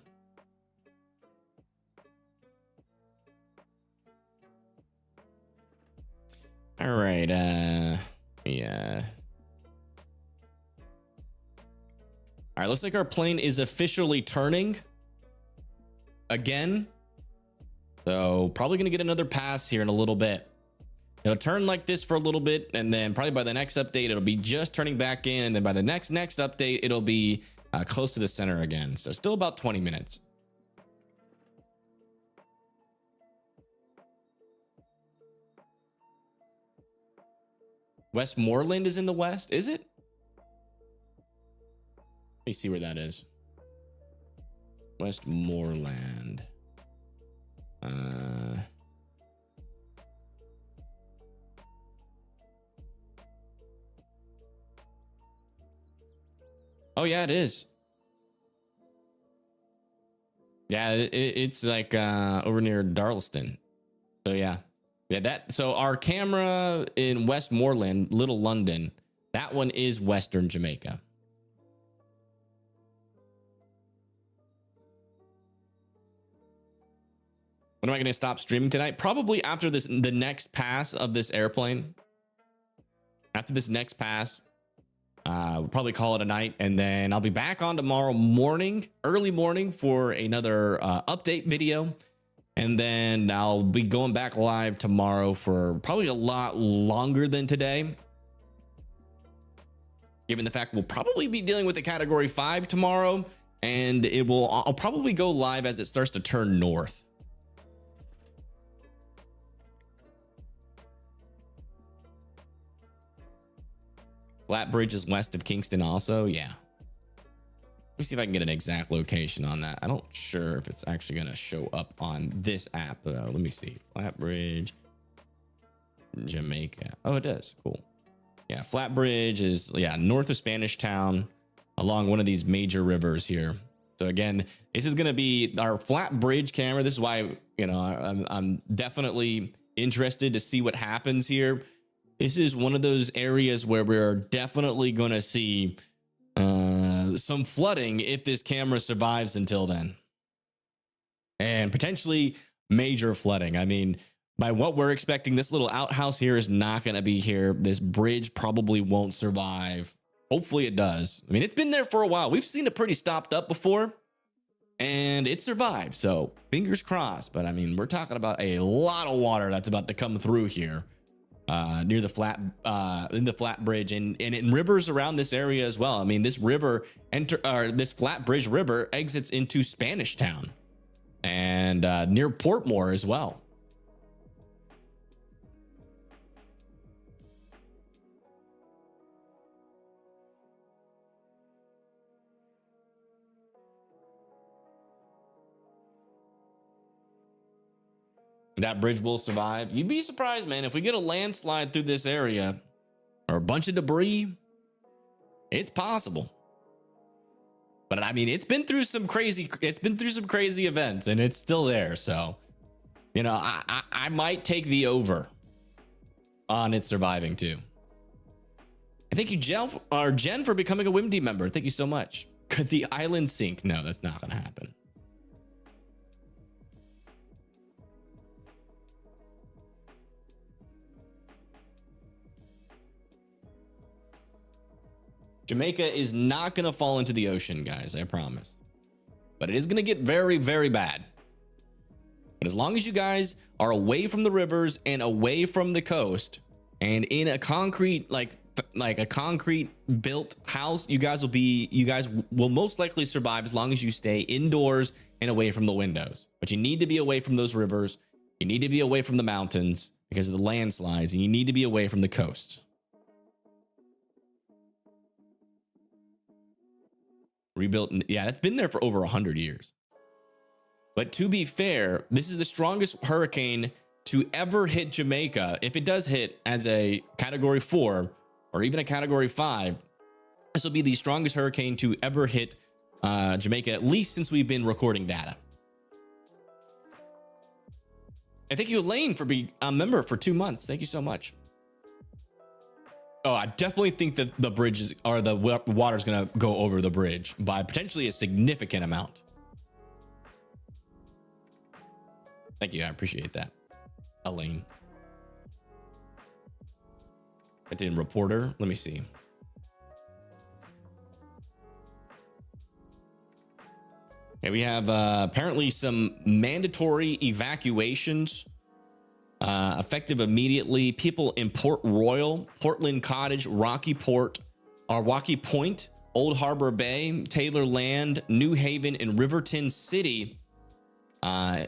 All right. Yeah. All right. Looks like our plane is officially turning again. So probably going to get another pass here in a little bit. It'll turn like this for a little bit, and then probably by the next update, it'll be just turning back in. And then by the next update, it'll be close to the center again. So still about 20 minutes. Westmoreland is in the west, is it? Let me see where that is. Westmoreland. Oh yeah, it is. Yeah, it's like over near Darlaston. So yeah. So our camera in Westmoreland, Little London, that one is Western Jamaica. When am I going to stop streaming tonight? Probably after the next pass of this airplane. After this next pass, we'll probably call it a night, and then I'll be back on tomorrow morning, early morning, for another update video. And then I'll be going back live tomorrow for probably a lot longer than today. Given the fact we'll probably be dealing with the category 5 tomorrow, and I'll probably go live as it starts to turn north. Flatbridge is west of Kingston also. Yeah. Let me see if I can get an exact location on that. I don't sure if it's actually going to show up on this app though. Let me see. Flatbridge, Jamaica. Oh, it does. Cool. Yeah, Flat Bridge is, yeah, north of Spanish Town along one of these major rivers here. So again, this is going to be our Flat Bridge camera. This is why, you know, I'm definitely interested to see what happens here. This is one of those areas where we're definitely going to see some flooding if this camera survives until then. And potentially major flooding. I mean, by what we're expecting, this little outhouse here is not going to be here. This bridge probably won't survive. Hopefully it does. I mean, it's been there for a while. We've seen it pretty stopped up before, and it survived. So fingers crossed. But I mean, we're talking about a lot of water that's about to come through here near the Flat Bridge and in rivers around this area as well. I mean, this this Flat Bridge River exits into Spanish Town and near Portmore as well. That bridge will survive. You'd be surprised, man, if we get a landslide through this area or a bunch of debris, it's possible. But I mean, it's been through some crazy events and it's still there. So, you know, I might take the over on it surviving too. And thank you, Jen, for becoming a WIMD member. Thank you so much. Could the island sink? No, that's not going to happen. Jamaica is not going to fall into the ocean, guys, I promise. But it is going to get very, very bad. But as long as you guys are away from the rivers and away from the coast and in a concrete, like a concrete built house, you guys will most likely survive as long as you stay indoors and away from the windows. But you need to be away from those rivers. You need to be away from the mountains because of the landslides, and you need to be away from the coast. Rebuilt, yeah, it's been there for over 100 years. But to be fair, this is the strongest hurricane to ever hit Jamaica. If it does hit as a category 4 or even a category 5, this will be the strongest hurricane to ever hit Jamaica, at least since we've been recording data. And thank you, Elaine, for being a member for 2 months. Thank you so much. Oh, I definitely think that the bridges or the water's going to go over the bridge by potentially a significant amount. Thank you. I appreciate that, Elaine. It's in reporter. Let me see. Okay, we have apparently some mandatory evacuations effective immediately. People in Port Royal, Portland Cottage, Rocky Point, Old Harbor Bay, Taylor Land, New Haven, and Riverton City,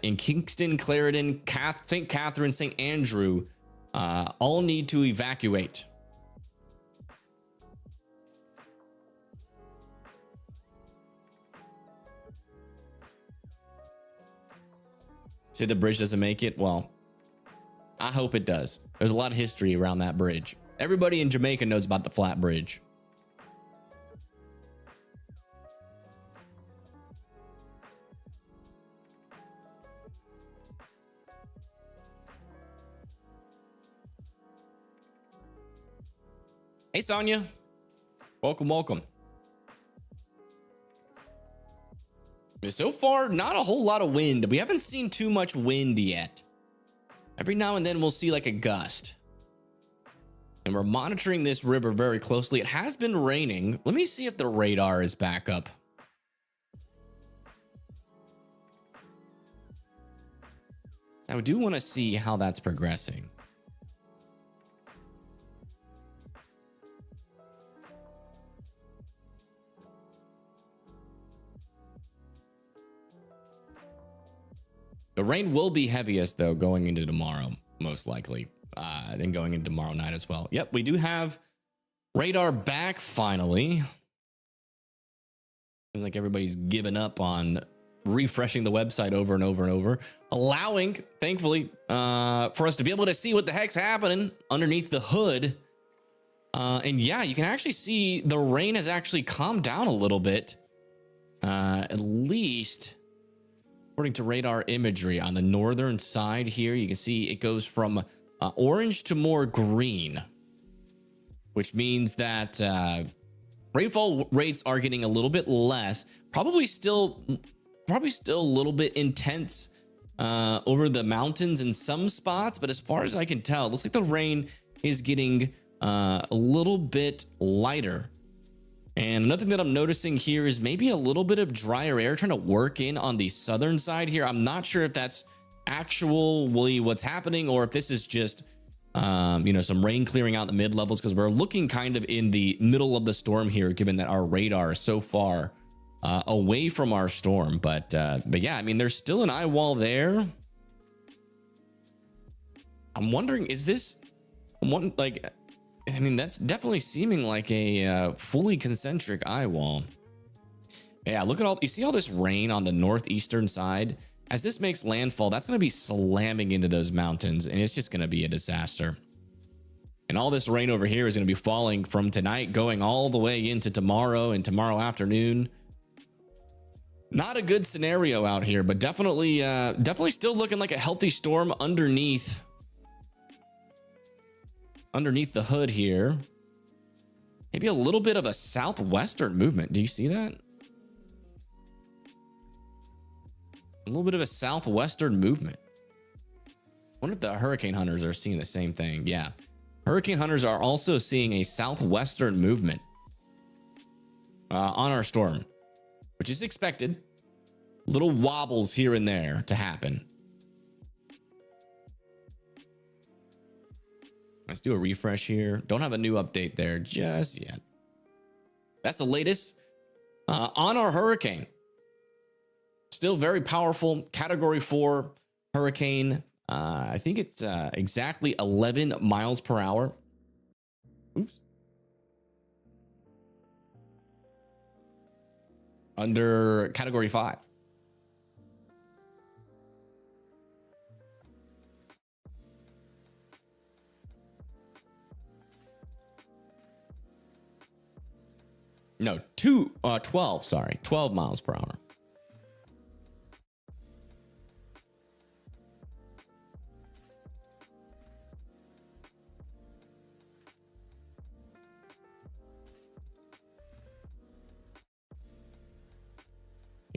in Kingston, Clarendon, St. Catherine, St. Andrew, all need to evacuate. Say the bridge doesn't make it? Well, I hope it does. There's a lot of history around that bridge. Everybody in Jamaica knows about the Flat Bridge. Hey, Sonia. Welcome, welcome. So far, not a whole lot of wind. We haven't seen too much wind yet. Every now and then we'll see like a gust. And we're monitoring this river very closely. It has been raining. Let me see if the radar is back up. I do want to see how that's progressing. The rain will be heaviest, though, going into tomorrow, most likely, and going into tomorrow night as well. Yep, we do have radar back finally. Seems like everybody's given up on refreshing the website over and over and over, allowing, thankfully, for us to be able to see what the heck's happening underneath the hood And yeah, you can actually see the rain has actually calmed down a little bit. At least according to radar imagery on the northern side here, you can see it goes from orange to more green, which means that rainfall rates are getting a little bit less, probably still a little bit intense over the mountains in some spots. But as far as I can tell, it looks like the rain is getting a little bit lighter. And another thing that I'm noticing here is maybe a little bit of drier air trying to work in on the southern side here. I'm not sure if that's actually what's happening or if this is just some rain clearing out the mid levels, because we're looking kind of in the middle of the storm here, given that our radar is so far away from our storm. But yeah, I mean, there's still an eye wall there. I'm wondering, is this one like, I mean, that's definitely seeming like a fully concentric eye wall. Yeah, look at all, you see all this rain on the northeastern side. As this makes landfall, that's going to be slamming into those mountains, and it's just going to be a disaster. And all this rain over here is going to be falling from tonight, going all the way into tomorrow and tomorrow afternoon. Not a good scenario out here, but definitely still looking like a healthy storm underneath the hood here. Maybe a little bit of a southwestern movement. Do you see that? A little bit of a southwestern movement. I wonder if the hurricane hunters are seeing the same thing. Yeah. Hurricane hunters are also seeing a southwestern movement on our storm, which is expected. Little wobbles here and there to happen. Let's do a refresh here. Don't have a new update there just yet. That's the latest on our hurricane. Still very powerful, category 4 hurricane. I think it's exactly 11 miles per hour. Oops. Under category 5. No, 12, sorry, 12 miles per hour.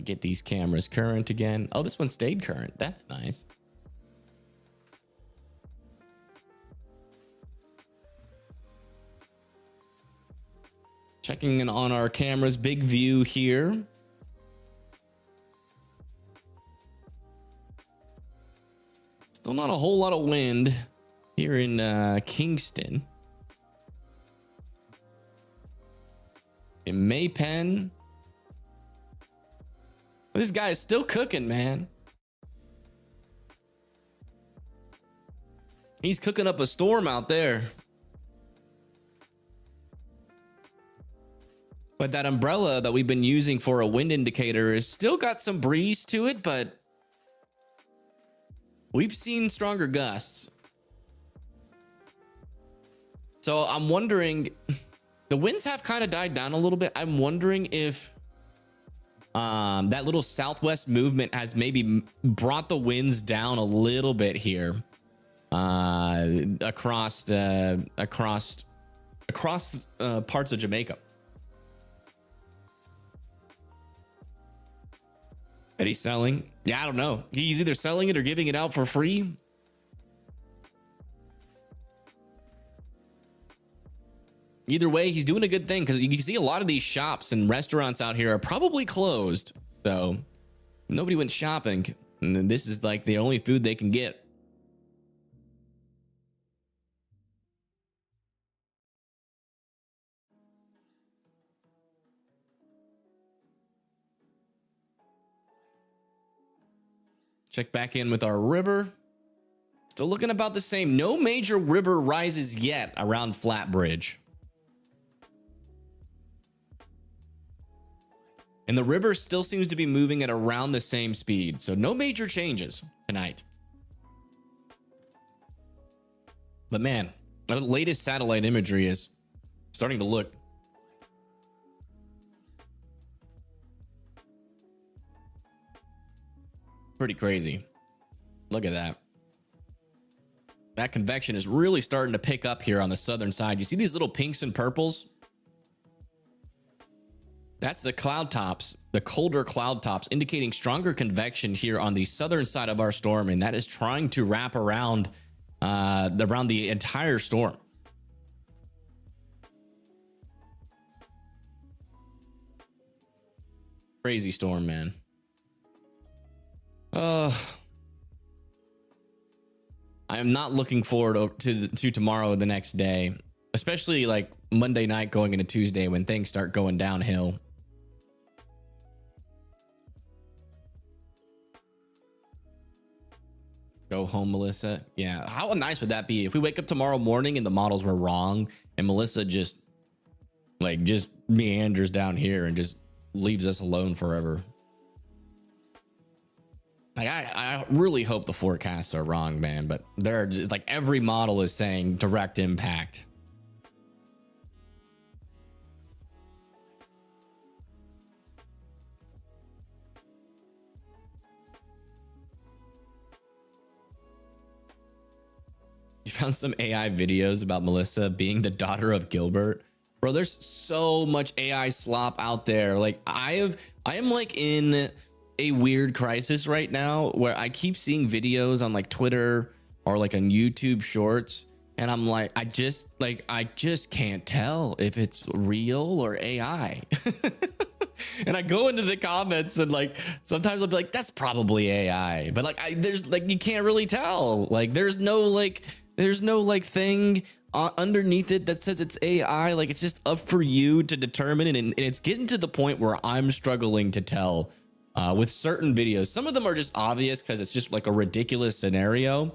Get these cameras current again. Oh, this one stayed current. That's nice. Checking in on our cameras, big view here. Still not a whole lot of wind here in Kingston. In Maypen. This guy is still cooking, man. He's cooking up a storm out there. But that umbrella that we've been using for a wind indicator has still got some breeze to it, but we've seen stronger gusts. So I'm wondering, the winds have kind of died down a little bit. I'm wondering if that little southwest movement has maybe brought the winds down a little bit here across parts of Jamaica. That he's selling. Yeah, I don't know. He's either selling it or giving it out for free. Either way, he's doing a good thing, because you can see a lot of these shops and restaurants out here are probably closed. So nobody went shopping, and this is like the only food they can get. Check back in with our river. Still looking about the same. No major river rises yet around Flatbridge. And the river still seems to be moving at around the same speed. So no major changes tonight. But man, the latest satellite imagery is starting to look pretty crazy. Look at that. That convection is really starting to pick up here on the southern side. You see these little pinks and purples? That's the cloud tops, the colder cloud tops, indicating stronger convection here on the southern side of our storm, and that is trying to wrap around the entire storm. Crazy storm, man. I am not looking forward to tomorrow or the next day, especially like Monday night going into Tuesday when things start going downhill. Go home, Melissa. Yeah, how nice would that be if we wake up tomorrow morning and the models were wrong and Melissa just meanders down here and just leaves us alone forever. Like I really hope the forecasts are wrong, man, but they're just, like, every model is saying direct impact. You found some AI videos about Melissa being the daughter of Gilbert. Bro, there's so much AI slop out there. Like I am like in a weird crisis right now where I keep seeing videos on like Twitter or like on YouTube shorts, and I'm like, I just can't tell if it's real or AI. And I go into the comments and like sometimes I'll be like, that's probably AI, but like there's like, you can't really tell. Like there's no thing underneath it that says it's AI. Like it's just up for you to determine it, and it's getting to the point where I'm struggling to tell with certain videos. Some of them are just obvious because it's just like a ridiculous scenario,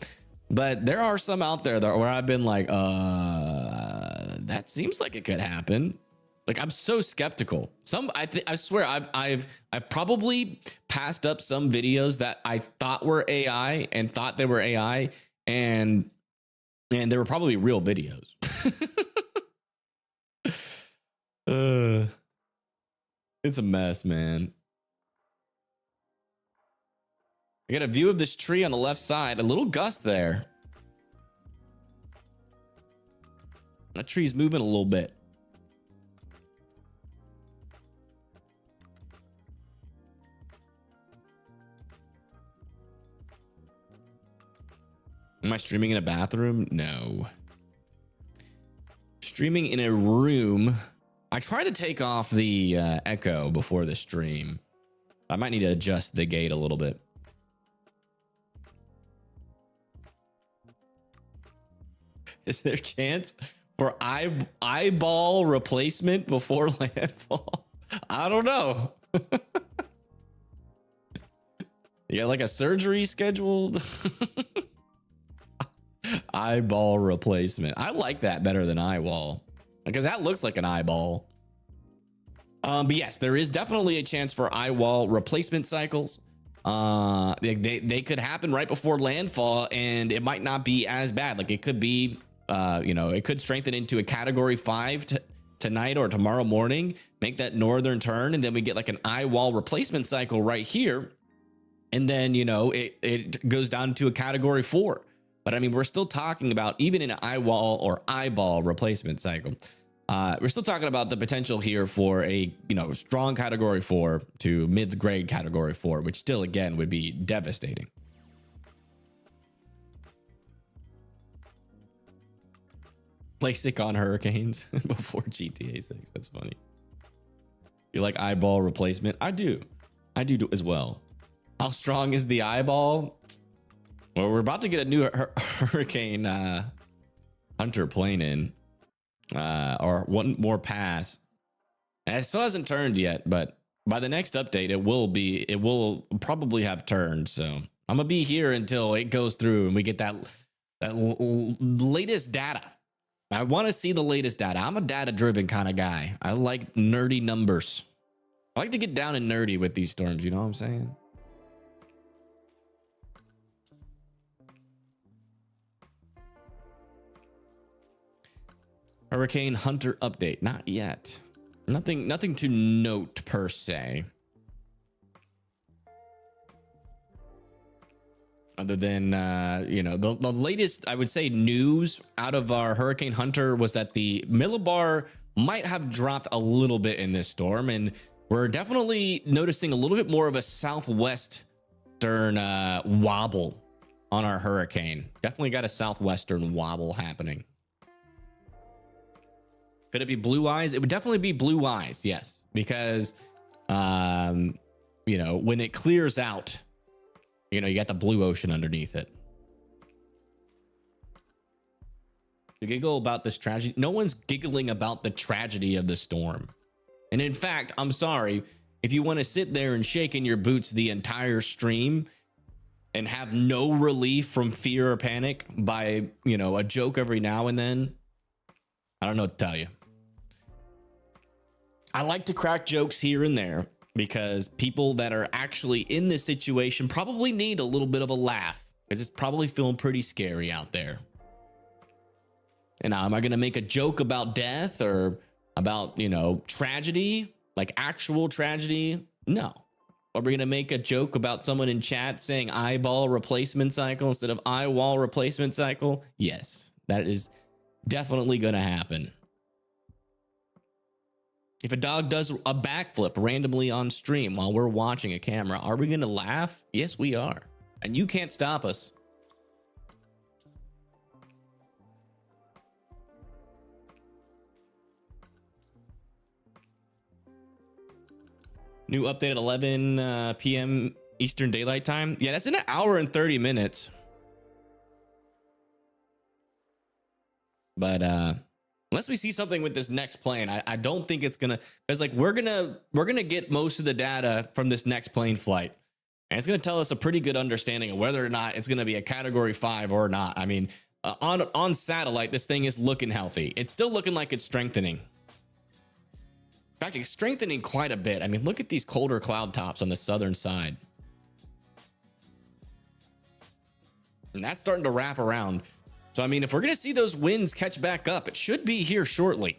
but there are some out there where I've been like, that seems like it could happen. Like I'm so skeptical. I swear I've probably passed up some videos that I thought were AI and thought they were AI, and they were probably real videos. It's a mess, man. I got a view of this tree on the left side, a little gust there. That tree's moving a little bit. Am I streaming in a bathroom? No. Streaming in a room. I try to take off the echo before the stream. I might need to adjust the gate a little bit. Is there a chance for eyeball replacement before landfall? I don't know. You got like a surgery scheduled? Eyeball replacement. I like that better than eyewall because that looks like an eyeball. But yes, there is definitely a chance for eyewall replacement cycles. They could happen right before landfall, and it might not be as bad. Like it could be, it could strengthen into a category 5 tonight or tomorrow morning, make that northern turn, and then we get like an eyewall replacement cycle right here, and then it goes down to a category 4. But I mean, we're still talking about, even in an eyewall or eyeball replacement cycle, we're still talking about the potential here for a strong category 4 to mid-grade category 4, which still again would be devastating. LASIK on hurricanes before GTA 6. That's funny. You like eyeball replacement? I do as well. How strong is the eyeball? Well, we're about to get a new Hurricane Hunter plane in, or one more pass. And it still hasn't turned yet, but by the next update, it will probably have turned. So I'm gonna be here until it goes through and we get that latest data. I want to see the latest data. I'm a data-driven kind of guy. I like nerdy numbers. I like to get down and nerdy with these storms. You know what I'm saying? Hurricane Hunter update. Not yet. Nothing to note per se. Other than, you know, the latest, I would say, news out of our Hurricane Hunter was that the millibar might have dropped a little bit in this storm. And we're definitely noticing a little bit more of a southwestern wobble on our hurricane. Definitely got a southwestern wobble happening. Could it be blue eyes? It would definitely be blue eyes, yes. Because, you know, when it clears out, you know, you got the blue ocean underneath it. To giggle about this tragedy. No one's giggling about the tragedy of the storm. And in fact, I'm sorry, if you want to sit there and shake in your boots the entire stream and have no relief from fear or panic by, you know, a joke every now and then, I don't know what to tell you. I like to crack jokes here and there because people that are actually in this situation probably need a little bit of a laugh because it's probably feeling pretty scary out there. And now, am I going to make a joke about death or about, you know, tragedy, like actual tragedy? No. Are we going to make a joke about someone in chat saying eyeball replacement cycle instead of eye wall replacement cycle? Yes, that is definitely going to happen. If a dog does a backflip randomly on stream while we're watching a camera, are we going to laugh? Yes, we are. And you can't stop us. New update at 11 p.m. Eastern Daylight Time. Yeah, that's in an hour and 30 minutes. But unless we see something with this next plane, I don't think it's gonna, because like we're gonna get most of the data from this next plane flight, and it's gonna tell us a pretty good understanding of whether or not it's gonna be a Category 5 or not. I mean, on satellite, this thing is looking healthy. It's still looking like it's strengthening. In fact, it's strengthening quite a bit. I mean, look at these colder cloud tops on the southern side. And that's starting to wrap around. So, I mean, if we're going to see those winds catch back up, it should be here shortly.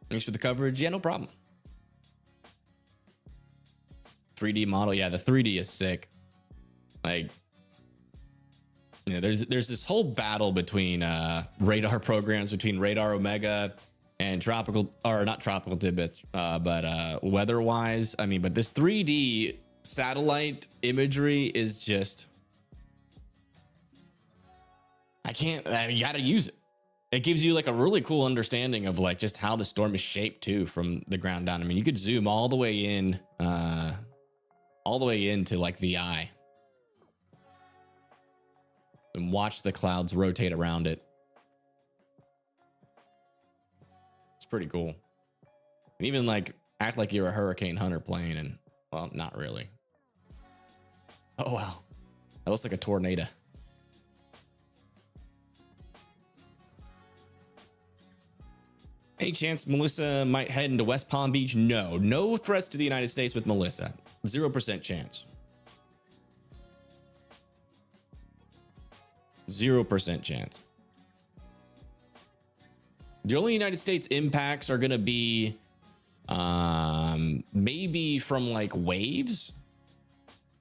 Thanks for the coverage. Yeah, no problem. 3D model. Yeah, the 3D is sick. Like, you know, there's this whole battle between radar programs, between Radar Omega and tropical, or not tropical tidbits, but weather-wise. I mean, but this 3D satellite imagery is just, you gotta use it. It gives you like a really cool understanding of like just how the storm is shaped too from the ground down. I mean, you could zoom all the way in, all the way into like the eye and watch the clouds rotate around it. It's pretty cool. And even like act like you're a Hurricane Hunter plane, and well, not really. Oh wow, that looks like a tornado. Any chance Melissa might head into West Palm Beach? No threats to the United States with Melissa. 0% chance. 0% chance. The only United States impacts are going to be maybe from like waves.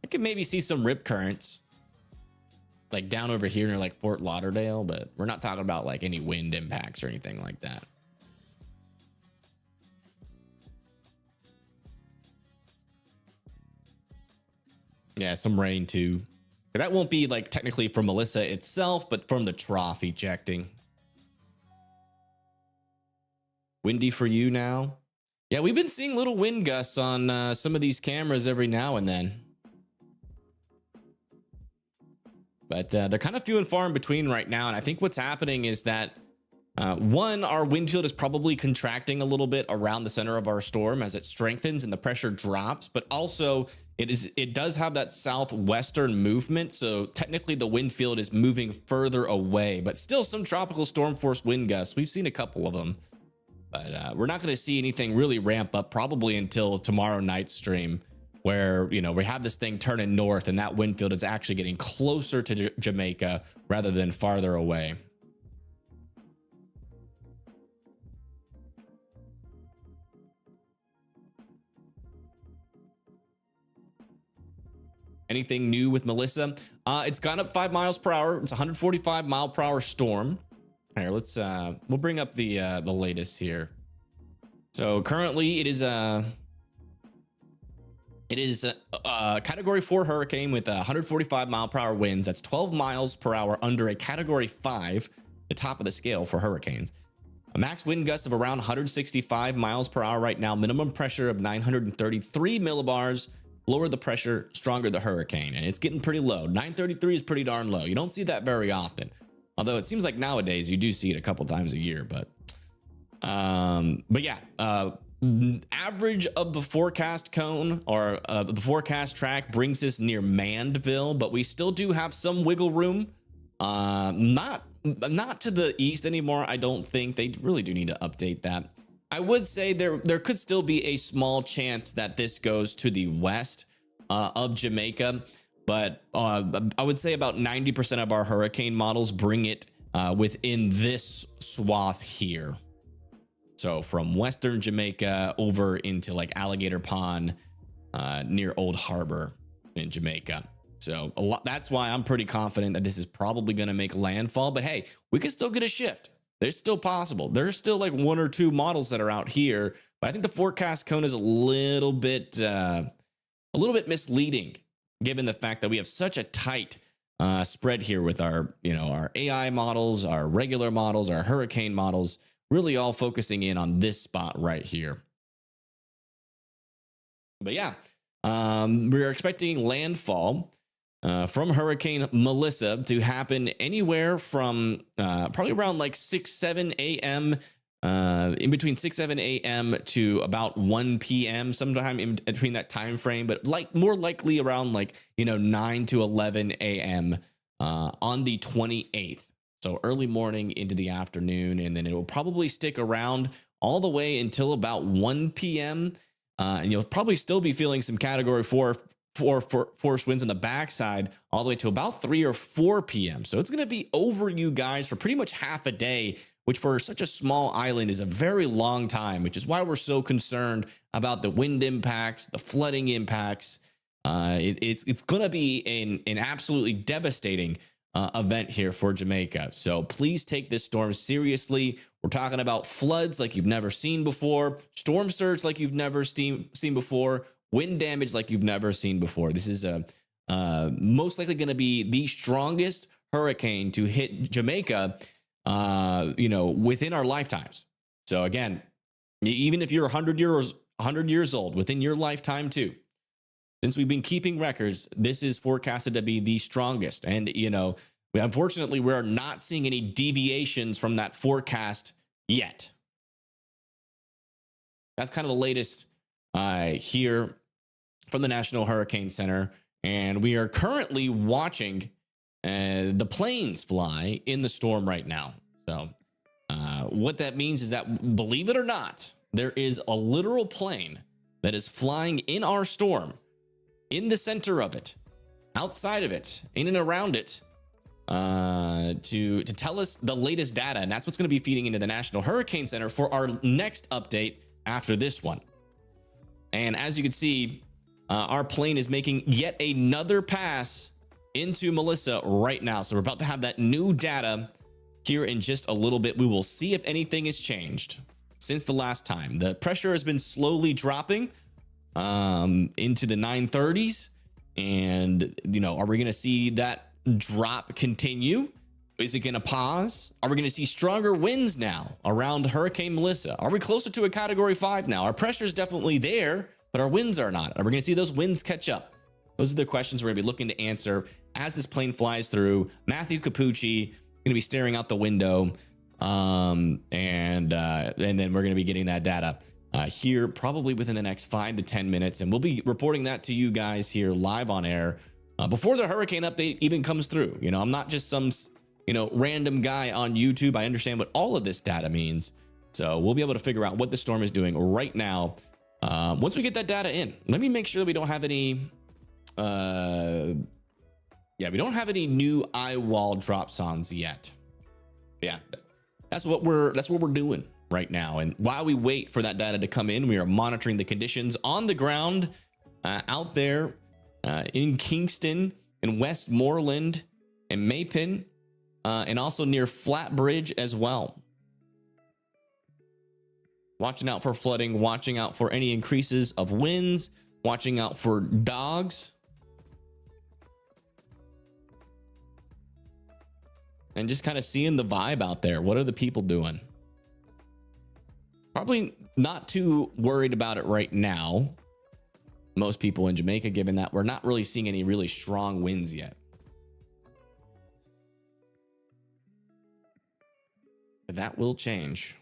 I could maybe see some rip currents like down over here near like Fort Lauderdale, but we're not talking about like any wind impacts or anything like that. Yeah, some rain too. That won't be like technically from Melissa itself, but from the trough ejecting. Windy for you now. Yeah, we've been seeing little wind gusts on some of these cameras every now and then. But they're kind of few and far in between right now. And I think what's happening is that one, our wind field is probably contracting a little bit around the center of our storm as it strengthens and the pressure drops, but also it does have that southwestern movement. So technically the wind field is moving further away, but still some tropical storm force wind gusts. We've seen a couple of them. But we're not going to see anything really ramp up probably until tomorrow night's stream, where, you know, we have this thing turning north and that wind field is actually getting closer to Jamaica rather than farther away. Anything new with Melissa? It's gone up 5 miles per hour. It's a 145 mile per hour storm. Here, let's we'll bring up the latest here. So currently it is a category 4 hurricane with 145 mile per hour winds. That's 12 miles per hour under a category 5, the top of the scale for hurricanes. A max wind gust of around 165 miles per hour right now. Minimum pressure of 933 millibars. Lower the pressure, stronger the hurricane, and it's getting pretty low. 933 is pretty darn low. You don't see that very often, although it seems like nowadays you do see it a couple times a year. But yeah, average of the forecast cone, or the forecast track, brings us near Mandeville, but we still do have some wiggle room. Not to the east anymore. I don't think they really do need to update that. I would say there could still be a small chance that this goes to the west of Jamaica, but I would say about 90% of our hurricane models bring it within this swath here. So from western Jamaica over into like Alligator Pond, near Old Harbor in Jamaica. So that's why I'm pretty confident that this is probably going to make landfall. But hey, we could still get a shift. There's still possible. There's still like 1 or 2 models that are out here, but I think the forecast cone is a little bit misleading, given the fact that we have such a tight spread here with our, you know, our AI models, our regular models, our hurricane models, really all focusing in on this spot right here. But yeah, we're expecting landfall from Hurricane Melissa to happen anywhere from probably around like 6-7 a.m. In between 6-7 a.m. to about 1 p.m. sometime in between that time frame, but like more likely around like, you know, 9 to 11 a.m. On the 28th. So early morning into the afternoon, and then it will probably stick around all the way until about 1 p.m. And you'll probably still be feeling some category 4 force winds on the backside all the way to about 3 or 4 p.m. So it's going to be over you guys for pretty much half a day, which for such a small island is a very long time, which is why we're so concerned about the wind impacts, the flooding impacts. It's going to be an absolutely devastating event here for Jamaica. So please take this storm seriously. We're talking about floods like you've never seen before, storm surge like you've never seen before, wind damage like you've never seen before. This is most likely going to be the strongest hurricane to hit Jamaica, you know, within our lifetimes. So again, even if you're 100 years old, within your lifetime too, since we've been keeping records, this is forecasted to be the strongest. And, you know, unfortunately, we're not seeing any deviations from that forecast yet. That's kind of the latest here from the National Hurricane Center. And we are currently watching the planes fly in the storm right now. So what that means is that, believe it or not, there is a literal plane that is flying in our storm, in the center of it, outside of it, in and around it, to tell us the latest data. And that's what's going to be feeding into the National Hurricane Center for our next update after this one. And as you can see, our plane is making yet another pass into Melissa right now. So we're about to have that new data here in just a little bit. We will see if anything has changed since the last time. The pressure has been slowly dropping into the 930s, and you know, are we going to see that drop continue? Is it going to pause? Are we going to see stronger winds now around Hurricane Melissa? Are we closer to a category 5 now? Our pressure is definitely there, but our winds are not. Are we going to see those winds catch up? Those are the questions we're going to be looking to answer as this plane flies through. Matthew Capucci going to be staring out the window, and then we're going to be getting that data here probably within the next 5 to 10 minutes, and we'll be reporting that to you guys here live on air before the hurricane update even comes through. You know, I'm not just some, you know, random guy on YouTube. I understand what all of this data means, So we'll be able to figure out what the storm is doing right now. Once we get that data in, let me make sure that we don't have any, we don't have any new eye wall drop zones yet. Yeah, that's what we're doing right now. And while we wait for that data to come in, we are monitoring the conditions on the ground out there in Kingston, in Westmoreland, and Mapen, and also near Flatbridge as well. Watching out for flooding, watching out for any increases of winds, watching out for dogs. And just kind of seeing the vibe out there. What are the people doing? Probably not too worried about it right now. Most people in Jamaica, given that we're not really seeing any really strong winds yet. But that will change.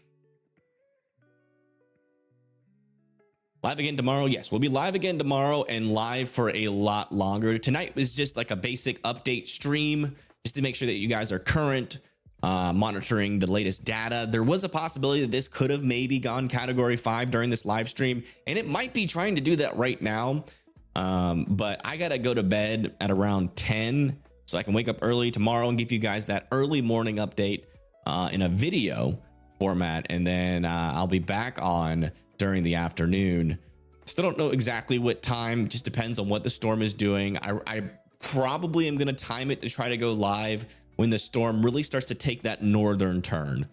Live again tomorrow. Yes, we'll be live again tomorrow and live for a lot longer. Tonight was just like a basic update stream just to make sure that you guys are current, monitoring the latest data. There was a possibility that this could have maybe gone category 5 during this live stream, and it might be trying to do that right now. But I got to go to bed at around 10 so I can wake up early tomorrow and give you guys that early morning update in a video format. And then I'll be back on during the afternoon. Still don't know exactly what time, just depends on what the storm is doing. I probably am going to time it to try to go live when the storm really starts to take that northern turn,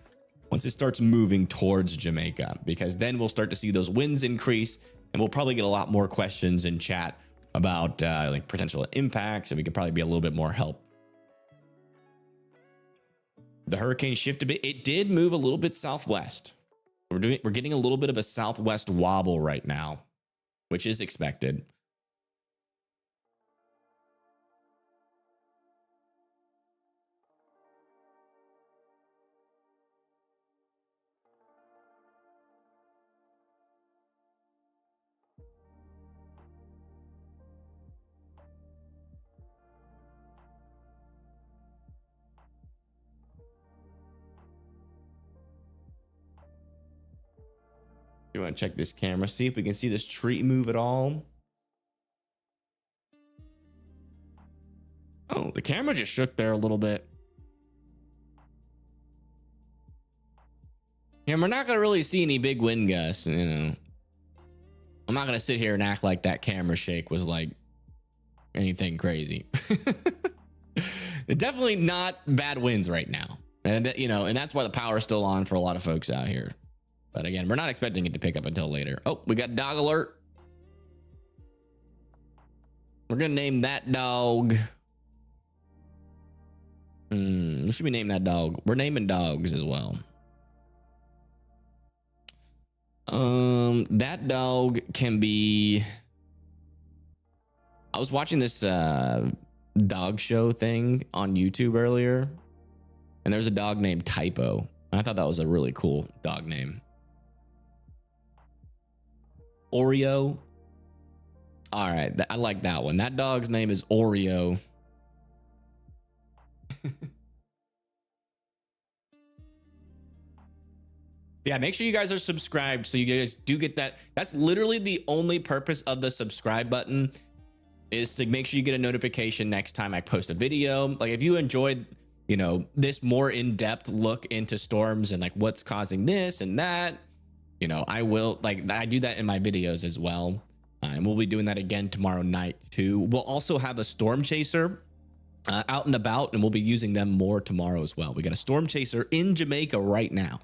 once it starts moving towards Jamaica, because then we'll start to see those winds increase and we'll probably get a lot more questions in chat about like potential impacts, and we could probably be a little bit more help. The hurricane shift a bit. It did move a little bit southwest. We're getting a little bit of a southwest wobble right now, which is expected. You want to check this camera, see if we can see this tree move at all. Oh, the camera just shook there a little bit. Yeah, we're not going to really see any big wind gusts, you know. I'm not going to sit here and act like that camera shake was like anything crazy. Definitely not bad winds right now. And you know, and that's why the power is still on for a lot of folks out here. But again, we're not expecting it to pick up until later. Oh, we got dog alert. We're going to name that dog. What should we name that dog? We're naming dogs as well. That dog can be... I was watching this dog show thing on YouTube earlier, and there's a dog named Typo. I thought that was a really cool dog name. Oreo. All right, I like that one. That dog's name is Oreo. Yeah, make sure you guys are subscribed so you guys do get that. That's literally the only purpose of the subscribe button, is to make sure you get a notification next time I post a video. Like if you enjoyed, you know, this more in-depth look into storms and like what's causing this and that, you know, I do that in my videos as well. And we'll be doing that again tomorrow night too. We'll also have a storm chaser out and about, and we'll be using them more tomorrow as well. We got a storm chaser in Jamaica right now.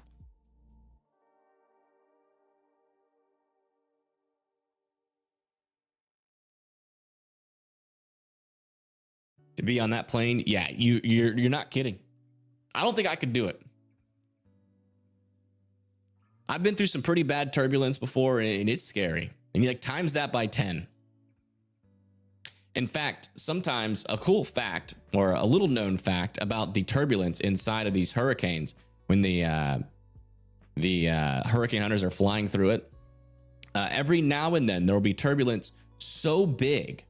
To be on that plane, yeah, you're not kidding. I don't think I could do it. I've been through some pretty bad turbulence before, and it's scary. And you like times that by 10. In fact, sometimes a cool fact or a little known fact about the turbulence inside of these hurricanes, when the hurricane hunters are flying through it, every now and then there will be turbulence so big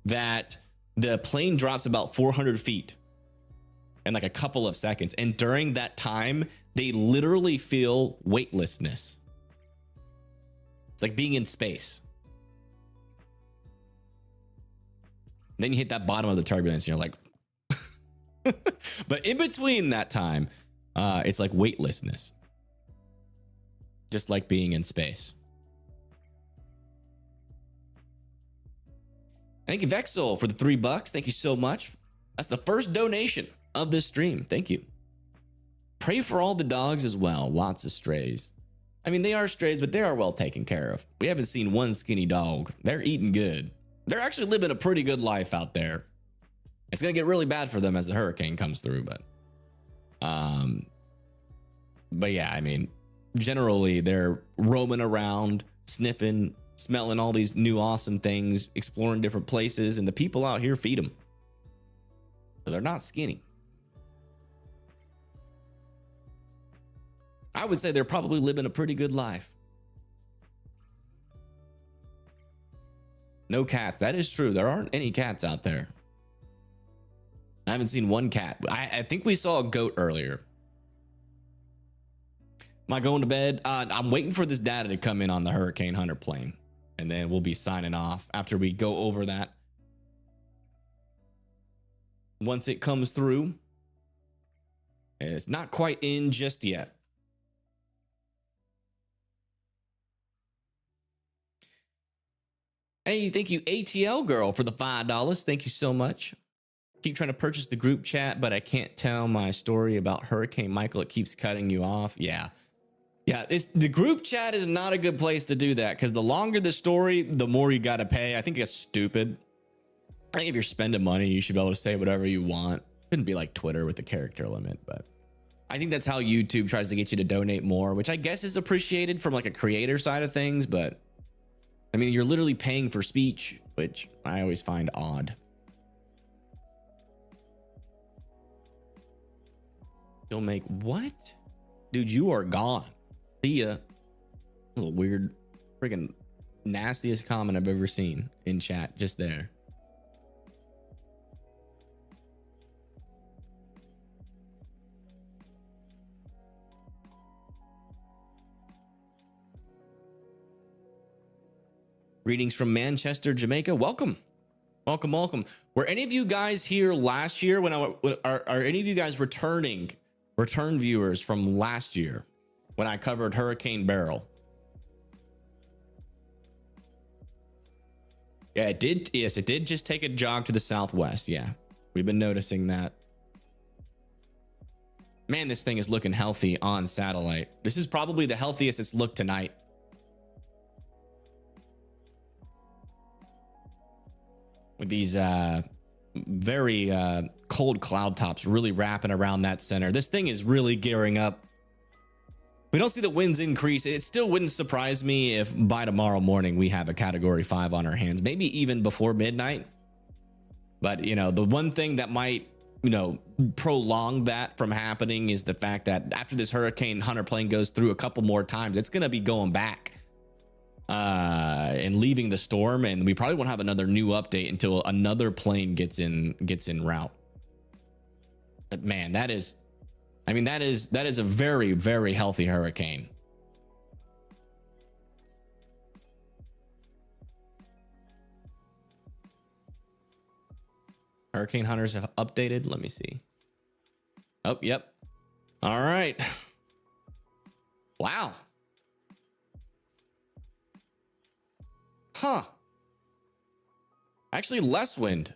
that the plane drops about 400 feet. in like a couple of seconds. And during that time, they literally feel weightlessness. It's like being in space. And then you hit that bottom of the turbulence and you're like, but in between that time, it's like weightlessness. Just like being in space. Thank you, Vexel, for the $3. Thank you so much. That's the first donation of this stream. Thank you. Pray for all the dogs as well. Lots of strays. I mean, they are strays, but they are well taken care of. We haven't seen one skinny dog. They're eating good. They're actually living a pretty good life out there. It's going to get really bad for them as the hurricane comes through, but yeah, I mean, generally they're roaming around, sniffing, smelling all these new awesome things, exploring different places, and the people out here feed them. So they're not skinny. I would say they're probably living a pretty good life. No cats. That is true. There aren't any cats out there. I haven't seen one cat. I think we saw a goat earlier. Am I going to bed? I'm waiting for this data to come in on the Hurricane Hunter plane, and then we'll be signing off after we go over that. Once it comes through, it's not quite in just yet. Hey, thank you, ATL girl, for the $5. Thank you so much. Keep trying to purchase the group chat, but I can't tell my story about Hurricane Michael. It keeps cutting you off. Yeah. The group chat is not a good place to do that, because the longer the story, the more you got to pay. I think it's stupid. I think if you're spending money, you should be able to say whatever you want. It shouldn't be like Twitter with the character limit, but I think that's how YouTube tries to get you to donate more, which I guess is appreciated from like a creator side of things. But I mean, you're literally paying for speech, which I always find odd. You'll make what? Dude, you are gone. See ya. That was a weird, freaking nastiest comment I've ever seen in chat just there. Greetings from Manchester, Jamaica. Welcome. Welcome, welcome. Were any of you guys here last year when are any of you guys return viewers from last year when I covered Hurricane Beryl? Yeah, it did. Yes, it did just take a jog to the southwest. Yeah, we've been noticing that. Man, this thing is looking healthy on satellite. This is probably the healthiest it's looked tonight. With these very cold cloud tops really wrapping around that center. This thing is really gearing up. We don't see the winds increase. It still wouldn't surprise me if by tomorrow morning we have a category 5 on our hands, maybe even before midnight. But, you know, the one thing that might, you know, prolong that from happening is the fact that after this Hurricane Hunter plane goes through a couple more times, it's going to be going back and leaving the storm, and we probably won't have another new update until another plane gets in route. But man, that is a very, very healthy hurricane. Hurricane hunters have updated. Let me see. Oh, yep. All right. Wow. Huh. Actually, less wind.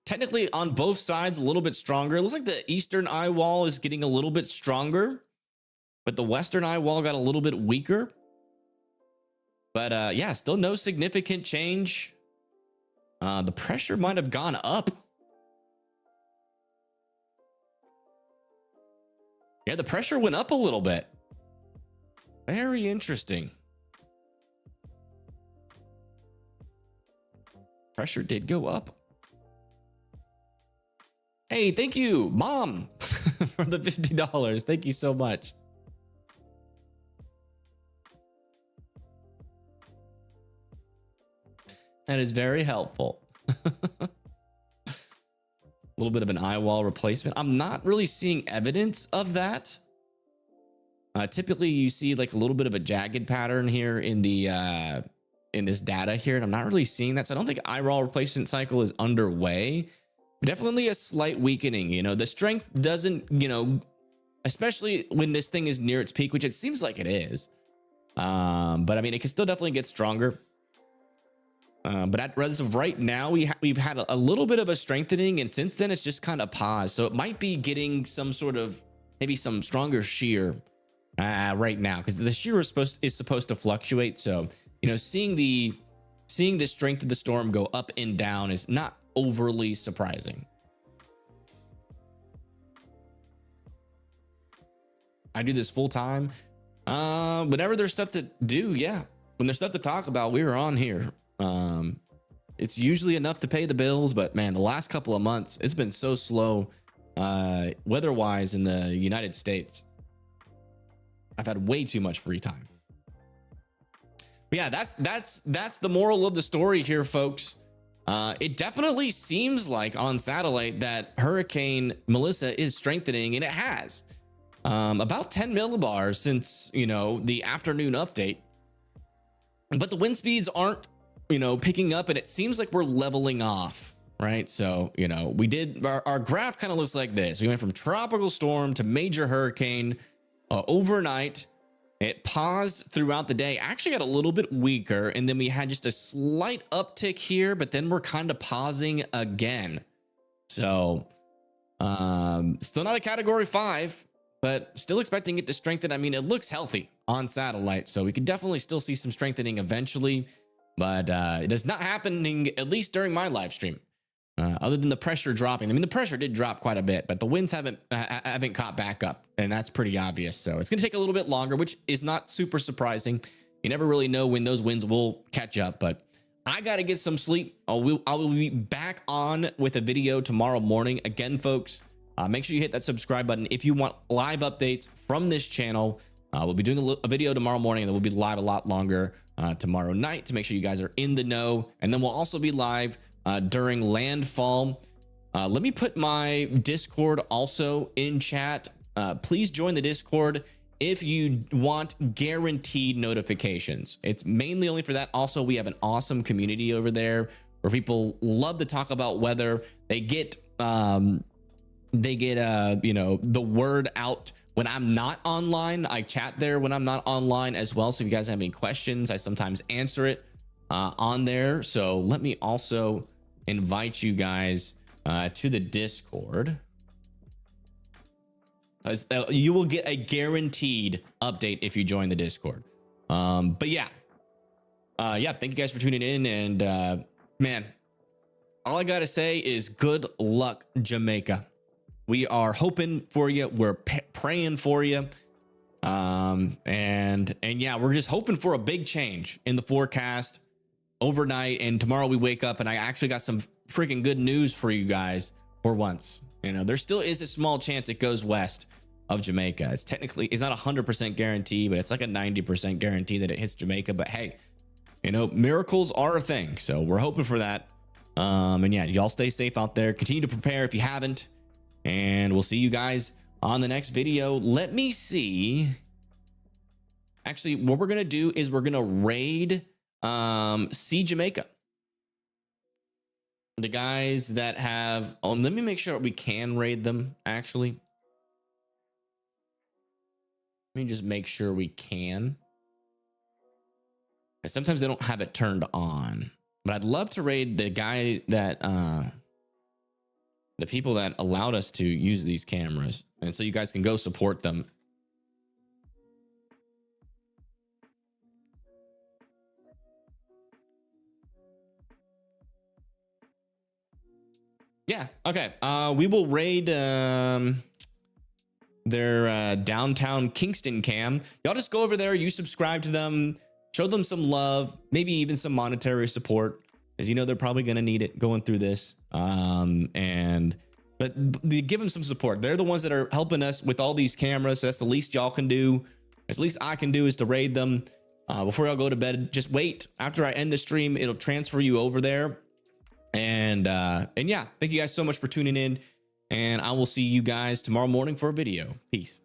Technically, on both sides, a little bit stronger. It looks like the eastern eye wall is getting a little bit stronger, but the western eye wall got a little bit weaker. But yeah, still no significant change. The pressure might have gone up. Yeah, the pressure went up a little bit. Very interesting. Pressure did go up. Hey, thank you, Mom, for the $50. Thank you so much. That is very helpful. little bit of an eye wall replacement. I'm not really seeing evidence of that. Typically you see like a little bit of a jagged pattern here in the in this data here, and I'm not really seeing that. So I don't think eye wall replacement cycle is underway. Definitely a slight weakening. You know, the strength doesn't, you know, especially when this thing is near its peak, which it seems like it is. But I mean, it can still definitely get stronger. But as of right now, we've had a little bit of a strengthening, and since then it's just kind of paused. So it might be getting some sort of maybe some stronger shear right now, because the shear is supposed to fluctuate. So, you know, seeing the strength of the storm go up and down is not overly surprising. I do this full time. Whenever there's stuff to do, yeah. When there's stuff to talk about, we're on here. It's usually enough to pay the bills, but man, the last couple of months, it's been so slow, weather-wise in the United States. I've had way too much free time. But yeah, that's the moral of the story here, folks. It definitely seems like on satellite that Hurricane Melissa is strengthening, and it has. About 10 millibars since, you know, the afternoon update, but the wind speeds aren't, you know, picking up, and it seems like we're leveling off, right? So, you know, we did our graph kind of looks like this. We went from tropical storm to major hurricane overnight. It paused throughout the day, actually got a little bit weaker, and then we had just a slight uptick here, but then we're kind of pausing again. So still not a category 5, but still expecting it to strengthen. I mean, it looks healthy on satellite, so we could definitely still see some strengthening eventually, but it is not happening, at least during my live stream. Other than the pressure dropping. I mean, the pressure did drop quite a bit, but the winds haven't caught back up, and that's pretty obvious. So it's going to take a little bit longer, which is not super surprising. You never really know when those winds will catch up, but I got to get some sleep. I will be back on with a video tomorrow morning. Again, folks, make sure you hit that subscribe button if you want live updates from this channel. We'll be doing a video tomorrow morning, and then we'll be live a lot longer tomorrow night to make sure you guys are in the know. And then we'll also be live during landfall. Let me put my Discord also in chat. Please join the Discord if you want guaranteed notifications. It's mainly only for that. Also, we have an awesome community over there where people love to talk about weather. They get you know, the word out when I'm not online. I chat there when I'm not online as well. So if you guys have any questions, I sometimes answer it on there. So let me also invite you guys to the Discord. You will get a guaranteed update if you join the Discord. But yeah, thank you guys for tuning in. And man, all I gotta say is good luck, Jamaica. We are hoping for you. We're praying for you. And yeah, we're just hoping for a big change in the forecast overnight. And tomorrow we wake up and I actually got some freaking good news for you guys for once. You know, there still is a small chance it goes west of Jamaica. It's not 100% guarantee, but it's like a 90% guarantee that it hits Jamaica. But hey, you know, miracles are a thing. So we're hoping for that. And yeah, y'all stay safe out there. Continue to prepare if you haven't. And we'll see you guys on the next video. Let me see. Actually, what we're going to do is we're going to raid See Jamaica. The guys that have... Oh, let me make sure we can raid them, actually. Let me just make sure we can. Sometimes they don't have it turned on. But I'd love to raid the guy that... the people that allowed us to use these cameras, and so you guys can go support them. Yeah, okay. We will raid their downtown Kingston cam. Y'all just go over there, you subscribe to them, show them some love, maybe even some monetary support, as you know they're probably going to need it going through this. But give them some support. They're the ones that are helping us with all these cameras. So that's the least y'all can do. As least I can do is to raid them. Before y'all go to bed, just wait. After I end the stream, it'll transfer you over there. And yeah, thank you guys so much for tuning in, and I will see you guys tomorrow morning for a video. Peace.